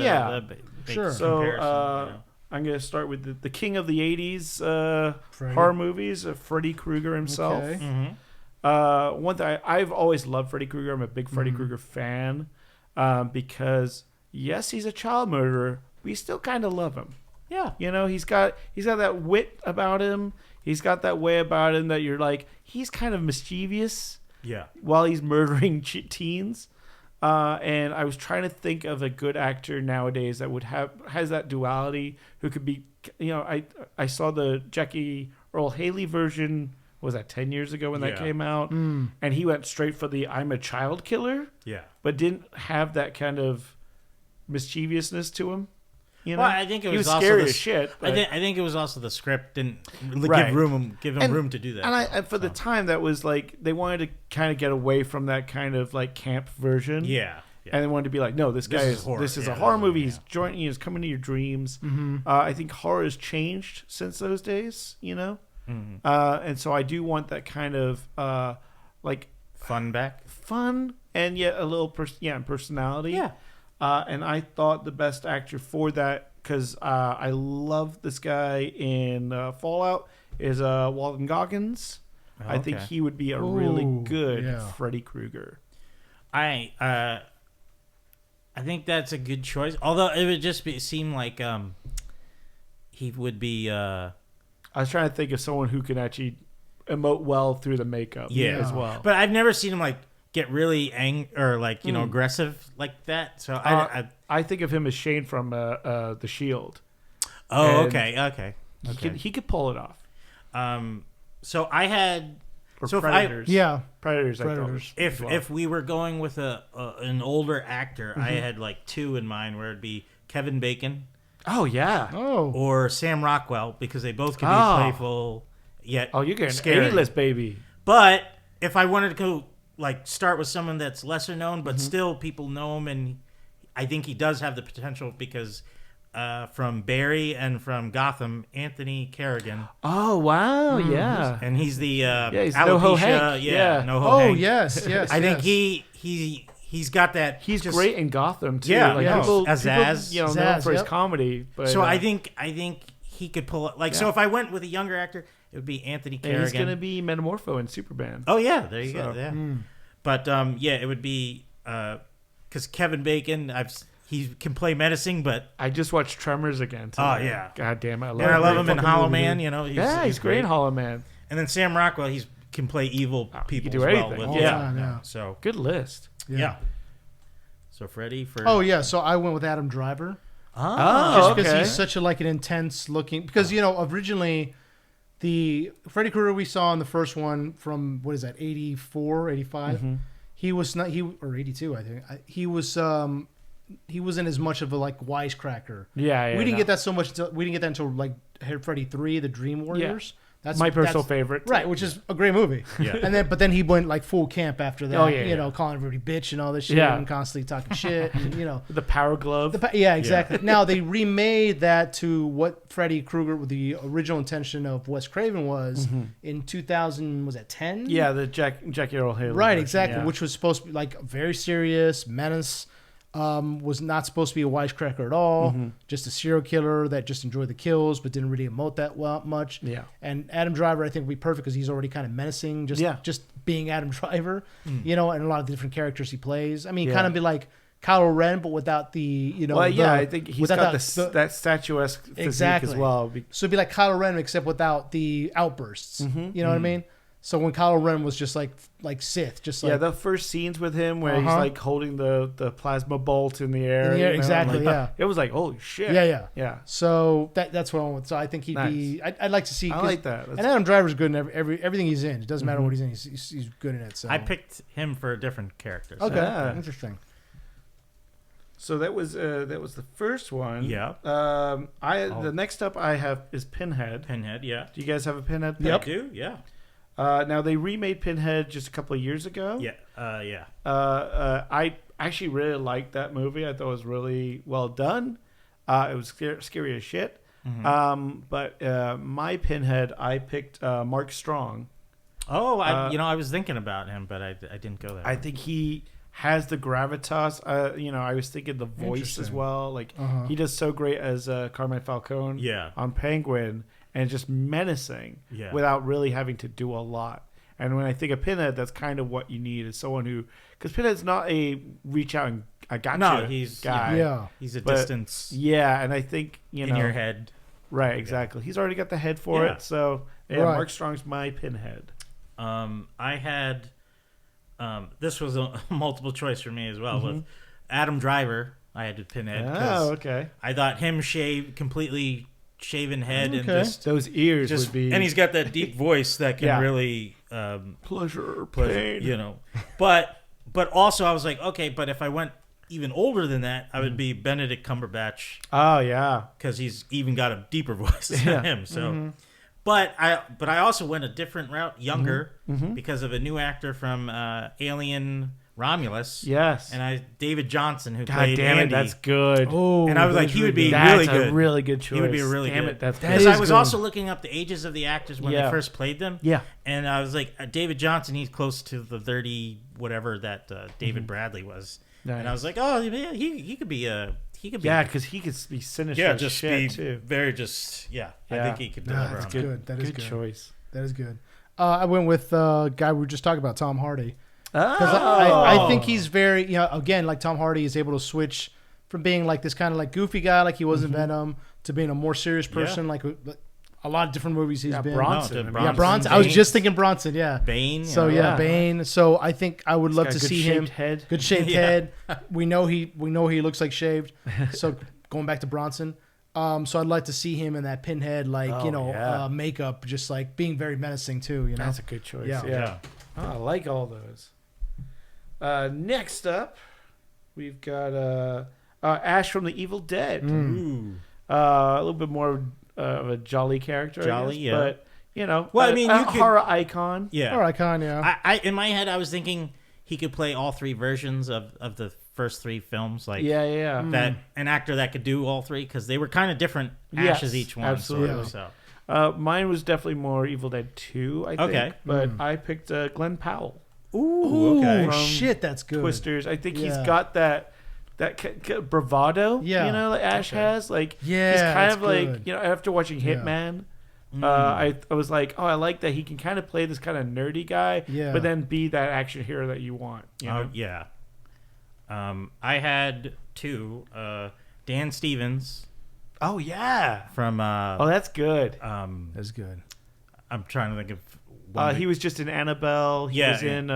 S2: Sure.
S4: So I'm going to start with the king of the 80s horror movies, Freddy Krueger himself.
S2: Okay.
S4: One thing I've always loved Freddy Krueger. I'm a big Freddy Krueger fan because yes, he's a child murderer. We still kind of love him.
S3: Yeah.
S4: You know, he's got that wit about him. He's got that way about him that you're like, he's kind of mischievous.
S3: Yeah.
S4: While he's murdering teens. And I was trying to think of a good actor nowadays that has that duality, who could be, I saw the Jackie Earl Haley version. Was that 10 years ago when that came out? And he went straight for the I'm a child killer. Yeah. But didn't have that kind of mischievousness to him. You know?
S3: Well, I think it was also
S4: scary as shit.
S3: I think it was also the script didn't give him room to do that.
S4: And for the time, that was like they wanted to kind of get away from that kind of like camp version. Yeah. And they wanted to be like, no, this is a horror movie. He's joining. He's coming to your dreams. I think horror has changed since those days. You know. And so I do want that kind of like
S3: fun
S4: and yet a little personality. Yeah. And I thought the best actor for that, because I love this guy in Fallout, is Walton Goggins. I think he would be a really good Freddy Krueger.
S3: I think that's a good choice. Although it would just seem like he would be. I
S4: was trying to think of someone who can actually emote well through the makeup as well.
S3: But I've never seen him like get really aggressive like that. So
S4: I think of him as Shane from The Shield.
S3: Oh, okay.
S4: He could pull it off.
S3: So I had
S4: Predators.
S2: Predators.
S3: If we were going with an older actor, I had like two in mind, where it'd be Kevin Bacon.
S4: Oh yeah.
S3: Or Sam Rockwell, because they both can be playful yet
S4: you're getting
S3: scary.
S4: A-list, baby.
S3: But if I wanted to go like start with someone that's lesser known, but still people know him, and I think he does have the potential, because from Barry and from Gotham, Anthony Kerrigan.
S4: Oh wow, yeah.
S3: And he's the
S4: he's
S3: alopecia.
S4: NoHo Hank.
S3: NoHo Hank.
S2: Yes.
S3: I think he's got that.
S4: He's great in Gotham too.
S3: Yeah,
S4: people,
S3: Zaz.
S4: Know him for his comedy. But,
S3: so I think he could pull it. Like, so if I went with a younger actor, it would be Anthony Kerrigan.
S4: And he's gonna be Metamorpho in Superman.
S3: Oh yeah, there you go. Yeah, but it would be because Kevin Bacon, he can play menacing, but
S4: I just watched Tremors again today.
S3: Oh yeah,
S4: god damn it!
S3: I love him in Hollow Man. You know,
S4: he's great in Hollow Man.
S3: And then Sam Rockwell, he can play evil people
S4: do
S3: as
S4: anything.
S3: well.
S4: Yeah.
S3: So
S4: good list.
S3: Yeah. So Freddy for
S2: so I went with Adam Driver.
S4: Just
S2: because he's such an intense looking. Because originally the Freddy Krueger we saw in the first one from 84, 85. He was not or 82, I think. He wasn't as much of a wisecracker.
S4: Yeah,
S2: we didn't get that so much. We didn't get that until Freddy 3, The Dream Warriors.
S4: That's my personal favorite,
S2: right? Which is a great movie. Yeah. And then he went full camp after that. Calling everybody bitch and all this shit, and constantly talking shit. And,
S4: the power glove.
S2: Exactly. Yeah. Now they remade that to what Freddy Krueger, with the original intention of Wes Craven was in 2000. Was that 10?
S4: Yeah, the Jackie Earl Haley.
S2: Right,
S4: version,
S2: exactly. Which was supposed to be very serious menace. Was not supposed to be a wisecracker at all. Just a serial killer that just enjoyed the kills but didn't really emote that much. Yeah. And Adam Driver, I think, would be perfect because he's already kind of menacing. Just being Adam Driver, and a lot of the different characters he plays. I mean, kind of be like Kylo Ren, but without the
S4: I think he's got that statuesque physique as well.
S2: So it'd be like Kylo Ren except without the outbursts. You know what I mean? So when Kylo Ren was just like Sith, the
S4: first scenes with him where he's holding the plasma bolt in the air.
S2: Exactly.
S4: It was like, holy shit.
S2: Yeah. So that's what I want. So I think he'd be. I'd like to see.
S4: I like that.
S2: And Adam Driver's good in everything he's in. It doesn't matter what he's in. He's good in it. So
S3: I picked him for a different character.
S2: So. Okay, interesting.
S4: So that was the first one.
S3: Yeah.
S4: The next up I have is Pinhead.
S3: Pinhead. Yeah.
S4: Do you guys have a Pinhead?
S3: Yep. I do. Yeah.
S4: Now they remade Pinhead just a couple of years ago.
S3: Yeah.
S4: I actually really liked that movie. I thought it was really well done. It was scary as shit. But my Pinhead, I picked Mark Strong.
S3: Oh, I was thinking about him, but I didn't go there.
S4: I think he has the gravitas. I was thinking the voice as well. Like he does so great as Carmine Falcone on Penguin, and just menacing without really having to do a lot. And when I think of Pinhead, that's kind of what you need, is someone who, because Pinhead's not a reach out and I got you guy.
S2: Yeah,
S3: he's a distance.
S4: Yeah, and I think
S3: in your head.
S4: Right, exactly. He's already got the head for it. So Mark Strong's my Pinhead.
S3: I had this was a multiple choice for me as well. With Adam Driver, I had to Pinhead.
S4: Oh, okay.
S3: I thought him completely shaven head and just
S4: those ears would be,
S3: and he's got that deep voice that can really
S4: pleasure,
S3: pain. But also I was like, okay, but if I went even older than that, I would be Benedict Cumberbatch.
S4: Oh yeah,
S3: because he's even got a deeper voice than him. So, but I also went a different route, younger, because of a new actor from Alien Romulus.
S4: Yes,
S3: and David Johnson, who
S4: God
S3: played
S4: damn
S3: Andy.
S4: It, that's good.
S2: Oh,
S3: and I was like, he would be
S4: that's
S3: really good.
S4: A really good choice.
S3: He would be really
S4: damn
S3: good.
S4: It, that's
S3: because I was also looking up the ages of the actors when they first played them.
S4: Yeah,
S3: and I was like, David Johnson, he's close to the 30 whatever that David Bradley was. Nice. And I was like, oh, yeah, he could be
S4: because he could be sinister.
S3: Yeah, just
S4: shit
S3: be
S4: too.
S3: very I think he could deliver.
S2: That's
S3: on
S2: good. That is
S4: good choice.
S2: That is good. I went with guy we were just talking about, Tom Hardy. Because
S4: Oh.
S2: I think he's very, again, like Tom Hardy is able to switch from being like this kind of like goofy guy, like he was in Venom, to being a more serious person, like a lot of different movies he's been.
S4: Bronson.
S2: Bronson. I was just thinking Bronson. Yeah,
S3: Bane.
S2: So Bane. So I think I would love to see him.
S4: Head.
S2: Good shaped head. We know he looks like shaved. So going back to Bronson. So I'd like to see him in that Pinhead, like makeup, just like being very menacing too.
S4: That's a good choice.
S2: Yeah.
S4: Oh, I like all those. Next up, we've got Ash from the Evil Dead. A little bit more of a jolly character.
S3: Jolly,
S4: but
S3: a
S4: horror icon.
S3: Yeah,
S2: horror icon. Yeah.
S3: I in my head I was thinking he could play all three versions of the first three films. Like that an actor that could do all three, because they were kind of different Ashes each one.
S4: Absolutely.
S3: Sort of, so.
S4: Mine was definitely more Evil Dead 2, I think. But I picked Glenn Powell.
S2: Ooh,
S3: okay.
S2: shit, that's good.
S4: Twisters. I think he's got that bravado, that Ash has. Like, he's kind of like, after watching Hitman, I was like, oh, I like that he can kind of play this kind of nerdy guy, but then be that action hero that you want.
S3: Yeah. I had two. Dan Stevens.
S4: Oh, yeah.
S3: From.
S4: That's good.
S2: That's good.
S3: I'm trying to think of.
S4: He was just in Annabelle. He was in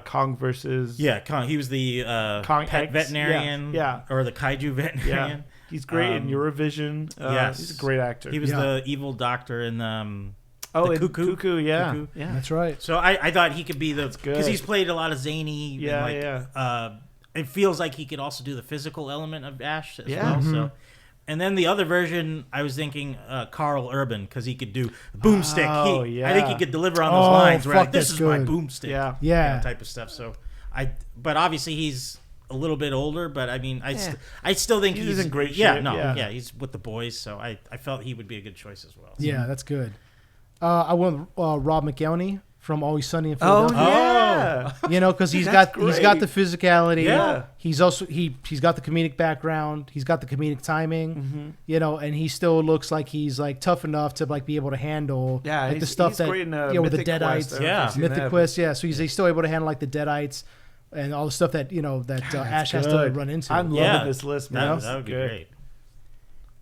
S4: Kong versus.
S3: Yeah, Kong. He was the
S4: Kong
S3: pet veterinarian.
S4: Yeah.
S3: Or the kaiju veterinarian.
S4: Yeah. He's great in Eurovision.
S3: Yes.
S4: He's a great actor.
S3: He was the evil doctor in
S4: the
S3: Cuckoo.
S4: Cuckoo, yeah.
S2: That's right.
S3: So I thought he could be because he's played a lot of zany. It feels like he could also do the physical element of Ash as well. So. And then the other version, I was thinking Carl Urban, because he could do boomstick. I think he could deliver on those lines. Where this is my boomstick.
S2: Yeah.
S3: Type of stuff. So but obviously he's a little bit older. But I mean, I still think he's
S4: in great shape.
S3: Yeah, he's with the boys. So I felt he would be a good choice as well.
S2: Yeah, that's good. I went with Rob McElhenney from Always Sunny in Philadelphia.
S4: Oh yeah,
S2: because he's got the physicality.
S3: Yeah,
S2: he's also he's got the comedic background. He's got the comedic timing. And he still looks like he's like tough enough to like be able to handle like the stuff that with the Deadites. Mythic Quest. Yeah, so he's still able to handle like the Deadites and all the stuff that Ash has to run into.
S4: I'm loving this list, man.
S3: That would be great.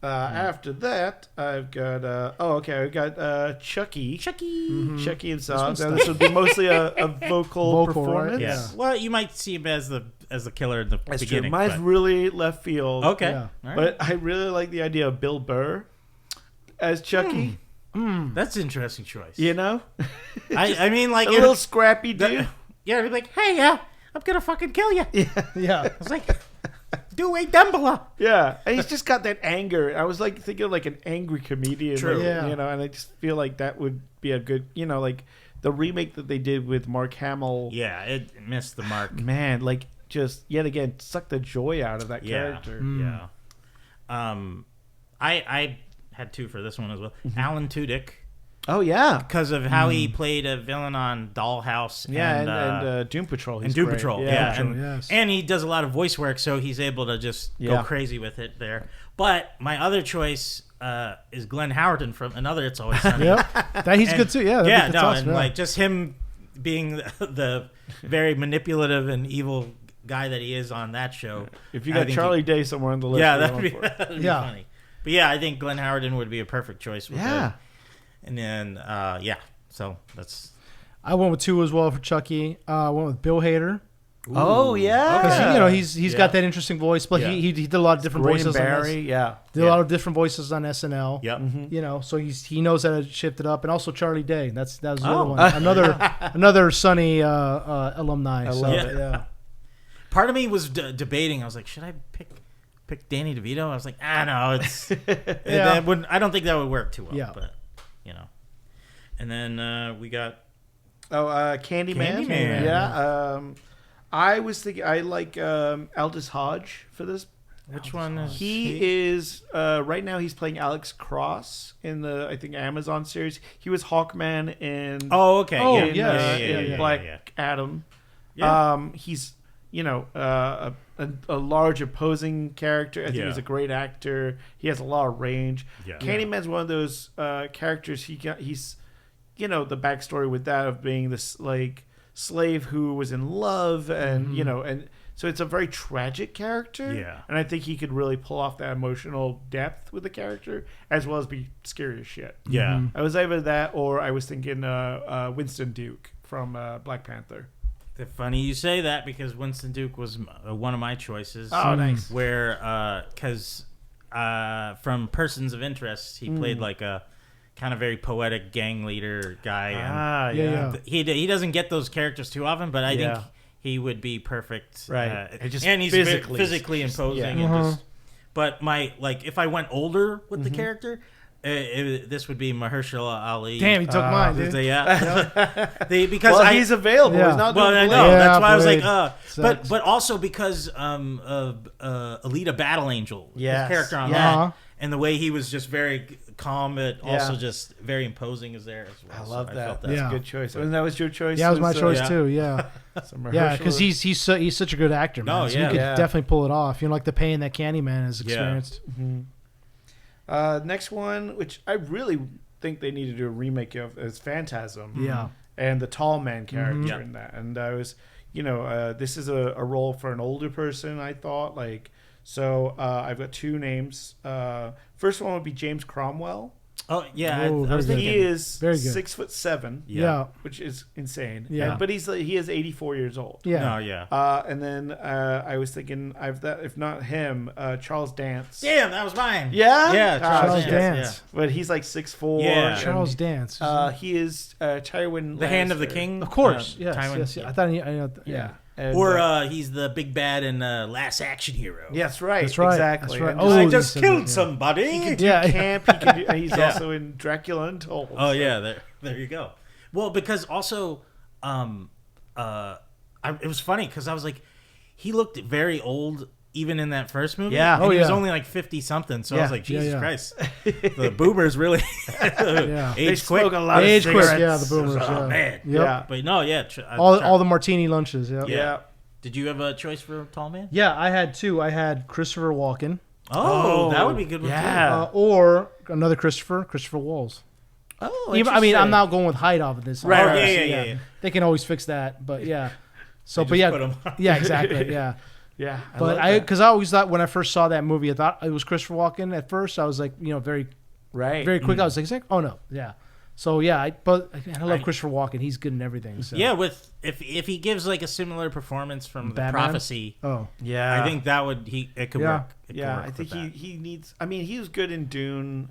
S4: After that, I've got I got Chucky. Chucky and Saw. This would be mostly a vocal performance.
S2: Right?
S3: Yeah. Well, you might see him as the killer in the beginning.
S4: True. Mine's really left field.
S3: Okay.
S2: Yeah.
S3: Right.
S4: But I really like the idea of Bill Burr as Chucky.
S3: That's an interesting choice.
S4: I
S3: mean, like
S4: a little scrappy dude.
S3: He'd be like, hey, I'm gonna fucking kill you.
S2: Yeah.
S3: I was like, do a Dumbledore.
S4: Yeah, and he's just got that anger. I was like thinking of like an angry comedian.
S3: True.
S4: And I just feel like that would be a good, like the remake that they did with Mark Hamill.
S3: Yeah, it missed the mark.
S4: Man, like just yet again suck the joy out of that character.
S3: Yeah. I had two for this one as well. Alan Tudyk.
S4: Oh yeah,
S3: because of how he played a villain on Dollhouse.
S4: And Doom Patrol.
S3: And Doom Patrol, yeah.
S2: Yes.
S3: And he does a lot of voice work, so he's able to just go crazy with it there. But my other choice is Glenn Howerton from another It's Always Sunny.
S2: He's good too. Yeah,
S3: yeah, no, and like just him being the very manipulative and evil guy that he is on that show.
S4: If you got Charlie Day somewhere on the list,
S3: that'd be funny. But yeah, I think Glenn Howerton would be a perfect choice. With him. And then, so that's...
S2: I went with 2 as well for Chucky. I went with Bill Hader.
S4: Ooh. Oh, yeah.
S2: Because, he's got that interesting voice, but he did a lot of different voices.
S4: Barry,
S2: Did a lot of different voices on SNL.
S3: Yep.
S2: Mm-hmm. So he knows how to shift it up. And also Charlie Day. That was the other one. Another Sunny alumni.
S4: I love it.
S2: Yeah.
S3: Part of me was debating. I was like, should I pick Danny DeVito? I was like, no, it's... I don't think that would work too well.
S2: Yeah.
S3: But... And then we got
S4: Candyman. Yeah. I was thinking I like Aldous Hodge for this.
S3: Which one is
S4: he? Is right now he's playing Alex Cross in the I think Amazon series. He was Hawkman in Black Adam. Yeah. He's a large opposing character. I think he's a great actor. He has a lot of range. Yeah. Candyman's one of those characters. He's the backstory with that of being this like slave who was in love and and so it's a very tragic character.
S3: Yeah.
S4: And I think he could really pull off that emotional depth with the character as well as be scary as shit.
S3: Yeah.
S4: I was either that or I was thinking Winston Duke from Black Panther.
S3: It's funny you say that because Winston Duke was one of my choices.
S4: Oh, nice.
S3: Where, because from Persons of Interest, he played like a kind of very poetic gang leader guy. And he doesn't get those characters too often, but I think he would be perfect.
S4: Right.
S3: And he's physically imposing. And but if I went older with the character... this would be Mahershala Ali.
S2: Damn, he took mine, dude.
S3: Because
S4: he's available. Yeah. He's not doing
S3: I know. That's why I was like, but also because of Alita Battle Angel, his character on that, and the way he was just very calm, but also just very imposing is there as well.
S4: I love that. That's a good choice. And that was your choice.
S2: Yeah, that was my choice too. Yeah, because he's such a good actor. Man. So you could definitely pull it off. Like the pain that Candyman has experienced.
S4: Yeah. Mm-hmm. Next one, which I really think they need to do a remake of, is Phantasm.
S2: Yeah.
S4: And the tall man character in that. And I was, this is a role for an older person, I thought. So I've got 2 names. First one would be James Cromwell.
S3: Oh yeah,
S2: I was thinking.
S4: He is
S2: very good.
S4: 6'7".
S2: Yeah,
S4: which is insane.
S2: Yeah,
S4: but he is 84 years old.
S2: Yeah,
S4: and then I was thinking, if not him, Charles Dance.
S3: Damn, that was mine.
S4: Yeah,
S2: Charles Dance.
S4: Yeah. But he's like 6'4".
S3: Yeah,
S2: Charles Dance.
S4: He is Tywin.
S3: The
S4: Lannister.
S3: Hand of the King.
S2: Of course, yes.
S3: Tywin,
S2: I thought I know.
S4: Yeah.
S3: And, he's the big bad in Last Action Hero.
S4: Yeah, that's right.
S2: That's
S4: Exactly.
S2: right.
S3: I just killed somebody.
S4: He can do camp. He's also in Dracula Untold.
S3: Oh yeah, there you go. Well, because also, it was funny because I was like, he looked very old even in that first movie.
S4: Yeah.
S3: And he was only like 50 something. So I was like, Jesus Christ, the boomers really aged quick.
S4: A lot of cigarettes.
S2: Quick, yeah, the boomers.
S3: Oh man,
S4: yeah.
S3: But no,
S2: all the martini lunches.
S4: Yeah.
S3: Did you have a choice for Tall Man?
S2: Yeah, I had 2. I had Christopher Walken.
S3: Oh, that would be a good one too.
S2: Or another Christopher Waltz.
S4: Oh,
S2: I'm not going with height off of this.
S3: Right. Yeah.
S2: They can always fix that, but yeah. So,
S3: put him on.
S2: Yeah, exactly. Yeah.
S4: Yeah.
S2: Because I always thought when I first saw that movie, I thought it was Christopher Walken at first. I was like, very quick. I was like, oh no, yeah. So yeah, I love Christopher Walken. He's good in everything. So.
S3: Yeah, if he gives like a similar performance from The Prophecy,
S2: I
S3: think it could work.
S4: I think he needs. I mean, he was good in Dune.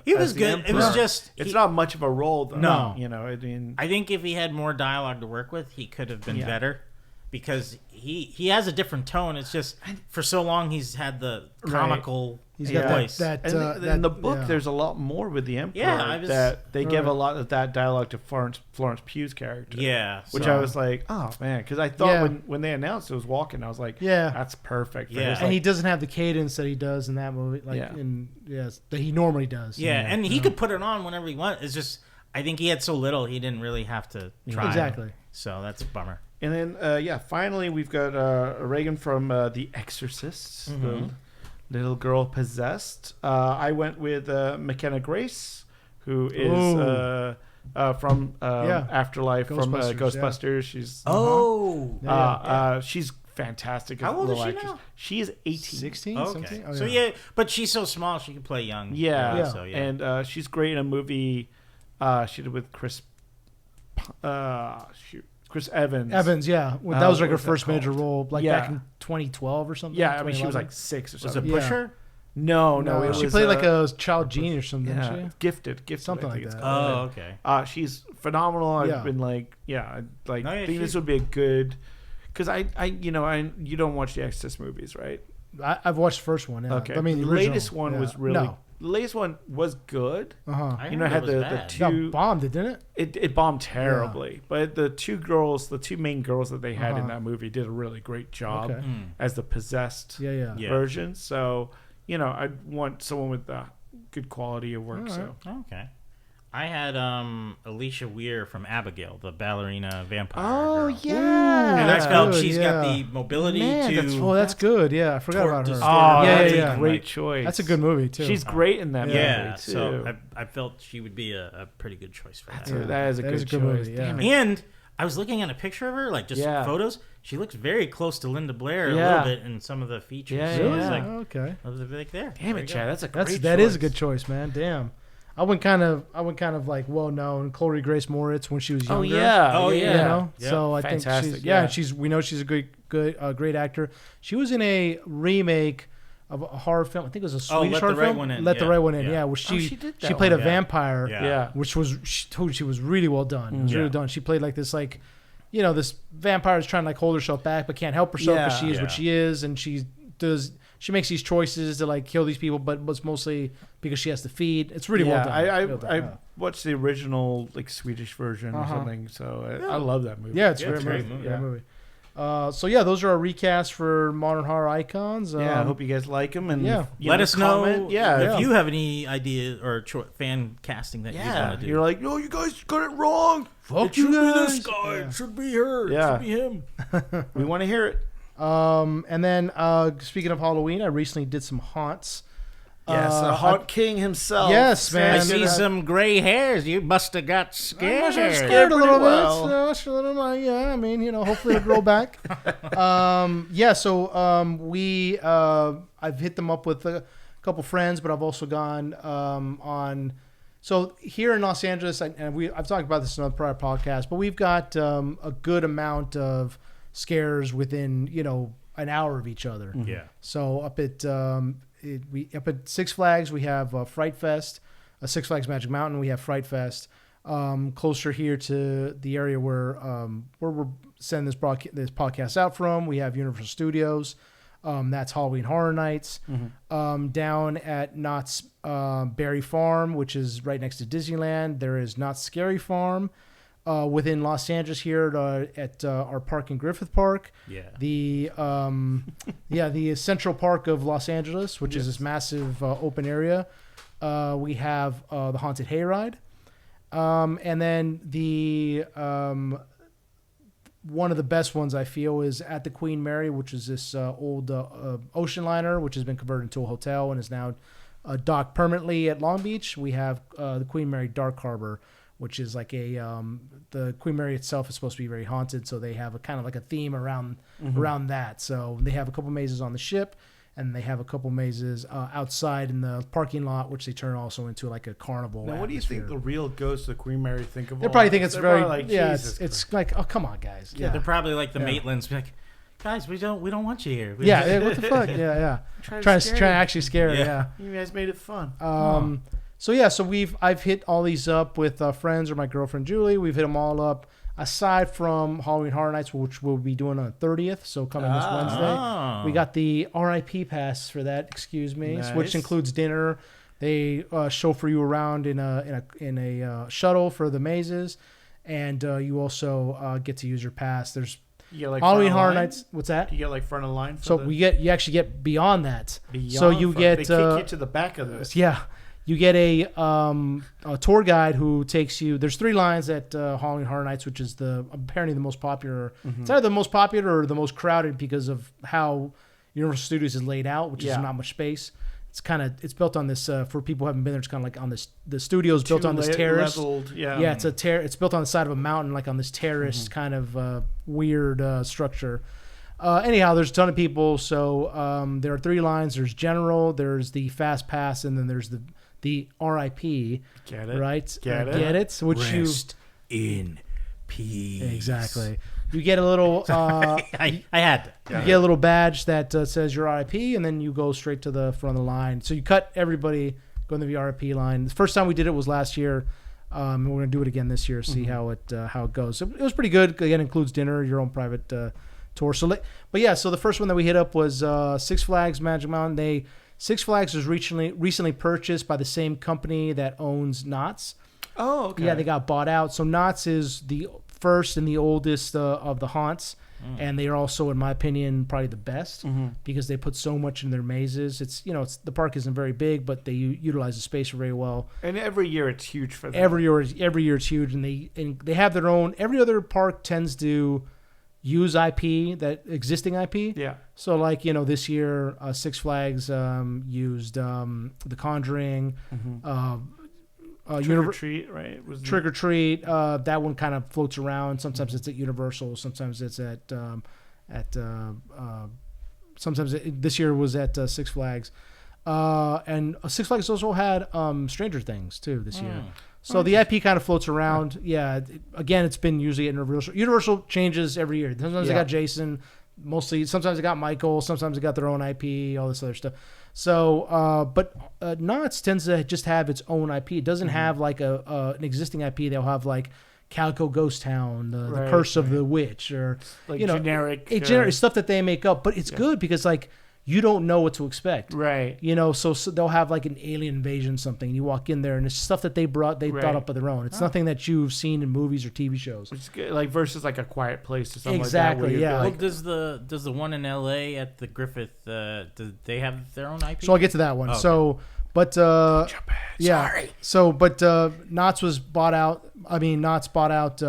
S3: He was good.
S4: Emperor.
S3: It was just
S4: it's not much of a role though.
S3: No,
S4: I mean,
S3: I think if he had more dialogue to work with, he could have been better. Because he has a different tone. It's just for so long he's had the comical
S2: He's got
S3: voice.
S4: In the book, there's a lot more with the Emperor.
S3: Yeah,
S4: that they give a lot of that dialogue to Florence Pugh's character.
S3: Yeah,
S4: which I was like, oh man, because I thought when they announced it was Walken, I was like, that's perfect.
S2: Yeah, and he doesn't have the cadence that he does in that movie, that he normally does.
S3: Yeah, and he could put it on whenever he wants. It's just I think he had so little, he didn't really have to try.
S2: Exactly.
S3: So that's a bummer.
S4: And then, finally, we've got Regan from The Exorcist, the little girl possessed. I went with McKenna Grace, who is from Afterlife, from Ghostbusters.
S2: Yeah.
S4: She's she's fantastic.
S3: How old is she
S4: actress.
S3: now?
S4: She is 18.
S2: 16?
S3: Okay.
S2: Something? Oh,
S3: So, but she's so small, she can play young.
S4: Yeah.
S3: So,
S4: And she's great in a movie she did with Chris Evans.
S2: Evans, yeah. That was like her
S4: what was
S2: first
S4: that
S2: major
S4: called?
S2: role, back in 2012 or something.
S4: Yeah, I mean, she was like 6 or
S3: Was
S4: something.
S3: it Pusher?
S4: No, it
S2: she
S4: was,
S2: played like a child genius or something,
S4: yeah,
S2: didn't she?
S4: Gifted,
S2: Something
S4: I think
S2: like
S4: it's
S2: that.
S4: called.
S3: Oh, okay.
S4: She's phenomenal. I've been I think this would be a good, because you don't watch the Exorcist movies, right?
S2: I've watched the first one. Yeah.
S4: Okay.
S2: I mean,
S4: the
S2: original,
S4: latest one was really. The latest one was good.
S3: I
S4: You know, it had the
S2: Got
S4: two.
S2: bombed, didn't it?
S4: It bombed terribly, but the two main girls that they had in that movie did a really great job as the possessed version. So, I want someone with good quality of work. So
S3: Okay. I had Alicia Weir from Abigail, the ballerina vampire.
S4: Oh
S3: girl.
S4: yeah,
S3: And I felt she's got the mobility to.
S2: That's good. Yeah, I forgot about her.
S4: That's
S2: yeah.
S4: a great choice.
S2: That's a good movie too.
S4: She's great in that movie too.
S3: So I felt she would be a pretty good choice for that.
S4: That is a good choice.
S2: Movie, yeah.
S3: And I was looking at a picture of her, like just photos. She looks very close to Linda Blair a little bit in some of the features.
S4: Yeah,
S3: so
S4: yeah.
S2: Okay.
S3: I was like there.
S4: Damn it, Chad. That's a great choice.
S2: That is a good choice, man. Damn. I went kind of like well known Chloe Grace Moritz when she was younger.
S3: Oh yeah.
S2: You know?
S3: Yep.
S2: So I think we know she's a great actor. She was in a remake of a horror film. I think it was a Swedish horror film. Let the Right One In. Yeah, where she played a vampire.
S3: Yeah.
S2: Which was she was really well done. It was really done. She played like this this vampire is trying to hold herself back but can't help herself because she is what she is, and she makes these choices to kill these people, but it's mostly because she has to feed. It's really well done.
S4: I watched the original Swedish version or something, so I love that movie.
S2: Yeah, it's a great movie. Great movie. So those are our recasts for modern horror icons.
S4: I hope you guys like them, and
S3: let us know.
S4: Yeah,
S3: if you have any idea or fan casting that you want to do.
S4: You're like, no, you guys got it wrong.
S2: Fuck you guys.
S1: This guy. It should be her.
S4: Yeah.
S1: It should be him.
S4: We want to hear it.
S2: And then speaking of Halloween, I recently did some haunts.
S4: Yes, the Haunt King himself.
S2: Yes, man.
S3: I see some gray hairs. You must have got scared.
S2: I must have scared a little bit.
S4: well.
S2: I mean, hopefully it'll grow back. So I've hit them up with a couple friends, but I've also gone on. So here in Los Angeles, I've talked about this in a prior podcast, but we've got a good amount of scares within an hour of each other.
S3: Yeah.
S2: So up at Six Flags we have Fright Fest. Six Flags Magic Mountain we have Fright Fest. Closer here to the area where we're sending this podcast out from, we have Universal Studios. That's Halloween Horror Nights. Down at Knott's Berry Farm, which is right next to Disneyland, there is Knott's Scary Farm. Within Los Angeles here at our park in Griffith Park. Yeah. The Central Park of Los Angeles, which is this massive open area. We have the Haunted Hayride. And then the one of the best ones I feel is at the Queen Mary, which is this old ocean liner, which has been converted into a hotel and is now docked permanently at Long Beach. We have the Queen Mary Dark Harbor, which is like the Queen Mary itself is supposed to be very haunted, so they have a kind of like a theme around that. So they have a couple mazes on the ship, and they have a couple mazes outside in the parking lot, which they turn also into like a carnival.
S4: Now, what do you think the real ghosts of Queen Mary think of?
S2: They probably think it's very
S4: it's
S2: like, oh, come on, guys.
S3: Yeah, they're probably like the Maitlands, be like, guys, we don't want you here.
S2: What the fuck? Trying to actually scare her. Yeah,
S4: you guys made it fun.
S2: So I've hit all these up with friends or my girlfriend Julie. We've hit them all up. Aside from Halloween Horror Nights, which we'll be doing on the 30th, so coming this Wednesday, we got the RIP pass for that. Excuse me,
S4: Nice.
S2: which includes dinner. They chauffeur you around in a shuttle for the mazes, and you also get to use your pass. There's Halloween Horror Nights. What's that?
S4: You get like front of line.
S2: You actually get beyond that. So you get
S4: they kick you to the back of this.
S2: Yeah. You get a tour guide who takes you. There's 3 lines at Halloween Horror Nights, which is apparently the most popular. It's either the most popular or the most crowded because of how Universal Studios is laid out, which is not much space. It's built on this for people who haven't been there. It's kind of like on this. The studio's built on this terrace.
S4: Leveled,
S2: yeah. It's built on the side of a mountain, like on this terrace kind of weird structure. Anyhow, there's a ton of people. So there are 3 lines. There's General. There's the Fast Pass, and then there's the RIP.
S4: Get it?
S2: Right?
S4: Get
S2: it? Which
S1: Rest in peace.
S2: Exactly. You get a little.
S3: I had to.
S2: You get a little badge that says your RIP, and then you go straight to the front of the line. So you cut everybody going to the RIP line. The first time we did it was last year. And we're gonna do it again this year. See how it goes. So it was pretty good. Again, it includes dinner, your own private tour. So, so the first one that we hit up was Six Flags Magic Mountain. Six Flags was recently purchased by the same company that owns Knott's.
S4: Oh, okay.
S2: Yeah, they got bought out. So Knott's is the first and the oldest of the haunts, and they are also, in my opinion, probably the best because they put so much in their mazes. It's the park isn't very big, but they utilize the space very well.
S4: And every year it's huge for them.
S2: Every year it's huge, and they have their own. Every other park tends to use IP, that existing IP.
S4: Yeah.
S2: So this year Six Flags used The Conjuring.
S4: Trick or Treat, right?
S2: Trick or Treat. That one kind of floats around. Sometimes it's at Universal. Sometimes it's sometimes this year was at Six Flags. And Six Flags also had Stranger Things too this year. So the IP kind of floats around. Yeah. Again, it's been usually at Universal. Universal changes every year. Sometimes they got Jason. Mostly, sometimes they got Michael. Sometimes they got their own IP. All this other stuff. So, but Knott's tends to just have its own IP. It doesn't have like an existing IP. They'll have like Calico Ghost Town, the Curse of the Witch, or
S4: like
S2: generic stuff that they make up. But it's good because you don't know what to expect.
S4: Right.
S2: So they'll have like an alien invasion something. And you walk in there and it's stuff that they thought up of their own. It's nothing that you've seen in movies or TV shows.
S4: It's good, like versus like A Quiet Place or something
S2: exactly,
S4: like that.
S2: Yeah.
S3: Well, does the one in LA at the Griffith, do they have their own IP?
S2: So I'll get to that one. Oh, okay. Sorry. So, Knott's was bought out. Knott's bought out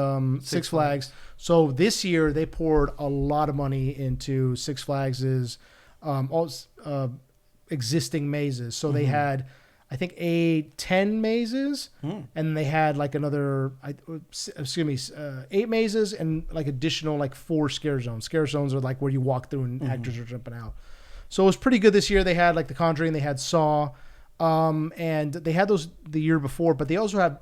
S2: Six Flags. So this year they poured a lot of money into Six Flags's existing mazes. So they had, I think, 10 mazes, and they had like another, 8 mazes and like additional like 4 scare zones. Scare zones are like where you walk through and actors are jumping out. So it was pretty good this year. They had like The Conjuring, they had Saw, and they had those the year before, but they also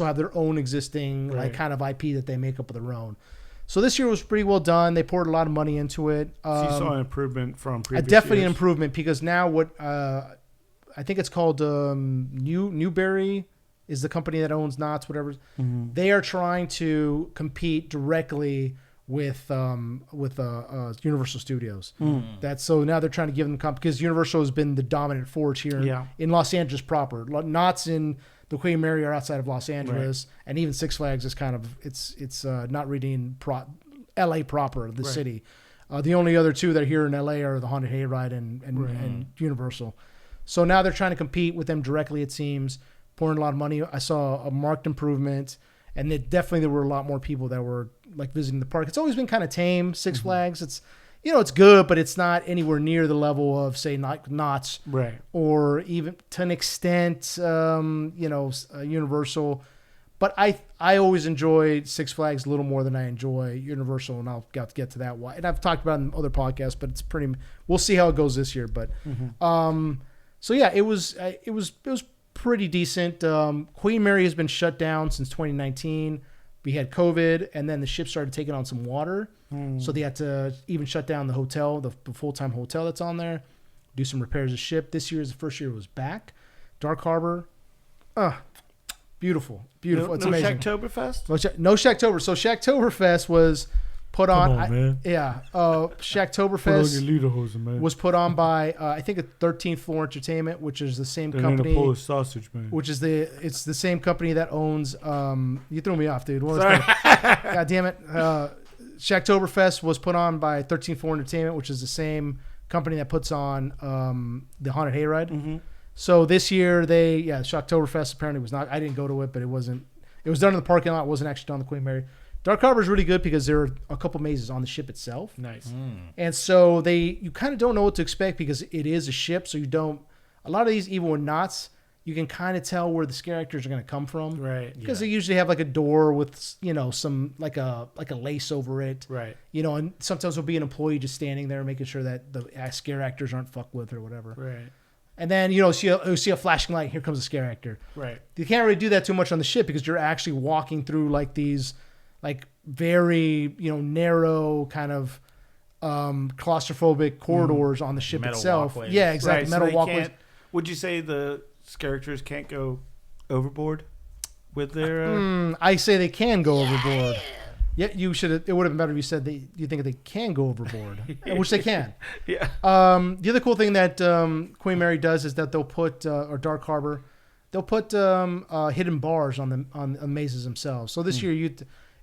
S2: have their own existing like kind of IP that they make up of their own. So this year was pretty well done. They poured a lot of money into it.
S4: So you saw an improvement from previous
S2: definitely
S4: years.
S2: an improvement because now what I think it's called Newberry is the company that owns Knott's, whatever. They are trying to compete directly with Universal Studios. So now they're trying to give them because Universal has been the dominant force here in Los Angeles proper. Knott's in the Queen Mary are outside of Los Angeles, and even Six Flags is kind of it's not really L.A. proper, the city. The only other two that are here in L.A. are the Haunted Hayride and Universal. So now they're trying to compete with them directly. It seems pouring a lot of money. I saw a marked improvement, and there were a lot more people that were like visiting the park. It's always been kind of tame. Six Flags. It's it's good, but it's not anywhere near the level of, say, Knott's,
S4: right? Or
S2: even to an extent, Universal. But I always enjoyed Six Flags a little more than I enjoy Universal, and I'll get to that. And I've talked about it in other podcasts, but it's pretty. We'll see how it goes this year. But so yeah, it was pretty decent. Queen Mary has been shut down since 2019. We had COVID, and then the ship started taking on some water. So they had to even shut down the hotel, the full-time hotel that's on there, do some repairs of the ship. This year is the first year it was back. Dark Harbor, Beautiful. It's
S4: no
S2: amazing.
S4: Shacktoberfest?
S2: No Shacktober. So Shacktoberfest was put on.
S1: man.
S2: Shacktoberfest
S1: lederhosen, man.
S2: was put on by I think 13th Floor Entertainment, which is the same company.
S1: Polish sausage, man.
S2: Which is it's the same company that owns. You threw me off, dude. God damn it. Shacktoberfest was put on by 13th Floor Entertainment, which is the same company that puts on the Haunted Hayride.
S4: Mm-hmm.
S2: So this year Shocktoberfest apparently was not. I didn't go to it, but it wasn't. It was done in the parking lot. It wasn't actually done on the Queen Mary. Dark Harbor is really good because there are a couple mazes on the ship itself.
S4: Nice.
S2: And so you kind of don't know what to expect because it is a ship. So you don't. A lot of these, even with knots, you can kind of tell where the scare actors are going to come from,
S4: Right?
S2: Because they usually have like a door with some like a lace over it,
S4: Right.
S2: And sometimes there'll be an employee just standing there making sure that the scare actors aren't fucked with or whatever.
S4: Right.
S2: And then see a flashing light. Here comes a scare actor.
S4: Right.
S2: You can't really do that too much on the ship because you're actually walking through like these like very narrow kind of claustrophobic corridors on the ship
S3: Metal
S2: itself.
S3: walkways.
S2: Yeah, exactly.
S4: Right,
S2: Metal
S4: so they
S2: walkways.
S4: would you say the characters can't go overboard with their?
S2: I say they can go overboard. Yeah, you should. It would have been better if you said you think they can go overboard, which they can.
S4: Yeah.
S2: The other cool thing that Queen Mary does is that they'll put or Dark Harbor, they'll put hidden bars on the mazes themselves. So this year,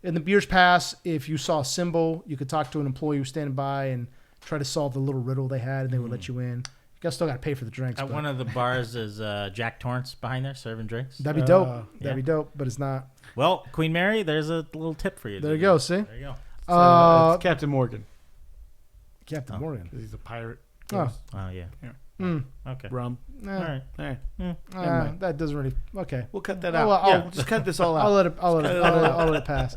S2: in the years past, if you saw a symbol, you could talk to an employee who was standing by and try to solve the little riddle they had, and they would let you in. You guys still got to pay for the drinks.
S3: At one of the bars is Jack Torrance behind there serving drinks.
S2: That'd be dope. That'd
S3: yeah.
S2: be dope, but it's not.
S3: Well, Queen Mary, there's a little tip for you.
S2: There you go. See,
S3: There you go.
S4: So it's Captain Morgan.
S2: Captain Morgan.
S4: He's a pirate.
S2: Oh,
S3: Oh yeah. Okay.
S4: Rum.
S3: All right.
S4: All right.
S2: that doesn't really. Okay.
S4: We'll cut that
S2: Oh,
S4: out.
S2: well,
S4: Just cut this all out.
S2: I'll let it pass.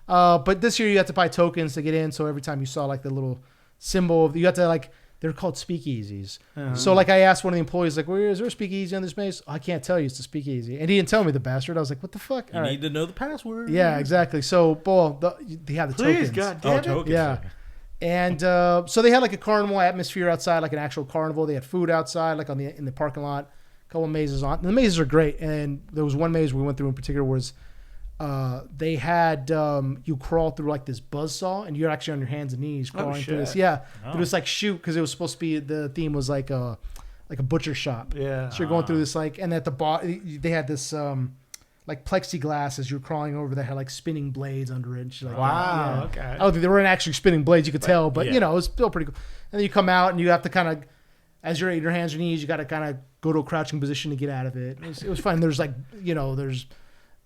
S2: But this year you have to buy tokens to get in. So every time you saw like the little symbol, you have to like. They're called speakeasies. Uh-huh. So like I asked one of the employees, like, "Where is there a speakeasy on this maze?" "Oh, I can't tell you. It's a speakeasy." And he didn't tell me, the bastard. I was like, "What the fuck?"
S3: You need to know the password.
S2: Yeah, exactly. So, they have the
S4: Please,
S2: tokens.
S4: God damn it.
S3: tokens.
S2: Yeah. And so they had like a carnival atmosphere outside, like an actual carnival. They had food outside, like in the parking lot. A couple of mazes on. And the mazes are great. And there was one maze we went through in particular was they had you crawl through like this buzzsaw, and you're actually on your hands and knees crawling through this. Yeah, through this like chute because it was supposed to be the theme was like a butcher shop.
S4: Yeah.
S2: So you're going through this like, and at the bottom they had this like plexiglass as you're crawling over that had like spinning blades under it. And shit like
S4: Wow.
S2: that.
S4: Okay.
S2: I don't think they weren't actually spinning blades. You could tell, but
S3: yeah.
S2: it was still pretty cool. And then you come out and you have to kind of, as you're at your hands and knees, you got to kind of go to a crouching position to get out of it. It was fun. There's like, there's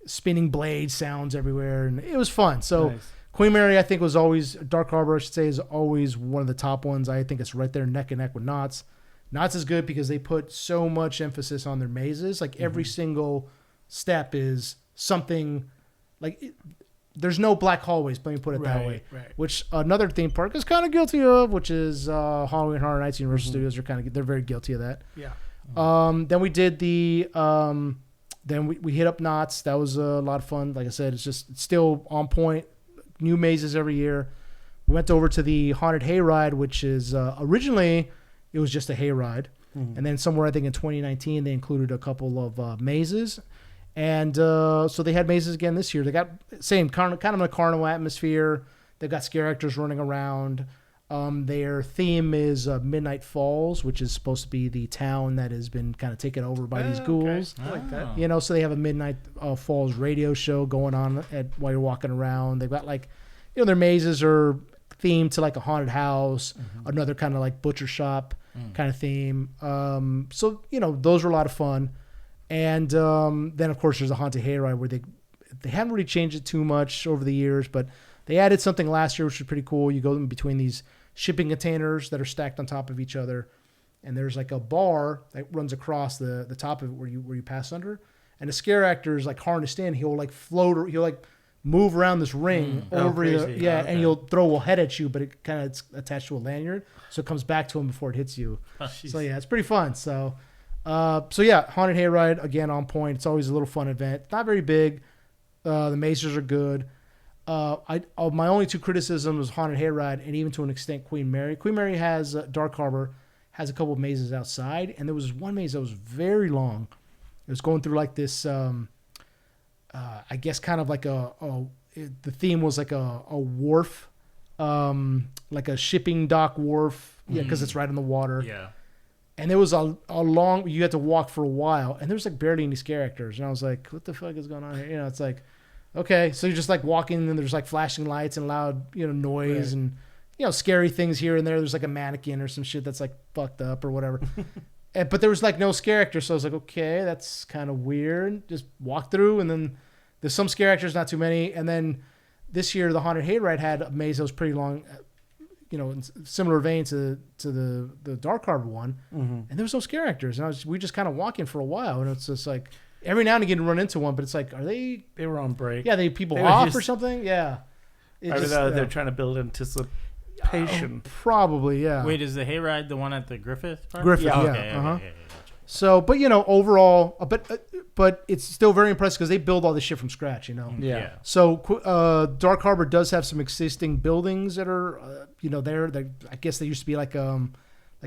S2: spinning blade sounds everywhere, and it was fun. So
S4: Nice.
S2: Queen Mary, I think, was always, Dark Harbor, I should say, is always one of the top ones. I think it's right there neck and neck with Knott's. Knott's is good because they put so much emphasis on their mazes. Like every single step is something like there's no black hallways, let me put it that way.
S4: Right.
S2: Which another theme park is kind of guilty of, which is Halloween Horror Nights. Universal Studios are they're very guilty of that.
S4: Yeah.
S2: Then we did the then we hit up Knott's. That was a lot of fun. Like I said, it's still on point. New mazes every year. We went over to the Haunted Hayride, which is originally it was just a hayride, and then somewhere I think in 2019 they included a couple of mazes, and so they had mazes again this year. They got same kind of a carnival atmosphere. They've got scare actors running around. Their theme is Midnight Falls, which is supposed to be the town that has been kind of taken over by these ghouls.
S4: Okay. I like that.
S2: So they have a Midnight Falls radio show going on while you're walking around. They've got like, their mazes are themed to like a haunted house, another kind of like butcher shop kind of theme. So those were a lot of fun. And then of course there's a Haunted Hayride where they haven't really changed it too much over the years, but they added something last year which was pretty cool. You go in between these shipping containers that are stacked on top of each other, and there's like a bar that runs across the top of it where you pass under, and the scare actor is like harnessed in. He'll like float, or he'll like move around this ring over
S4: crazy.
S2: and he'll throw a head at you, but it kind of it's attached to a lanyard, so it comes back to him before it hits you. So yeah, it's pretty fun. So yeah, Haunted Hayride again on point. It's always a little fun event. Not very big. The mazes are good. My only two criticisms was Haunted Hayride and even to an extent Queen Mary. Queen Mary has Dark Harbor has a couple of mazes outside, and there was one maze that was very long. It was going through like this I guess kind of like the theme was like a wharf, like a shipping dock wharf. Yeah, because it's right on the water.
S3: Yeah.
S2: And there was a long, you had to walk for a while, and there was like barely any scare actors. And I was like, what the fuck is going on here? You know, it's like, okay, so you're just like walking, and there's like flashing lights and loud, noise and, scary things here and there. There's like a mannequin or some shit that's like fucked up or whatever. But there was like no scare actor. So I was like, okay, that's kind of weird. Just walk through, and then there's some scare actors, not too many. And then this year, the Haunted Hayride had a maze that was pretty long, in similar vein to the Dark Harbor one, and there was no scare actors, and we just kind of walking for a while, and it's just like every now and again run into one, but it's like, are they
S4: were on break?
S2: Yeah, people off or something. Yeah,
S4: they're trying to build anticipation.
S2: Probably, yeah.
S3: Wait, is the Hayride the one at the Griffith Park?
S2: Griffith, yeah.
S3: Okay,
S2: Uh-huh.
S3: yeah.
S2: So, but overall, but it's still very impressive because they build all this shit from scratch,
S4: Yeah.
S2: So, Dark Harbor does have some existing buildings that are, there. I guess they used to be like a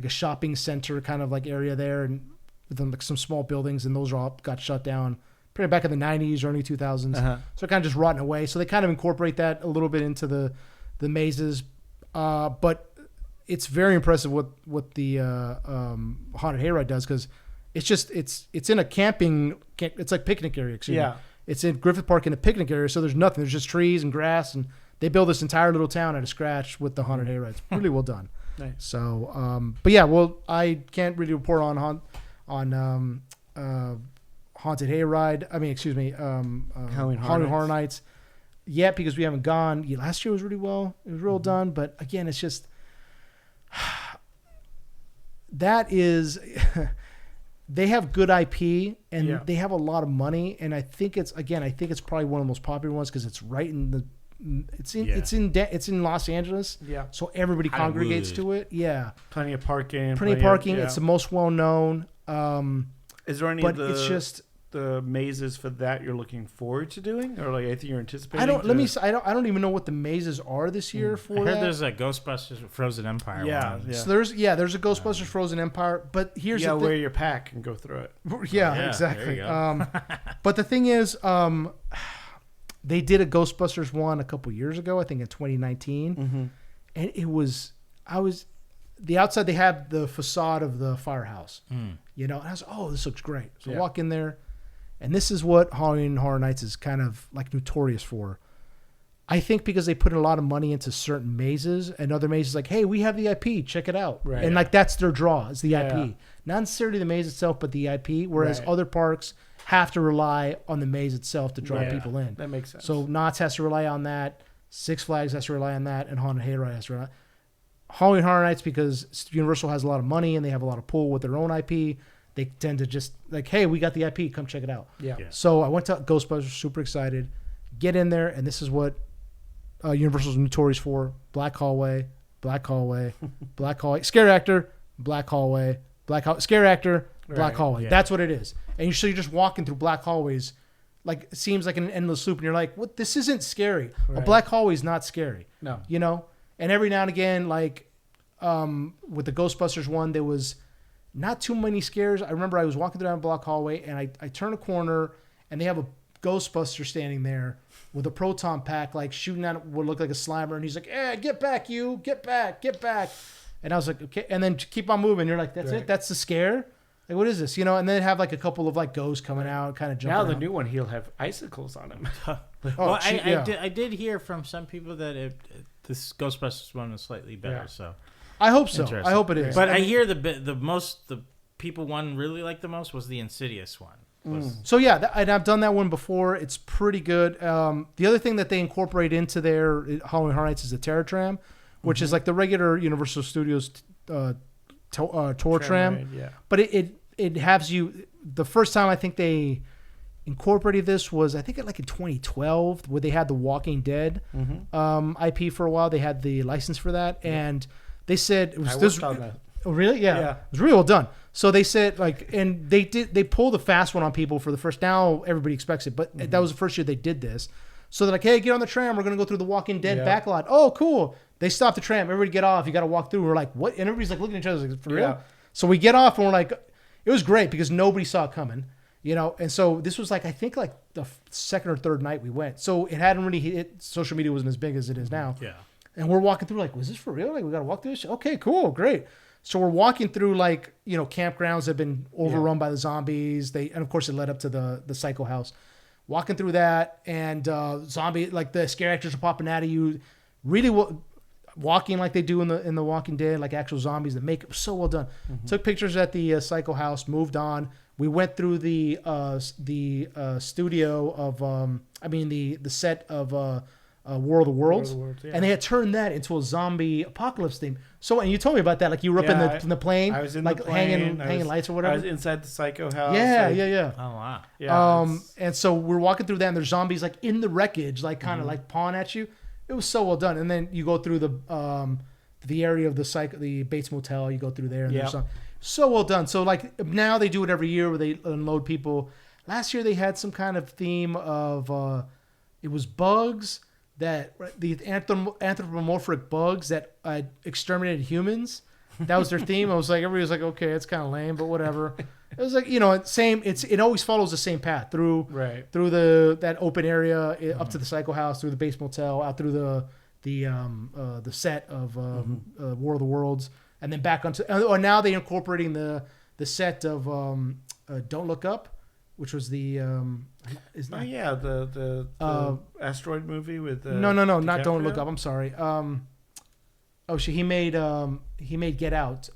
S2: shopping center kind of like area there, and then like some small buildings, and those all got shut down pretty back in the 90s, early 2000s. So they're kind of just rotting away. So they kind of incorporate that a little bit into the mazes, but it's very impressive what the Haunted Hayride does, because it's in a it's like picnic area. It's in Griffith Park in a picnic area, so there's nothing. There's just trees and grass, and they build this entire little town out of scratch with the Haunted Hayride. It's really well done.
S4: Nice.
S2: So, but yeah, well, I can't really report on Haunted Hayride. I mean, excuse me,
S4: Halloween
S2: Horror Nights yet, because we haven't gone. Yeah, last year was really well. It was real done, but again, it's just that is. They have good IP, and they have a lot of money, and I think it's probably one of the most popular ones because it's right in the it's in Los Angeles.
S4: Yeah.
S2: So everybody congregates to it. Yeah.
S4: Plenty of parking.
S2: It's the most well known.
S4: Is there any
S2: but
S4: of
S2: it's just
S4: the mazes for that you're looking forward to doing, or like I think you're anticipating?
S2: I don't even know what the mazes are this year for that.
S3: I heard there's a Ghostbusters Frozen Empire one.
S2: Yeah. So there's a Ghostbusters Frozen Empire, but here's the thing.
S4: Wear your pack and go through it.
S2: Yeah, exactly. But the thing is, they did a Ghostbusters one a couple years ago, I think in 2019, and it was the outside. They have the facade of the firehouse, and I was like, oh, this looks great. So I walk in there. And this is what Halloween Horror Nights is kind of like notorious for. I think because they put a lot of money into certain mazes, and other mazes like, hey, we have the IP, check it out.
S4: Right.
S2: And like that's their draw, is the IP. Not necessarily the maze itself, but the IP, whereas other parks have to rely on the maze itself to draw people in.
S4: That makes sense.
S2: So Knott's has to rely on that, Six Flags has to rely on that, and Haunted Hayride has to rely on that. Halloween Horror Nights, because Universal has a lot of money and they have a lot of pull with their own IP, they tend to just like, hey, we got the IP, come check it out.
S4: Yeah.
S2: So I went to Ghostbusters, super excited. Get in there, and this is what Universal's notorious for: black hallway, scare actor, black hallway, scare actor, black hallway. Yeah. That's what it is. And so you're just walking through black hallways, like it seems like an endless loop, and you're like, what? This isn't scary. Right. A black hallway is not scary.
S4: No.
S2: And every now and again, like with the Ghostbusters one, there was not too many scares. I remember I was walking down a block hallway, and I turn a corner, and they have a Ghostbuster standing there with a proton pack, like shooting at what looked like a Slimer, and he's like, "Eh, get back, you! Get back! And I was like, okay, and then keep on moving. You're like, that's it? That's the scare? Like, what is this? And then have like a couple of like ghosts coming out, kind of jumping
S4: Now the
S2: out.
S4: New one, he'll have icicles on him.
S3: I did hear from some people that this Ghostbusters one was slightly better, so...
S2: I hope so. I hope it is.
S3: But I hear the people one really liked the most was the Insidious one.
S2: So yeah, and I've done that one before. It's pretty good. The other thing that they incorporate into their Halloween Horror Nights is the Terror Tram, which is like the regular Universal Studios tour tram.
S4: Ride, yeah.
S2: But it has you. The first time I think they incorporated this was in 2012, where they had the Walking Dead IP for a while. They had the license for that, and they said it was this. Oh, really? Yeah. It was really well done. So they said and they pulled the fast one on people for the first. Now everybody expects it, but that was the first year they did this. So they're like, hey, get on the tram. We're gonna go through the Walking Dead backlot. Oh, cool. They stopped the tram. Everybody get off. You got to walk through. We're like, what? And everybody's like looking at each other like, for real? So we get off, and we're like, it was great because nobody saw it coming. And so this was like, I think like the second or third night we went. So it hadn't really hit, social media wasn't as big as it is now.
S1: Yeah.
S2: And we're walking through like, was this for real? Like we got to walk through this? Okay, cool. Great. So we're walking through like, campgrounds that have been overrun by the zombies. And of course it led up to the psycho house. Walking through that and zombie, like the scare actors are popping out of you. Really walking like they do in the Walking Dead, like actual zombies. The makeup was so well done. Took pictures at the psycho house, moved on. We went through the studio of, the set of World of Worlds, and they had turned that into a zombie apocalypse theme. So, and you told me about that, like you were up in the plane,
S4: I was in
S2: like
S4: the plane,
S2: hanging lights or whatever.
S4: I was inside the psycho house.
S2: Yeah.
S3: Oh wow.
S4: Yeah.
S2: And so we're walking through that, and there's zombies like in the wreckage, like kind of like pawing at you. It was so well done. And then you go through the area of the Bates Motel. You go through there, and there's so well done. So like now they do it every year where they unload people. Last year they had some kind of theme of it was bugs that the anthropomorphic bugs that exterminated humans. That was their theme. I was like, everybody was like, okay, it's kind of lame, but whatever. It was like, same. It always follows the same path through that open area up to the psycho house, through the Bates Motel, out through the set of War of the Worlds, and then back onto. Or now they're incorporating the set of Don't Look Up, which was the
S4: the asteroid movie with
S2: no, not Don't Look Up. I'm sorry. He made Get Out.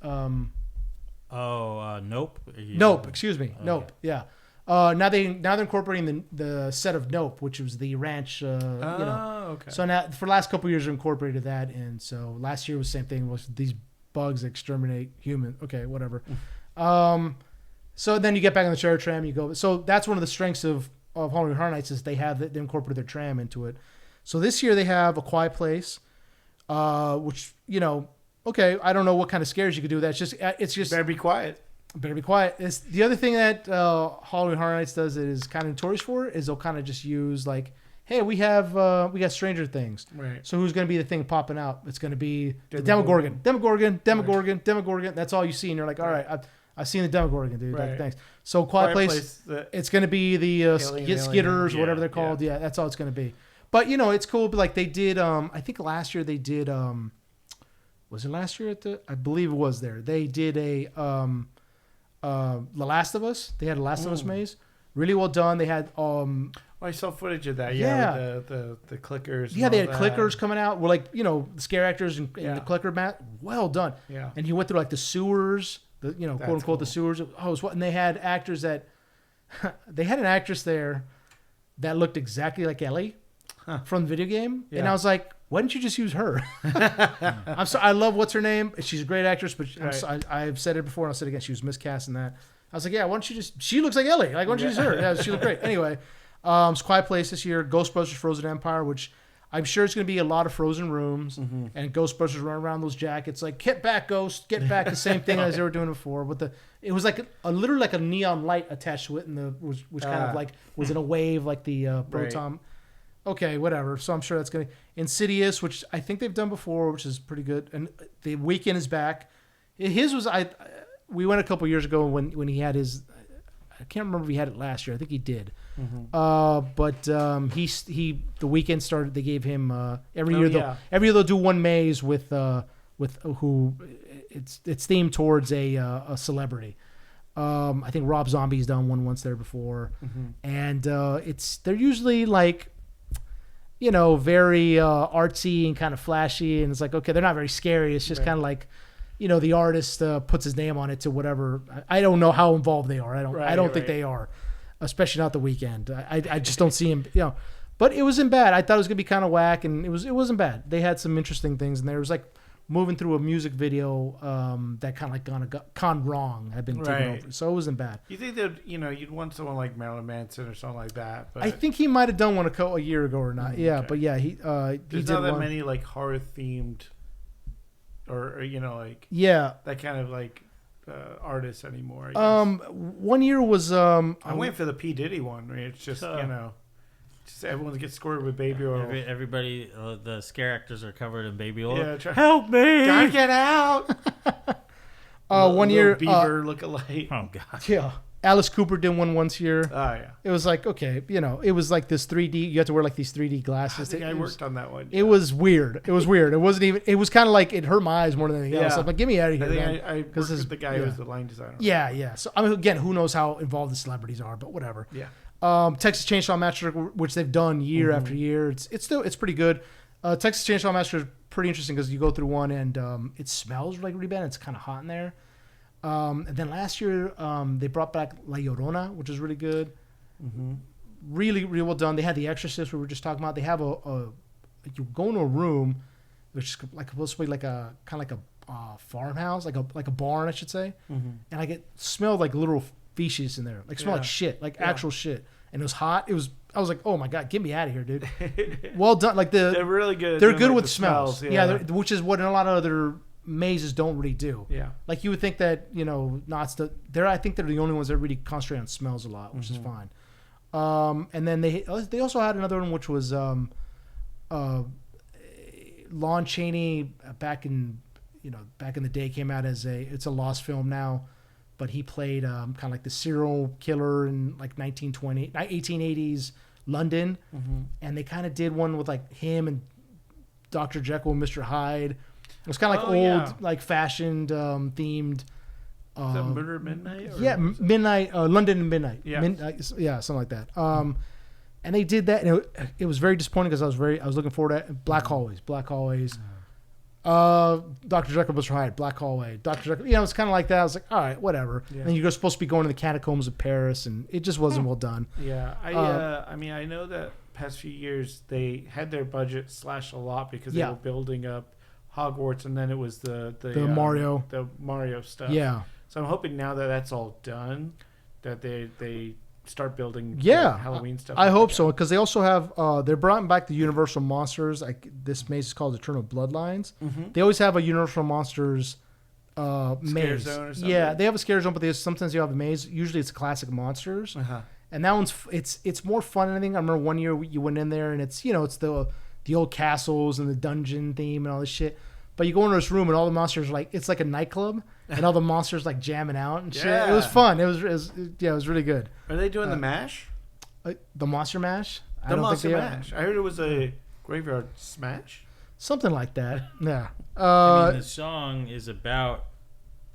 S3: Nope.
S2: Nope. Excuse me.
S3: Okay.
S2: Nope. Yeah. Now they're incorporating the set of Nope, which was the ranch.
S4: Okay.
S2: So now for the last couple of years, they incorporated that, and so last year was the same thing. Was these bugs exterminate human? Okay, whatever. So then you get back on the chariot tram, you go. So that's one of the strengths of Halloween Horror Nights is they incorporated their tram into it. So this year they have A Quiet Place, which okay, I don't know what kind of scares you could do with that. It's just
S4: better be quiet.
S2: Better be quiet. It's the other thing that Halloween Horror Nights does that is kind of notorious for is they'll kind of just use like, hey, we got Stranger Things.
S4: Right.
S2: So who's going to be the thing popping out? It's going to be the Demogorgon. Demogorgon. That's all you see, and you're like, all right, I've seen the Demogorgon, dude.
S4: Right.
S2: Like, thanks. So Quiet Place it's going to be the Skitters, whatever they're called. Yeah, that's all it's going to be. But it's cool. But like they did, I think last year they did. Was it last year I believe it was there. They did a The Last of Us. They had a Last of Us maze. Really well done. They had
S4: I saw footage of that. Yeah. With the clickers.
S2: Yeah, they had clickers coming out. We're like, the scare actors and the clicker mat. Well done.
S4: Yeah.
S2: And he went through like the sewers, quote unquote
S4: cool.
S2: the sewers. And they had actors that they had an actress there that looked exactly like Ellie from the video game. Yeah. And I was like, why didn't you just use her? I'm sorry. I love what's her name. She's a great actress, but I've said it before and I'll say it again. She was miscast in that. I was like, yeah, why don't you she looks like Ellie. Like, why don't you use her? Yeah, she looked great. Anyway, it's Quiet Place this year. Ghostbusters Frozen Empire, which I'm sure it's going to be a lot of frozen rooms and Ghostbusters running around those jackets. Like, get back, Ghost. Get back. The same thing as they were doing before. It was like literally like a neon light attached to it, which kind of like was in a wave like the proton. Right. Okay, whatever. So I'm sure that's going to... Insidious, which I think they've done before, which is pretty good. And The Weeknd is back. His was... We went a couple years ago when he had his... I can't remember if he had it last year. I think he did. But The Weeknd started... They gave him... Every year they'll do one maze with who... It's themed towards a celebrity. I think Rob Zombie's done one once there before. And they're usually like... very artsy and kind of flashy, and it's like, okay, they're not very scary. It's just kind of like, the artist puts his name on it to whatever. I don't know how involved they are. I don't think they are, especially not The Weeknd. I just don't see him. But it wasn't bad. I thought it was gonna be kind of whack, and it wasn't bad. They had some interesting things in there. It was like moving through a music video that kind of like gone wrong had been taken over, so it wasn't bad.
S4: You think that you'd want someone like Marilyn Manson or something like that? But
S2: I think he might have done one a year ago or not. Yeah, okay. But yeah, he
S4: there's not that many like horror themed or that kind of like artists anymore. I guess.
S2: One year was
S4: I'm waiting for the P Diddy one. Right? It's just just everyone gets squirted with baby oil.
S3: Everybody, the scare actors are covered in baby oil.
S4: Yeah,
S3: help me!
S4: Gotta get out.
S2: 1 year
S4: beaver look alike.
S3: Oh god.
S2: Yeah. Alice Cooper did one once here.
S4: Oh yeah.
S2: It was like, okay, it was like this 3D. You had to wear like these 3D glasses.
S4: I think I worked on that one.
S2: It was weird. It was weird. It wasn't even. It was kind of like it hurt my eyes more than anything else. I'm like, get me out of here, man.
S4: I worked with the guy who was the line designer.
S2: Yeah. So I mean, again, who knows how involved the celebrities are, but whatever.
S4: Yeah.
S2: Texas Chainsaw Massacre, which they've done year after year. It's pretty good. Texas Chainsaw Massacre is pretty interesting because you go through one and it smells like really bad. It's kind of hot in there. And then last year they brought back La Llorona, which is really good. Really, really well done. They had the Exorcist we were just talking about. They have you go into a room, which is like supposed to be like a kind of like a farmhouse, like a barn, I should say. And like it smelled like literal feces in there, like smelled like shit, like actual shit. And it was hot. I was like, oh my god, get me out of here, dude. Well done. Like
S4: they're really good.
S2: They're good with smells.
S4: Yeah,
S2: which is what a lot of other mazes don't really do.
S4: Yeah.
S2: Like you would think that I think they're the only ones that really concentrate on smells a lot, which is fine. And then they also had another one which was Lon Chaney back in the day came out as it's a lost film now, but he played kind of like the serial killer in like 1880s London, and they kind of did one with like him and Dr. Jekyll and Mr. Hyde. It was kind of like old, like fashioned, themed.
S4: The Murder Midnight?
S2: Midnight, London and Midnight.
S4: Yeah.
S2: Something like that. And they did that, and it was very disappointing because I was looking forward to it. Black Hallways. Dr. Jekyll, Mr. Hyde, Black Hallway. Dr. Jekyll, it's kind of like that. I was like, all right, whatever. Yeah. And you're supposed to be going to the catacombs of Paris, and it just wasn't well done.
S4: Yeah, I mean, I know that past few years they had their budget slashed a lot because they were building up Hogwarts, and then it was the Mario stuff.
S2: Yeah.
S4: So I'm hoping now that that's all done, that they start building Halloween stuff.
S2: I hope so, because they also have they're bringing back the Universal Monsters. Like this maze is called Eternal Bloodlines. They always have a Universal Monsters maze.
S4: Scare zone or something.
S2: Yeah, they have a scare zone, but sometimes you have a maze. Usually it's classic monsters, and that one's it's more fun than anything. I remember one year you went in there and it's it's the old castles and the dungeon theme and all this shit. But you go into this room and all the monsters are it's like a nightclub and all the monsters like jamming out and shit. It was fun. It was really good.
S4: Are they doing the mash?
S2: The Monster Mash?
S4: The Monster Mash. I heard it was a graveyard smash.
S2: Something like that. Yeah.
S3: I mean, the song is about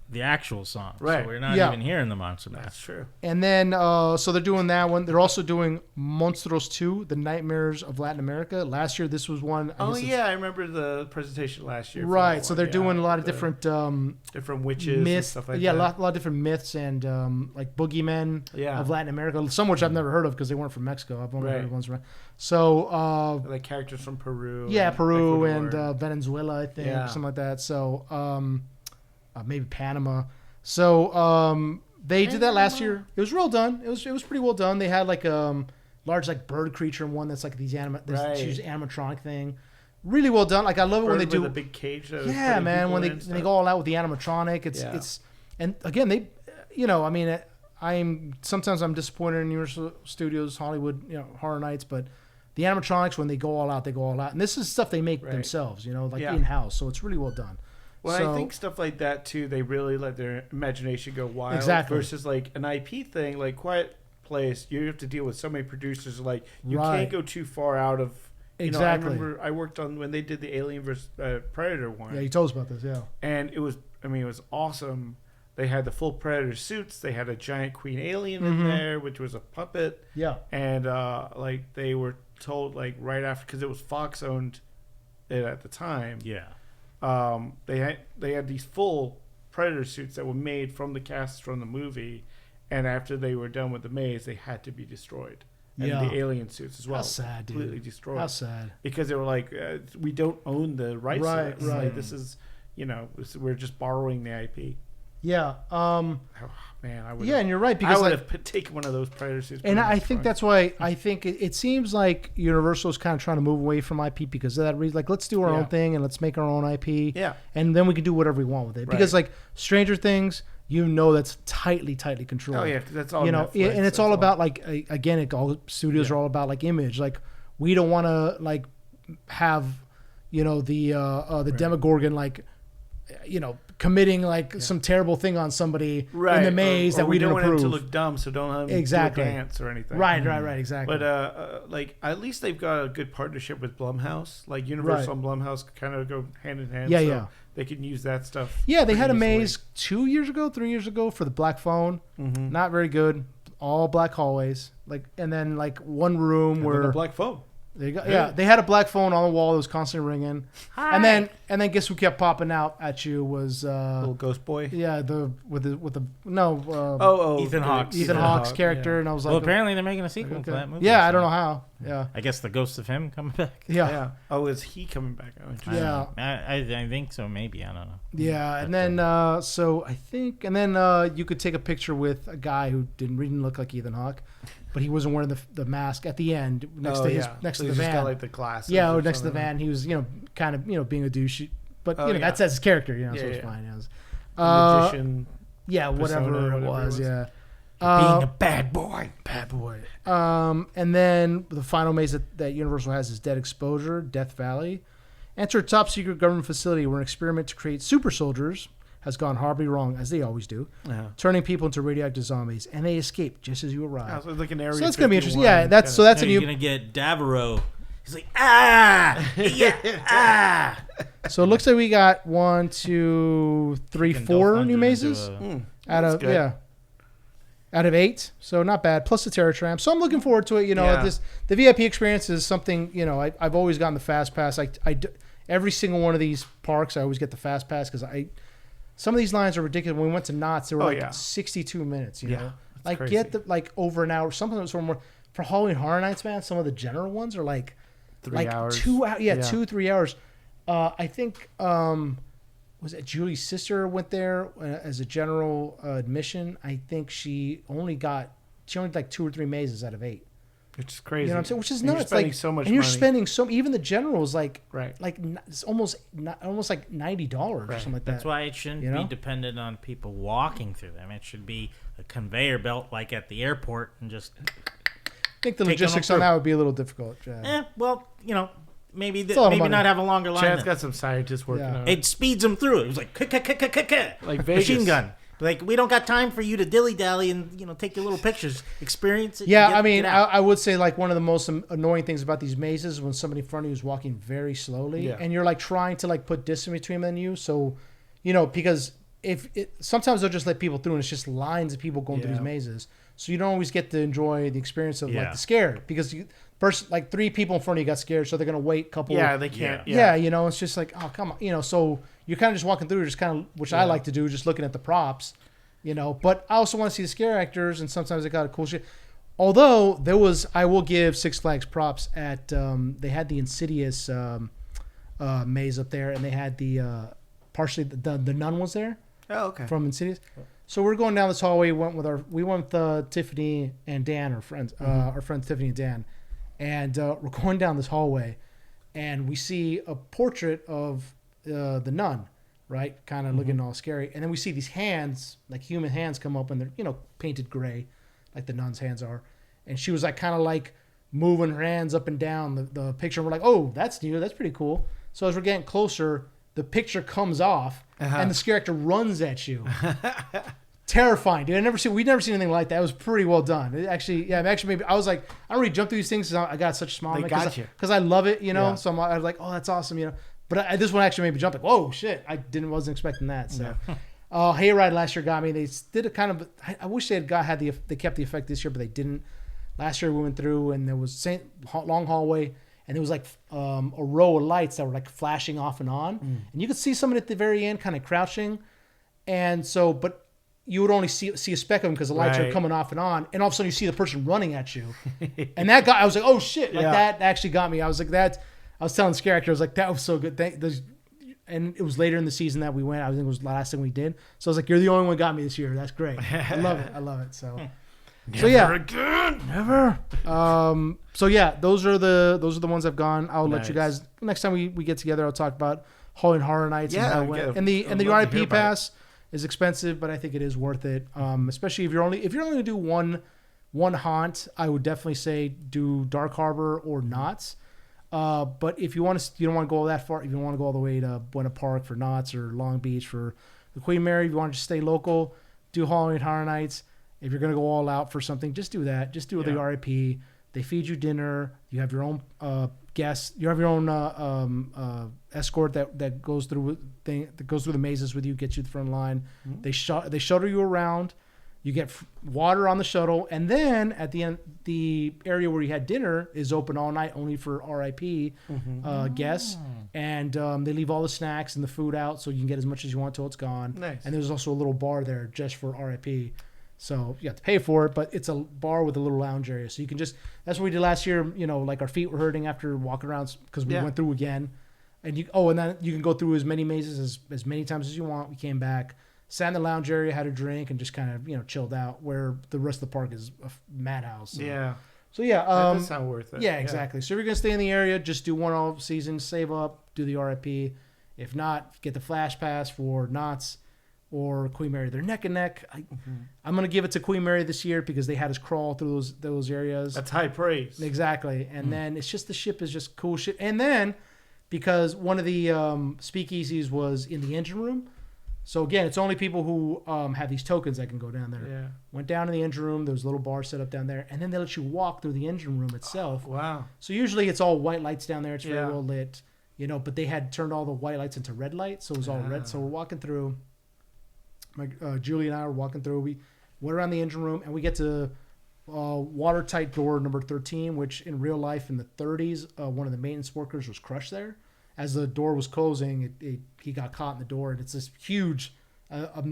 S3: the actual song.
S4: Right.
S3: So we're not even hearing the Monster Mash.
S4: That's true.
S2: And then, so they're doing that one. They're also doing Monstros 2, The Nightmares of Latin America. Last year, this was one.
S4: I remember the presentation last year.
S2: Right. So they're doing a lot of different
S4: witches
S2: myths,
S4: and stuff like that.
S2: Yeah, a lot of different myths and like boogeymen of Latin America. Some which I've never heard of because they weren't from Mexico. I've only heard ones from. So
S4: like characters from Peru.
S2: Yeah, Peru and Venezuela, I think, something like that. So maybe Panama. So they did that last year. It was real done. It was pretty well done. They had like large like bird creature and one that's like these this huge animatronic thing. Really well done. Like I love it when they do
S4: the big cage.
S2: Yeah, man. When they go all out with the animatronic, it's and again they, I mean, sometimes I'm disappointed in Universal Studios, Hollywood, Horror Nights, but the animatronics when they go all out, they go all out, and this is stuff they make themselves, like in house. So it's really well done.
S4: Well, I think stuff like that too. They really let their imagination go wild.
S2: Exactly.
S4: Versus like an IP thing, like Quiet Place, you have to deal with so many producers. Like you can't go too far out of.
S2: Exactly.
S4: I remember I worked on when they did the Alien vs Predator one.
S2: Yeah, you told us about this. Yeah.
S4: And it was awesome. They had the full Predator suits. They had a giant Queen Alien in there, which was a puppet.
S2: Yeah.
S4: And like they were told like right after, because it was Fox owned it at the time.
S3: Yeah.
S4: They had these full Predator suits that were made from the casts from the movie, and after they were done with the maze, they had to be destroyed. And the alien suits as well.
S2: How sad, dude.
S4: Completely destroyed.
S2: How sad.
S4: Because they were like, we don't own the rights to this.
S2: Right.
S4: Like, this is, we're just borrowing the IP.
S2: Yeah.
S4: Man, I would.
S2: Yeah, and you're right, because
S4: I would have taken one of those Predator suits.
S2: And I think that's why I think it seems like Universal is kind of trying to move away from IP because of that reason. Like, let's do our own thing and let's make our own IP.
S4: Yeah.
S2: And then we can do whatever we want with it. Because like Stranger Things, that's tightly controlled.
S4: Oh yeah, that's all.
S2: Netflix, and it's all about like again, all studios are all about like image. Like we don't want to like have the Demogorgon like committing like some terrible thing on somebody in the maze
S4: or
S2: that we didn't
S4: don't
S2: approve.
S4: want him to look dumb, so don't have him do a dance or anything.
S2: Right, exactly.
S4: But like at least they've got a good partnership with Blumhouse. Like Universal and Blumhouse kind of go hand in hand. So they can use that stuff.
S2: Yeah, they had a maze 3 years ago for the Black Phone.
S4: Mm-hmm.
S2: Not very good. All black hallways. And then one room where
S5: a Black Phone.
S2: They had a black phone on the wall that was constantly ringing. Hi. And then guess who kept popping out at you was
S5: little ghost boy.
S2: Yeah,
S3: Ethan
S2: Hawke's character,
S3: yeah.
S2: and I was like,
S3: well, apparently they're making a sequel to that movie.
S2: Yeah, I don't know how. Yeah,
S3: I guess the ghost of him coming back.
S2: Yeah.
S4: Oh, is he coming back?
S3: I think so. Maybe I don't know.
S2: Yeah, and then so I think, and then you could take a picture with a guy who didn't look like Ethan Hawke. But he wasn't wearing the mask at the end next to the van.
S4: Just got like the glasses.
S2: Yeah, or next to the van. He was, kind of, being a douche. But that's his character, so it's fine. It was,
S4: magician.
S2: Yeah, whatever it was. Yeah.
S3: Being a bad boy.
S2: And then the final maze that Universal has is Dead Exposure, Death Valley. Enter a top secret government facility where an experiment to create super soldiers has gone horribly wrong, as they always do, turning people into radioactive zombies, and they escape just as you arrive.
S4: So like an area.
S2: So that's gonna be interesting. Yeah, that's a new.
S3: You're gonna get Davaro. He's like
S2: So it looks like we got 1, 2, 3, 4 new mazes out of 8. So not bad. Plus the Terror Tram. So I'm looking forward to it. The VIP experience is something. I've always gotten the fast pass. Every single one of these parks, I always get the fast pass because some of these lines are ridiculous. When we went to Knott's, they were 62 minutes. You know,
S4: crazy.
S2: Get over an hour. Something that's more for Halloween Horror Nights, man. Some of the general ones are
S4: 3 hours.
S2: 2 hours. Yeah, 2-3 hours. I think was it Julie's sister went there as a general admission. I think she only 2 or 3 mazes out of 8.
S4: Which is crazy.
S2: You know what I'm saying? Which is
S4: nuts.
S2: You're spending
S4: so much
S2: and you're
S4: money.
S2: spending even the generals
S4: right.
S2: It's almost like $90 or something like that.
S3: That's why it shouldn't be dependent on people walking through them. It should be a conveyor belt like at the airport and just.
S2: I think the logistics on that would be a little difficult.
S3: Maybe not have a longer line.
S4: Chad's got some scientists working on it.
S3: It speeds them through. It was like
S4: like Vegas.
S3: Machine gun. Like, we don't got time for you to dilly-dally and, take your little pictures. Experience it.
S2: Yeah, I would say, one of the most annoying things about these mazes is when somebody in front of you is walking very slowly, and you're, trying to, put distance between them and you. So, because sometimes they'll just let people through, and it's just lines of people going through these mazes. So you don't always get to enjoy the experience of, the scare. Because first, 3 people in front of you got scared, so they're going to wait a couple.
S4: Yeah, they can't.
S2: Yeah, it's just like, oh, come on. So you're kind of just walking through, just kind of, which I like to do, just looking at the props, But I also want to see the scare actors, and sometimes they got a cool shit. Although I will give Six Flags props at, they had the Insidious maze up there, and they had the nun was there.
S4: Oh, okay.
S2: From Insidious. So we're going down this hallway. We went with Tiffany and Dan, our friends, Tiffany and Dan, and we're going down this hallway, and we see a portrait of the nun, right? Kind of looking all scary, and then we see these hands, like human hands, come up, and they're painted gray, like the nun's hands are, and she was moving her hands up and down the picture. And we're like, oh, that's new, that's pretty cool. So as we're getting closer, the picture comes off, and the scare actor runs at you. Terrifying, dude. We'd never seen anything like that. It was pretty well done. Maybe I was like, I don't really jump through these things because I got such a smile because I love it, So I was like, oh, that's awesome, But this one actually made me jump, like, whoa, shit! Wasn't expecting that. So, Hayride last year got me. They did a kind of. I wish they kept the effect this year, but they didn't. Last year we went through and there was long hallway. And there was a row of lights that were flashing off and on. And you could see someone at the very end kind of crouching. And so, but you would only see a speck of them because the lights are coming off and on. And all of a sudden you see the person running at you. And that I was like, oh shit. That actually got me. I was like, I was telling the scare actor, I was like, that was so good. And it was later in the season that we went. I think it was the last thing we did. So I was like, you're the only one who got me this year. That's great. I love it. So.
S4: Never again.
S2: Never. So yeah, those are the ones I've gone. I'll let you guys next time we get together. I'll talk about Halloween Horror Nights. And the RIP pass is expensive, but I think it is worth it. Especially if you're only gonna do one haunt, I would definitely say do Dark Harbor or Knott's. But if you don't want to go that far, if you want to go all the way to Buena Park for Knott's or Long Beach for The Queen Mary, if you want to just stay local, do Halloween Horror Nights. If you're going to go all out for something, just do that. Just do the RIP. They feed you dinner. You have your own guests. You have your own escort that goes through the mazes with you, gets you to the front line. Mm-hmm. They shuttle you around. You get water on the shuttle, and then at the end, the area where you had dinner is open all night, only for RIP guests. And they leave all the snacks and the food out, so you can get as much as you want till it's gone.
S4: Nice. And
S2: there's also a little bar there just for RIP. So you have to pay for it, but it's a bar with a little lounge area. So you can just, that's what we did last year. You know, like our feet were hurting after walking around because we went through again. And and then you can go through as many mazes as many times as you want. We came back, sat in the lounge area, had a drink, and just kind of, chilled out, where the rest of the park is a madhouse. So.
S4: Yeah.
S2: So yeah.
S4: That does sound worth it.
S2: Yeah, exactly. So if you're going to stay in the area, just do one all season, save up, do the RIP. If not, get the Flash Pass for Knott's or Queen Mary. They're neck and neck. I'm going to give it to Queen Mary this year because they had us crawl through those areas.
S4: That's high praise.
S2: Exactly. And then it's just the ship is just cool shit. And then because one of the speakeasies was in the engine room. So again, it's only people who have these tokens that can go down there.
S4: Yeah.
S2: Went down to the engine room. There was a little bar set up down there. And then they let you walk through the engine room itself.
S4: Oh, wow.
S2: So usually it's all white lights down there. It's very well lit. But they had turned all the white lights into red lights. So it was all red. So we're walking through. Julie and I were walking through. We went around the engine room, and we get to watertight door number 13, which in real life in the 30s, one of the maintenance workers was crushed there. As the door was closing, he got caught in the door, and it's this huge, a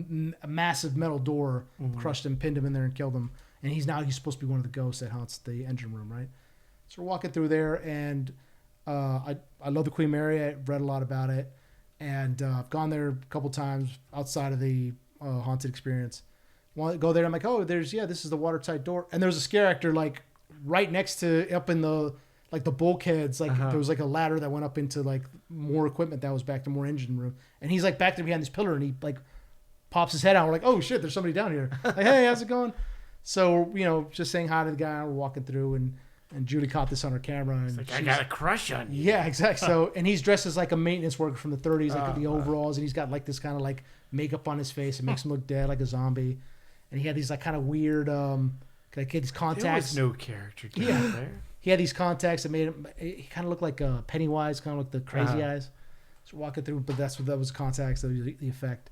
S2: massive metal door crushed him, pinned him in there, and killed him. And he's supposed to be one of the ghosts that haunts the engine room, right? So we're walking through there, and I love the Queen Mary. I read a lot about it, and I've gone there a couple times outside of the haunted experience. Want to go there? I'm like, this is the watertight door, and there's a scare actor like right next to up in the like the bulkheads. Like there was like a ladder that went up into like more equipment that was back to more engine room, and he's like back there behind this pillar, and he like pops his head out. We're like, oh shit, there's somebody down here. Like, hey, how's it going? So just saying hi to the guy. We're walking through, and Julie caught this on her camera. And
S4: I got a crush on you.
S2: Yeah, exactly. So, and he's dressed as like a maintenance worker from the 30s, like the overalls, and he's got like this kind of like makeup on his face. It makes him look dead, like a zombie. And he had these like kind of weird, like these contacts.
S4: There was no character down there.
S2: He had these contacts that made him. He kind of looked like Pennywise, kind of like the crazy eyes. So walking through, but that was contacts. That was the effect.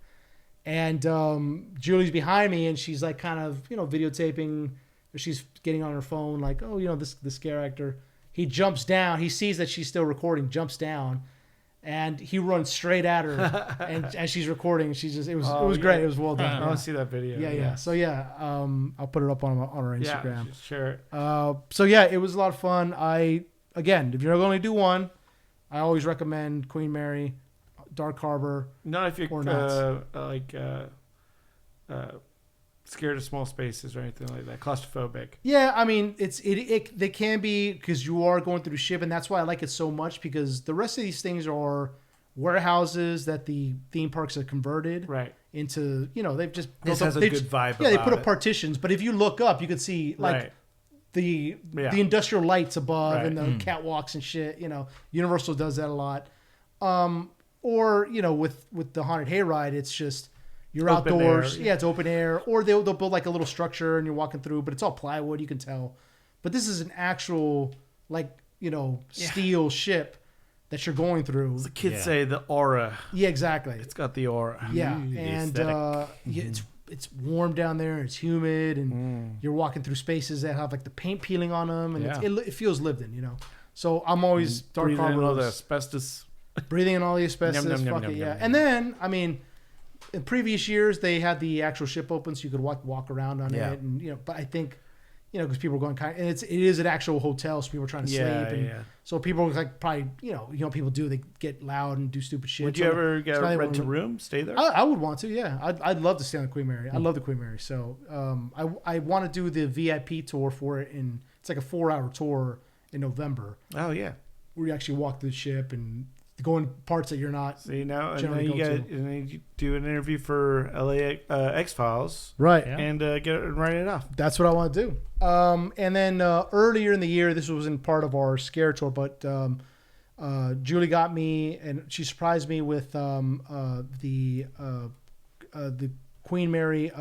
S2: And Julie's behind me, and she's like kind of videotaping. She's getting on her phone, like, this scare actor. He jumps down. He sees that she's still recording, jumps down, and he runs straight at her. And as she's recording, it was great. It was well done.
S4: I want to see that video.
S2: Yeah. So I'll put it up on our Instagram.
S4: Yeah, sure.
S2: It was a lot of fun. If you're going to do one, I always recommend Queen Mary, Dark Harbor.
S4: Not if you're scared of small spaces or anything like that, claustrophobic.
S2: Yeah, I mean, they can be, because you are going through the ship, and that's why I like it so much, because the rest of these things are warehouses that the theme parks have converted into. They've just
S4: this has a good vibe.
S2: Yeah, they put up partitions, but if you look up, you can see like the industrial lights above and the catwalks and shit. Universal does that a lot. Or with the haunted hayride, it's just. You're open outdoors. Air, it's open air. Or they'll build like a little structure and you're walking through, but it's all plywood, you can tell. But this is an actual, steel ship that you're going through.
S4: As the kids say, the aura.
S2: Yeah, exactly.
S4: It's got the aura.
S2: Yeah. And it's warm down there. It's humid. And you're walking through spaces that have like the paint peeling on them. And it feels lived in, So I'm always Dark Harbor.
S4: Breathing in all the asbestos.
S2: Breathing in all the asbestos. Fuck it, yeah. And then, I mean... In previous years, they had the actual ship open, so you could walk around on it, and But I think, because people were going and it is an actual hotel, so people were trying to sleep, and so people were like probably, people do, they get loud and do stupid shit.
S4: Would you ever rent a room, stay there?
S2: I would want to, yeah. I'd love to stay on the Queen Mary. I love the Queen Mary, so I want to do the VIP tour for it, it's like a 4-hour tour in November.
S4: Oh yeah,
S2: where you actually walk through the ship and. Going parts that you're not.
S4: See now, and then you do an interview for LA X-Files,
S2: right?
S4: And write it off.
S2: That's what I want to do. And then earlier in the year, this wasn't part of our scare tour, but Julie got me, and she surprised me with the the Queen Mary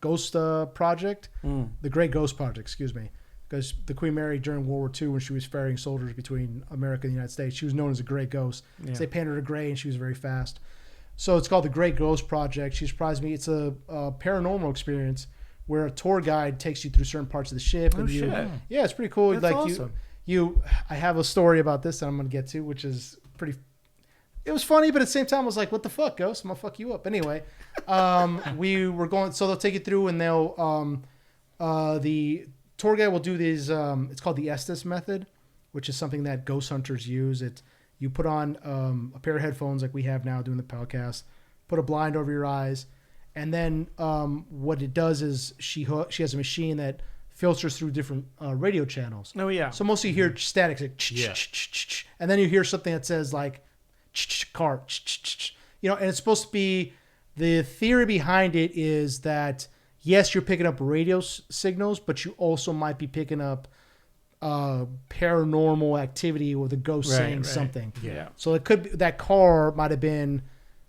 S2: Ghost Project, the Great Ghost Project, excuse me. Because the Queen Mary during World War II, when she was ferrying soldiers between America and the United States, she was known as a Great Ghost. Yeah. So they painted her gray, and she was very fast. So it's called the Great Ghost Project. She surprised me. It's a paranormal experience where a tour guide takes you through certain parts of the ship.
S4: Oh, shit.
S2: Yeah, it's pretty cool.
S4: That's
S2: like
S4: awesome.
S2: I have a story about this that I'm going to get to, which is pretty. It was funny, but at the same time, I was like, "What the fuck, Ghost? I'm gonna fuck you up." Anyway, we were going. So they'll take you through, and they'll the tour guide will do these. It's called the Estes method, which is something that ghost hunters use. You put on a pair of headphones like we have now doing the podcast, put a blind over your eyes, and then what it does is she has a machine that filters through different radio channels.
S4: Oh yeah.
S2: So mostly you hear static, like, and then you hear something that says like car, and it's supposed to be. The theory behind it is that yes, you're picking up radio signals, but you also might be picking up paranormal activity with a ghost saying something.
S4: Yeah.
S2: So it could be, that car might have been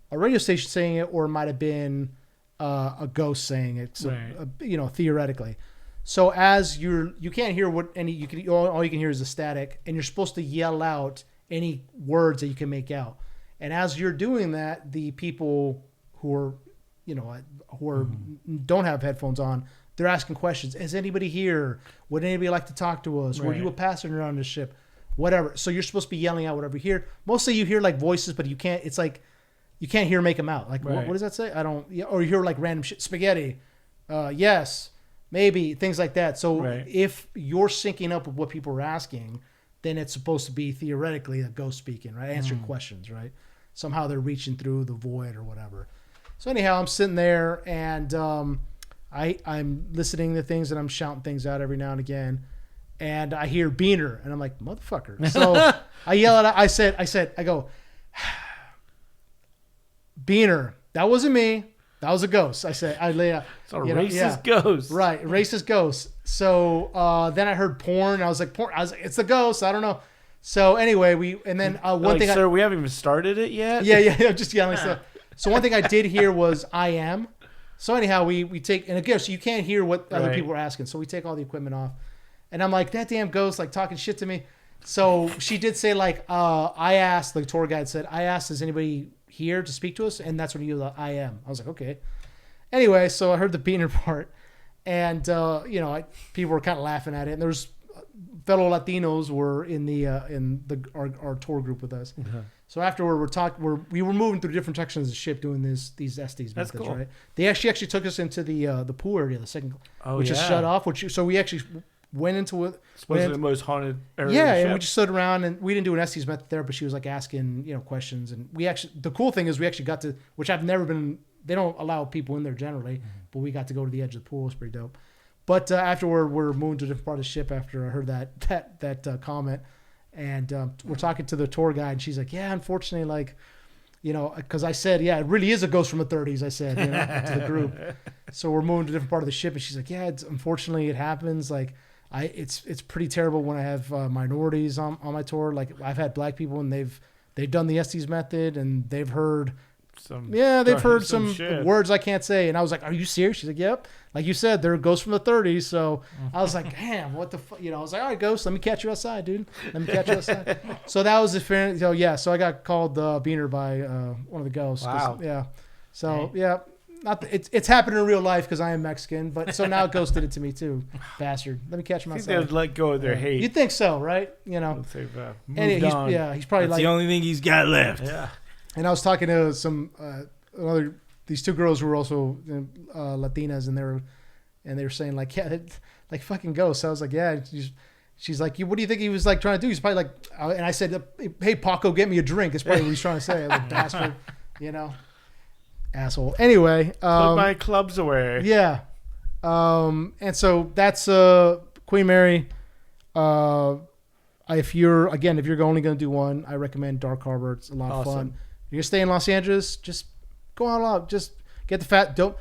S2: a radio station saying it, or it might have been a ghost saying it. So, theoretically. So as you can't hear what all you can hear is the static, and you're supposed to yell out any words that you can make out. And as you're doing that, the people who are don't have headphones on, they're asking questions. Is anybody here? Would anybody like to talk to us? Were you a passenger on this ship? Whatever. So you're supposed to be yelling out whatever you hear. Mostly you hear like voices, but you can't. It's like you can't hear make them out. Like what does that say? I don't. Or you hear like random shit. Spaghetti. Yes. Maybe things like that. So if you're syncing up with what people are asking, then it's supposed to be theoretically a ghost speaking, right? Answering questions, right? Somehow they're reaching through the void or whatever. So anyhow, I'm sitting there and I'm listening to things and I'm shouting things out every now and again, and I hear Beaner, and I'm like, motherfucker. So I yell at, I go, Beaner, that wasn't me. That was a ghost. I said, I lay out.
S4: It's a racist ghost.
S2: Right. Racist ghost. So then I heard porn. I was like, porn. I was like, it's a ghost. I don't know. So anyway,
S4: Sir, we haven't even started it yet.
S2: Yeah. Just yelling stuff. So one thing I did hear was I am. So anyhow, we take, and again, so you can't hear what other people are asking. So we take all the equipment off, and I'm like, that damn ghost, like talking shit to me. So she did say like, I asked, the tour guide said, I asked, is anybody here to speak to us? And that's when you like, I am. I was like, okay. Anyway, so I heard the Beaner part, and people were kind of laughing at it. And there's fellow Latinos were in our tour group with us. Mm-hmm. So afterward, we were moving through different sections of the ship doing these Estes methods, cool. Right? They actually took us into the pool area, the second, which is shut off. So we actually went into it.
S4: Supposedly the most haunted area.
S2: Yeah, and we just stood around, and we didn't do an Estes method there, but she was like asking questions, and the cool thing is we actually got to, which I've never been. They don't allow people in there generally, but we got to go to the edge of the pool. It's pretty dope. But afterward, we're moving to a different part of the ship after I heard that comment. And we're talking to the tour guide, and she's like, yeah, unfortunately, like, because I said, yeah, it really is a ghost from the 30s, I said, to the group. So we're moving to a different part of the ship, and she's like, yeah, unfortunately, it happens. Like, it's pretty terrible when I have minorities on my tour. Like, I've had black people, and they've done the Estes method, and they've heard some words I can't say. And I was like, are you serious? She's like, yep. Like you said, they're ghosts from the 30s. So I was like, damn, what the fuck? I was like, all right, ghost, let me catch you outside, dude. Let me catch you outside. So that was the fair. So I got called Beaner by one of the ghosts.
S4: Wow.
S2: Yeah. So yeah, it's happened in real life because I am Mexican. But so now Ghost did it to me too, bastard. Let me catch him outside.
S4: They'd let go of their hate.
S2: You'd think so, right?
S4: They've moved
S2: on. Yeah, he's probably
S3: That's the only thing he's got left.
S4: Yeah.
S2: And I was talking to some these two girls who were also Latinas, and they were saying like, yeah, like fucking ghosts. I was like, yeah. She's like, what do you think he was like trying to do? He's probably like, and I said, hey Paco, get me a drink. That's probably what he's trying to say. Like, bastard, asshole. Anyway,
S4: put my clubs away.
S2: Yeah, and so that's Queen Mary. If you're only going to do one, I recommend Dark Harbor. It's a lot of fun. You're gonna stay in Los Angeles, just go on out. Just get the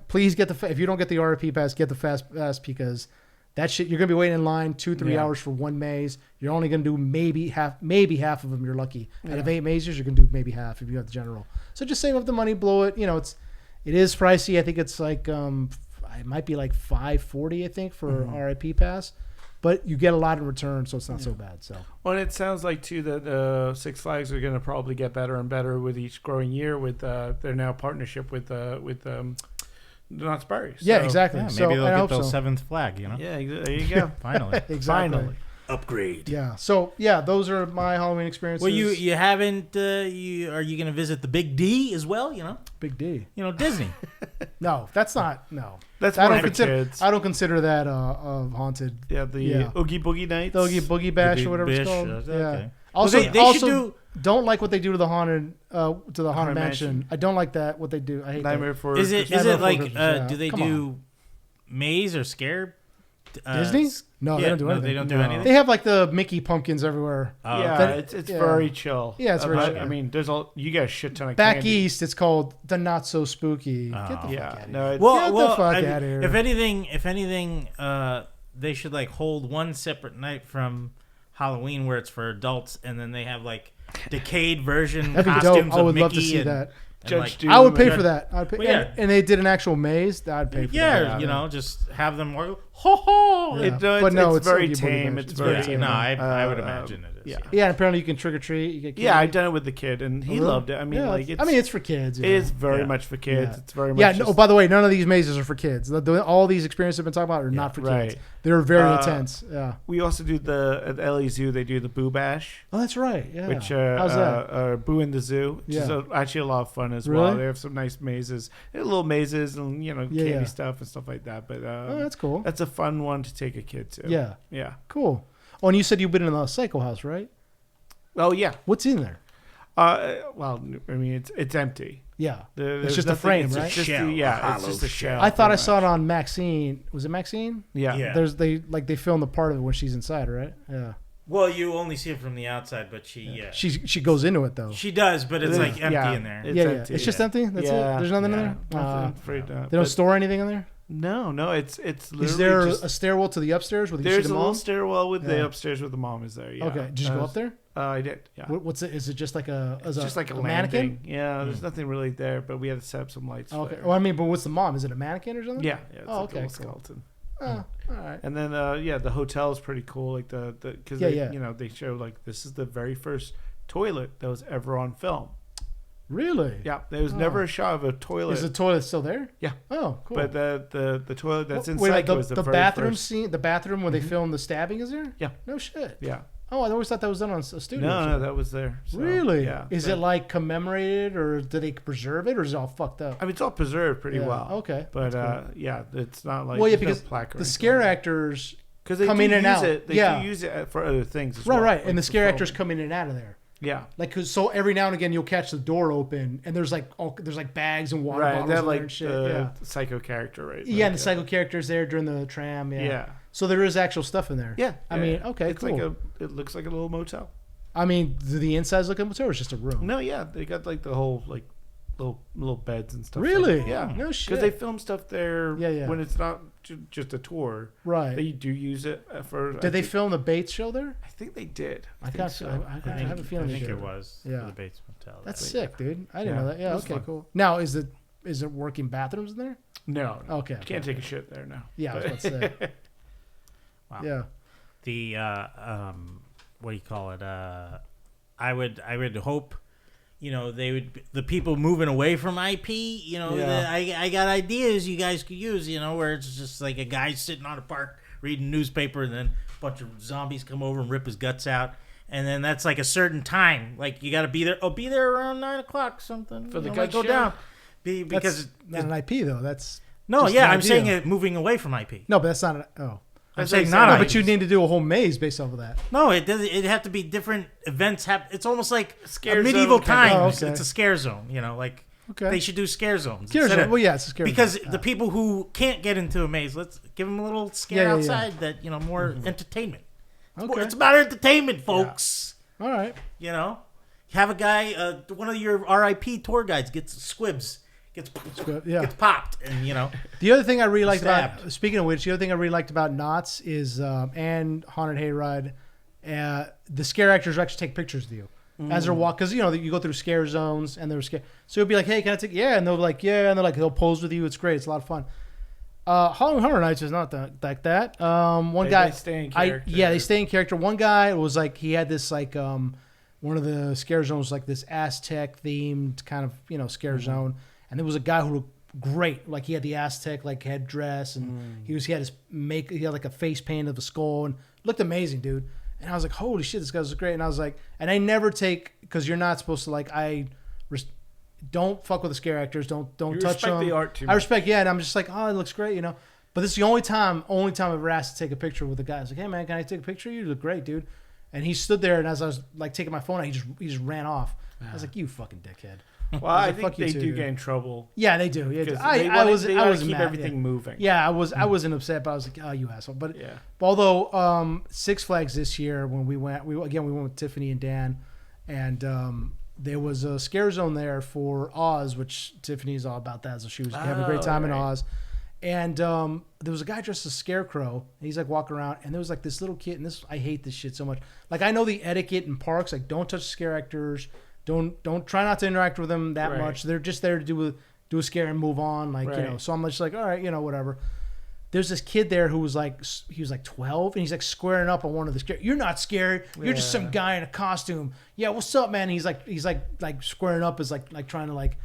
S2: please get if you don't get the RFP pass, get the fast pass, because that shit, you're gonna be waiting in line 2-3 hours for one maze. You're only gonna do maybe half of them. You're lucky. Out of 8 mazes, you're gonna do maybe half if you have the general. So just save up the money, blow it. It is pricey. I think it's like it might be like $540. I think for RIP pass, but you get a lot in return, so it's not so bad. So
S4: well, it sounds like too that Six Flags are going to probably get better and better with each growing year with their now partnership with Knott's Berry.
S2: Yeah, exactly.
S3: Yeah, maybe
S2: so,
S3: they'll get their seventh flag. You know.
S4: Yeah, there you go.
S3: Finally.
S2: exactly.
S4: Finally.
S3: Upgrade.
S2: Yeah. So those are my Halloween experiences.
S3: Well, you haven't. Are you going to visit the Big D as well? You know,
S2: Big D.
S3: You know Disney.
S2: No, that's not. No,
S4: That's
S2: I
S4: more
S2: don't
S4: for
S2: consider.
S4: kids.
S2: I don't consider that
S4: The
S2: haunted.
S4: Oogie Boogie Nights.
S2: The Oogie Boogie Bash
S3: Big
S2: or whatever it's
S3: Bish,
S2: called.
S3: okay.
S2: Yeah.
S3: Well,
S2: Also,
S3: they
S2: also
S3: should do.
S2: don't like what they do to the haunted
S4: Haunted
S2: mansion. I don't like that. What they do. I hate
S4: Nightmare
S2: that.
S4: for
S3: Is it
S2: Nightmare Before
S3: like?
S2: Christmas, yeah.
S3: Do they
S2: Come
S3: do maze or scare?
S2: Disney? No, they don't do anything.
S3: They don't do
S4: No.
S3: anything.
S2: They have like the Mickey pumpkins everywhere.
S3: Oh,
S4: Yeah,
S3: okay.
S4: it's
S2: yeah.
S4: very chill.
S2: Yeah, it's very
S4: But,
S2: chill.
S4: I mean, you got a shit ton of
S2: Back
S4: candy.
S2: east, it's called the Not So Spooky. Get the fuck
S4: Yeah,
S2: out of
S4: no,
S2: here.
S4: it's,
S2: Get the fuck outta here.
S3: If anything, they should like hold one separate night from Halloween where it's for adults, and then they have like decayed version
S2: That'd be
S3: costumes
S2: dope. I would
S3: of
S2: love to
S3: Mickey
S2: see
S3: and,
S2: that.
S3: and,
S4: Judge
S3: like,
S4: Doom.
S2: I would pay
S3: Judge-
S2: for that. I'd pay,
S3: Well, yeah.
S2: and they did an actual maze. I'd pay for
S3: Yeah,
S2: that.
S3: you know, just have them go ho ho.
S2: Yeah.
S4: But no,
S2: it's
S4: it's very
S2: Oogie Boogie
S4: tame.
S2: Bash.
S4: It's
S2: It's
S4: very
S2: very
S4: tame.
S3: No, I would imagine it is.
S4: yeah.
S2: Yeah, and apparently you can trick or treat. You get
S4: Yeah,
S2: candy.
S4: I've done it with the kid, and he
S2: Really?
S4: loved it. I mean,
S2: Yeah,
S4: like,
S2: it's for kids.
S4: it
S2: yeah.
S4: is very
S3: Yeah.
S4: much for kids.
S2: Yeah.
S4: It's very much.
S2: Yeah.
S4: just,
S2: No, by the way, none of these mazes are for kids. All these experiences I've been talking about are not for kids.
S4: right.
S2: They're very
S4: Uh,
S2: intense. Yeah.
S4: we also do at the LA Zoo. They do the Boo Bash,
S2: Oh, that's right. Yeah.
S4: which
S2: How's that?
S4: Boo in the Zoo, which is
S2: Yeah.
S4: actually a lot of fun as
S2: Really?
S4: well. They have some nice mazes, they're little mazes, and
S2: Yeah,
S4: candy
S2: yeah.
S4: stuff and stuff like that. But
S2: Oh, that's cool.
S4: that's a fun one to take a kid to.
S2: Yeah.
S4: Yeah.
S2: Cool. Oh, and you said you've been in the Psycho House, right?
S4: Oh yeah.
S2: What's in there?
S4: Well, I mean, it's empty.
S2: Yeah.
S4: There's
S2: It's just a
S4: nothing-
S2: frame,
S4: it's
S2: right?
S4: Just
S3: Shell,
S4: it's
S3: hollow
S4: just a shell.
S2: I thought I
S4: pretty
S2: saw it
S4: much.
S2: on Maxine. Was it Maxine?
S4: Yeah.
S3: Yeah.
S2: They filmed the part of it when she's inside, right? Yeah.
S3: Well, you only see it from the outside, but she
S2: She goes into it though.
S3: she does, but it's
S4: It
S3: like
S4: is,
S3: empty
S4: yeah.
S3: in there.
S4: It's
S2: yeah,
S4: empty.
S2: It's just
S3: Yeah.
S2: empty. That's
S4: Yeah.
S2: it. There's nothing in
S4: Yeah.
S2: there.
S4: Nothing afraid
S2: They don't store anything in there.
S4: No, it's literally
S2: Is there
S4: just,
S2: a stairwell to the upstairs where you see
S4: there's
S2: the
S4: a little
S2: mom?
S4: stairwell with
S2: Yeah.
S4: the upstairs with the mom is there. Yeah.
S2: Okay. Did you go up there?
S4: I did. Yeah.
S2: What's it? Is it just like
S4: It's just like a
S2: mannequin?
S4: landing. Yeah, there's nothing really there, but we had to set up some lights.
S2: Oh, okay.
S4: there.
S2: Well, I mean, but what's the mom? Is it a mannequin or something?
S4: Yeah. It's
S2: Oh,
S4: like a
S2: okay,
S4: little
S2: cool.
S4: skeleton.
S2: Oh, all right.
S4: And then the hotel is pretty cool. Like the because
S2: Yeah,
S4: they
S2: yeah.
S4: they show like this is the very first toilet that was ever on film.
S2: Really?
S4: Yeah, there was never a shot of a toilet.
S2: Is the toilet still there?
S4: Yeah.
S2: Oh, cool.
S4: But the toilet that's in
S2: Wait,
S4: Psycho
S2: the,
S4: is the
S2: the
S4: very
S2: bathroom
S4: first.
S2: scene, the bathroom where they filmed the stabbing is there?
S4: Yeah.
S2: No shit.
S4: Yeah.
S2: Oh, I always thought that was done on a studio. or
S4: No,
S2: something.
S4: that was there. So,
S2: Really?
S4: Yeah.
S2: Is
S4: But-
S2: it like commemorated, or do they preserve it, or is it all fucked up?
S4: I mean, it's all preserved pretty
S2: Yeah,
S4: well.
S2: okay,
S4: But
S2: that's
S4: yeah, it's not like
S2: well, yeah,
S4: there's no
S2: because
S4: plaque or
S2: the scare actors,
S4: because they
S2: come
S4: do
S2: in and
S4: use
S2: out.
S4: It, they
S2: Yeah.
S4: do use it for other things. As
S2: right,
S4: well,
S2: right,
S4: like
S2: and the
S4: for
S2: scare actors
S4: filming.
S2: come in and out of there.
S4: Yeah.
S2: Like, 'cause so every now and again you'll catch the door open, and there's like bags and water
S4: Right.
S2: bottles
S4: They have
S2: in there
S4: like
S2: and shit.
S4: the
S2: Yeah.
S4: psycho character, right?
S2: Yeah, and
S4: Like,
S2: the psycho characters there during the tram. Yeah.
S4: Yeah.
S2: So there is actual stuff in there.
S4: Yeah.
S2: I
S4: yeah,
S2: mean,
S4: yeah.
S2: okay,
S4: It's
S2: cool.
S4: like it looks like a little motel.
S2: I mean, do the insides look like or it's just a room?
S4: No, yeah, they got like the whole like little beds and stuff.
S2: Really?
S4: Like, yeah.
S2: No shit.
S4: Because they film stuff there.
S2: Yeah, yeah.
S4: When it's not just a tour,
S2: Right.
S4: they do use it for.
S2: Did they film the Bates show there?
S4: I think they did.
S2: I
S4: think
S2: got.
S4: so.
S2: I have a feeling
S3: I
S2: they
S3: think
S2: did.
S3: it was.
S2: Yeah.
S3: For the Bates Motel.
S2: That's sick, dude. I didn't
S4: Yeah,
S2: know that. Yeah.
S4: it was
S2: Okay.
S4: fun.
S2: Cool. Now, is it working bathrooms in there?
S4: No.
S2: Okay.
S4: You can't take a shit there now.
S2: Yeah, I was about to say.
S3: Wow.
S2: Yeah.
S3: The what do you call it? I would hope, the people moving away from IP,
S4: Yeah.
S3: I got ideas you guys could use, where it's just like a guy sitting on a park reading newspaper, and then a bunch of zombies come over and rip his guts out. And then that's like a certain time. Like, you got to be there. Oh, be there around 9 o'clock, something.
S4: For the
S3: like,
S4: gut
S3: go
S4: show?
S3: down. Because
S2: That's not an IP though. That's
S3: no,
S2: just
S3: yeah,
S2: an
S3: I'm
S2: idea.
S3: saying it moving away from IP.
S2: no, but that's not. I'm
S3: I'm
S4: That's
S3: saying
S4: like
S3: not.
S2: no,
S3: IP.
S2: but you need to do a whole maze based off of that.
S3: No, it does. It have to be different events. It's almost like
S4: Scare
S3: a medieval
S4: zone kind
S2: of-
S3: times.
S2: Oh, okay.
S3: It's a scare zone. Like
S2: Okay.
S3: they should do scare zones.
S2: Scare
S3: instead
S2: zone.
S3: of-
S2: Well, yeah, it's a scare
S3: because
S2: zone.
S3: the people who can't get into a maze, let's give them a little scare
S2: Yeah, yeah,
S3: outside. That more entertainment.
S2: Okay.
S3: It's about entertainment, folks.
S2: All right.
S3: Have a guy. One of your RIP tour guides gets squibs. Gets popped, and
S2: The other thing I really liked
S3: Stabbed.
S2: about, speaking of which, the other thing I really liked about Knott's is and Haunted Hayride, the scare actors actually take pictures of you. as they're walking, because you go through scare zones and they're scared. So it'll be like, hey, can I take? Yeah, and they'll be like, yeah, and they're like, they'll pose with you. It's great. It's a lot of fun. Halloween Horror Nights is not like that. One guy,
S4: they stay in character.
S2: they stay in character. One guy was like, he had this like one of the scare zones like this Aztec themed kind of scare zone, and there was a guy who looked great. Like he had the Aztec like headdress, and he had like a face paint of a skull, and looked amazing, dude. And I was like, holy shit, this guy was great. And I was like, and I never take, because you're not supposed to like, don't fuck with the scare actors. Don't touch them. You respect
S4: the art too much.
S2: I respect, and I'm just like, oh, it looks great, But this is the only time I've ever asked to take a picture with a guy. I was like, hey man, can I take a picture of you? You look great, dude. And he stood there, and as I was like taking my phone out, he just ran off. I was like, you fucking dickhead.
S4: Well, I think they do get in trouble.
S2: Yeah, they do. Yeah,
S4: I was keep mad, everything moving.
S2: Yeah, I wasn't upset, but I was like, oh, you asshole. But although Six Flags this year when we went with Tiffany and Dan, and there was a scare zone there for Oz, which Tiffany's all about that. So she was having a great time in Oz. And there was a guy dressed as a scarecrow, and he's like walking around, and there was like this little kid, and I hate this shit so much. Like I know the etiquette in parks, like don't touch scare actors. Don't try not to interact with them that much. They're just there to do a scare and move on. Like, so I'm just like, all right, whatever. There's this kid there who was like, he was like 12, and he's like squaring up on one of the scare. You're not scared. You're just some guy in a costume. Yeah, what's up, man? And he's like squaring up as like trying to like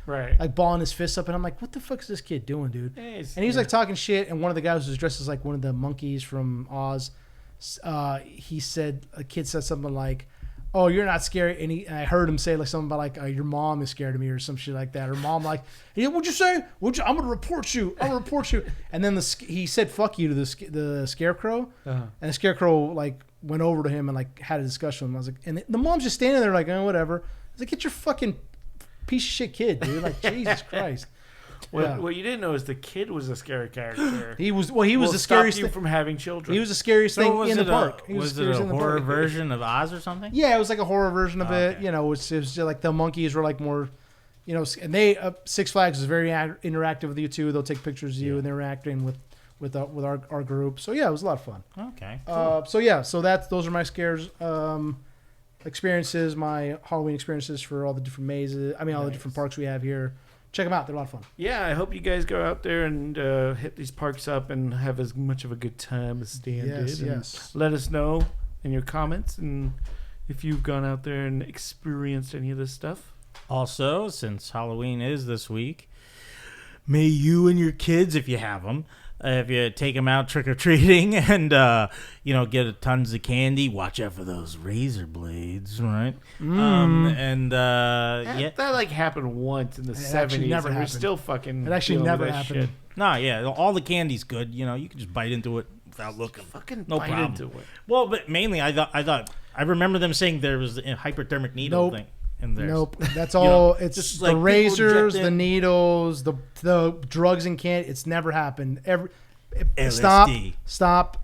S2: balling his fists up. And I'm like, what the fuck is this kid doing, dude? And he was like talking shit. And one of the guys was dressed as like one of the monkeys from Oz. A kid said something like, oh, you're not scary. And I heard him say like something about like, your mom is scared of me or some shit like that. Or mom like, hey, what'd you say? I'm going to report you. I'm going to report you. And then he said, fuck you to the scarecrow. And the scarecrow like went over to him and like had a discussion with him. I was like, and the mom's just standing there like, oh, whatever. I was like, get your fucking piece of shit kid, dude. Like, Jesus Christ.
S4: What you didn't know is the kid was a scary character.
S2: He was the scariest
S4: thing from having children.
S2: He was the scariest thing in the park.
S3: Was it a horror version of Oz or something?
S2: Yeah, it was like a horror version of it. It was just like the monkeys were like more, and they Six Flags is very interactive with you too. They'll take pictures of you and they're interacting with our group. So yeah, it was a lot of fun.
S3: Okay. Cool.
S2: So those are my scares experiences, my Halloween experiences for all the different mazes. I mean, all the different parks we have here. Check them out. They're a lot of fun.
S4: Yeah, I hope you guys go out there and hit these parks up and have as much of a good time as Stan did.
S2: Yes.
S4: Let us know in your comments and if you've gone out there and experienced any of this stuff.
S3: Also, since Halloween is this week, may you and your kids, if you have them, if you take them out trick-or-treating and, get tons of candy, watch out for those razor blades, right?
S4: That like happened once in the 70s.
S2: Never
S4: and we're still fucking.
S2: It actually never happened.
S3: Shit. No, yeah, all the candy's good. You can just bite into it without looking.
S4: Fucking
S3: no
S4: bite
S3: problem.
S4: into it.
S3: Well, but mainly I remember them saying there was a hypodermic needle thing.
S2: Nope. That's all. It's just the razors, the needles, the drugs and candy. It's never happened. Stop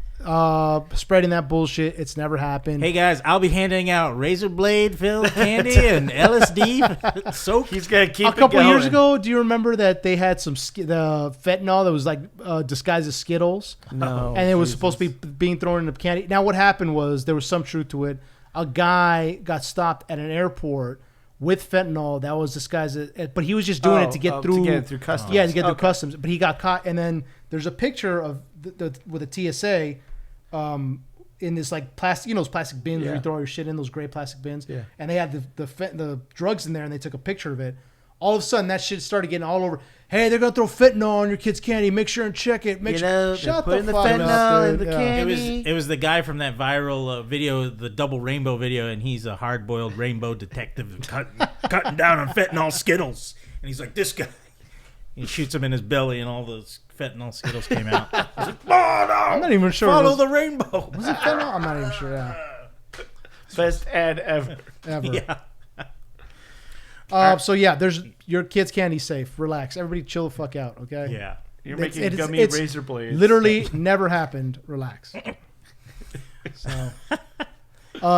S2: spreading that bullshit. It's never happened.
S3: Hey guys, I'll be handing out razor blade filled candy and LSD. So
S4: he's gonna keep
S2: a couple years ago. Do you remember that they had some the fentanyl that was like disguised as Skittles?
S4: No,
S2: and it was supposed to be being thrown in the candy. Now what happened was there was some truth to it. A guy got stopped at an airport with fentanyl that was disguised but he was just doing it to get through
S4: customs.
S2: Yeah, to get through customs. But he got caught, and then there's a picture of with a TSA in this like plastic, those plastic bins where you throw your shit in, those gray plastic bins.
S4: Yeah.
S2: And they had the drugs in there, and they took a picture of it. All of a sudden, that shit started getting all over. Hey, they're gonna throw fentanyl on your kid's candy. Make sure and check it. Shut the fuck up, dude.
S4: Candy.
S3: It was the guy from that viral video, the double rainbow video, and he's a hard-boiled rainbow detective cutting down on fentanyl Skittles. And he's like, this guy. He shoots him in his belly, and all those fentanyl Skittles came out. He's like, oh, no!
S2: I'm not even sure.
S3: Follow the rainbow.
S2: Was it fentanyl? I'm not even sure. Yeah.
S4: Best ad ever.
S3: Yeah.
S2: So yeah, there's your kids' candy safe. Relax, everybody, chill the fuck out. Okay.
S3: Yeah.
S4: You're making gummy razor blades.
S2: Literally never happened. Relax. So,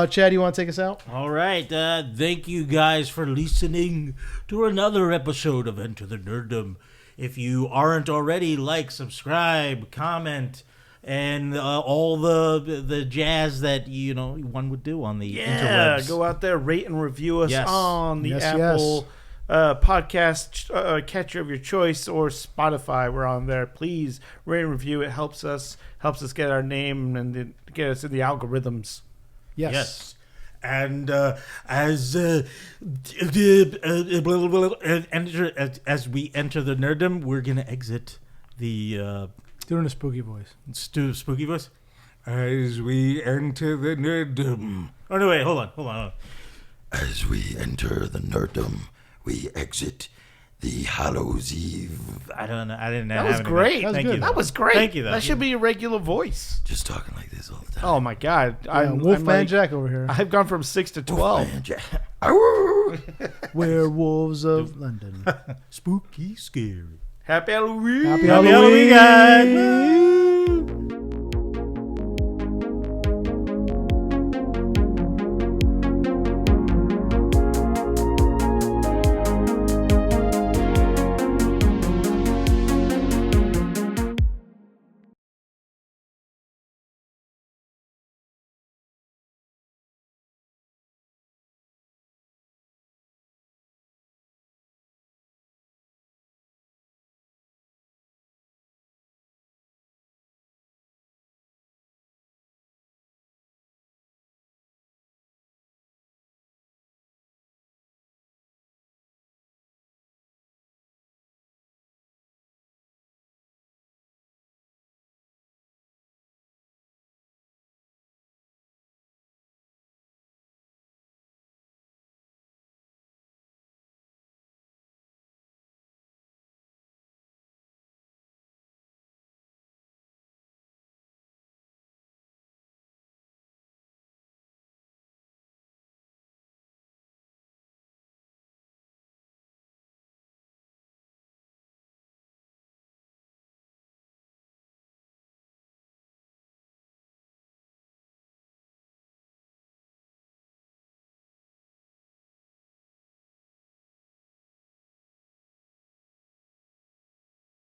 S2: Chad, you want to take us out?
S3: All right. Thank you guys for listening to another episode of Enter the Nerdom. If you aren't already, like, subscribe, comment, and all the jazz that one would do on the interwebs.
S4: Go out there, rate and review us on the
S2: Yes,
S4: Apple podcast catcher of your choice or Spotify. We're on there. Please rate and review. It helps us get our name and get us in the algorithms.
S2: Yes.
S1: And as we enter the Nerdom, we're gonna exit the
S2: Doing a spooky voice.
S1: spooky voice. As we enter the Nerdom.
S3: Oh no! Wait, hold on.
S5: As we enter the Nerdom, we exit the Hallows Eve.
S3: I don't know. I didn't know.
S4: That was great.
S3: Thank you.
S4: That was great.
S3: Thank you.
S4: That should be your regular voice.
S5: Just talking like this all the time.
S4: Oh my God!
S2: Wolfman Jack over here.
S4: I've gone from 6 to 12.
S2: Werewolves of London.
S1: Spooky, scary.
S4: Happy Halloween!
S2: Happy
S3: Halloween,
S2: Halloween,
S3: guys!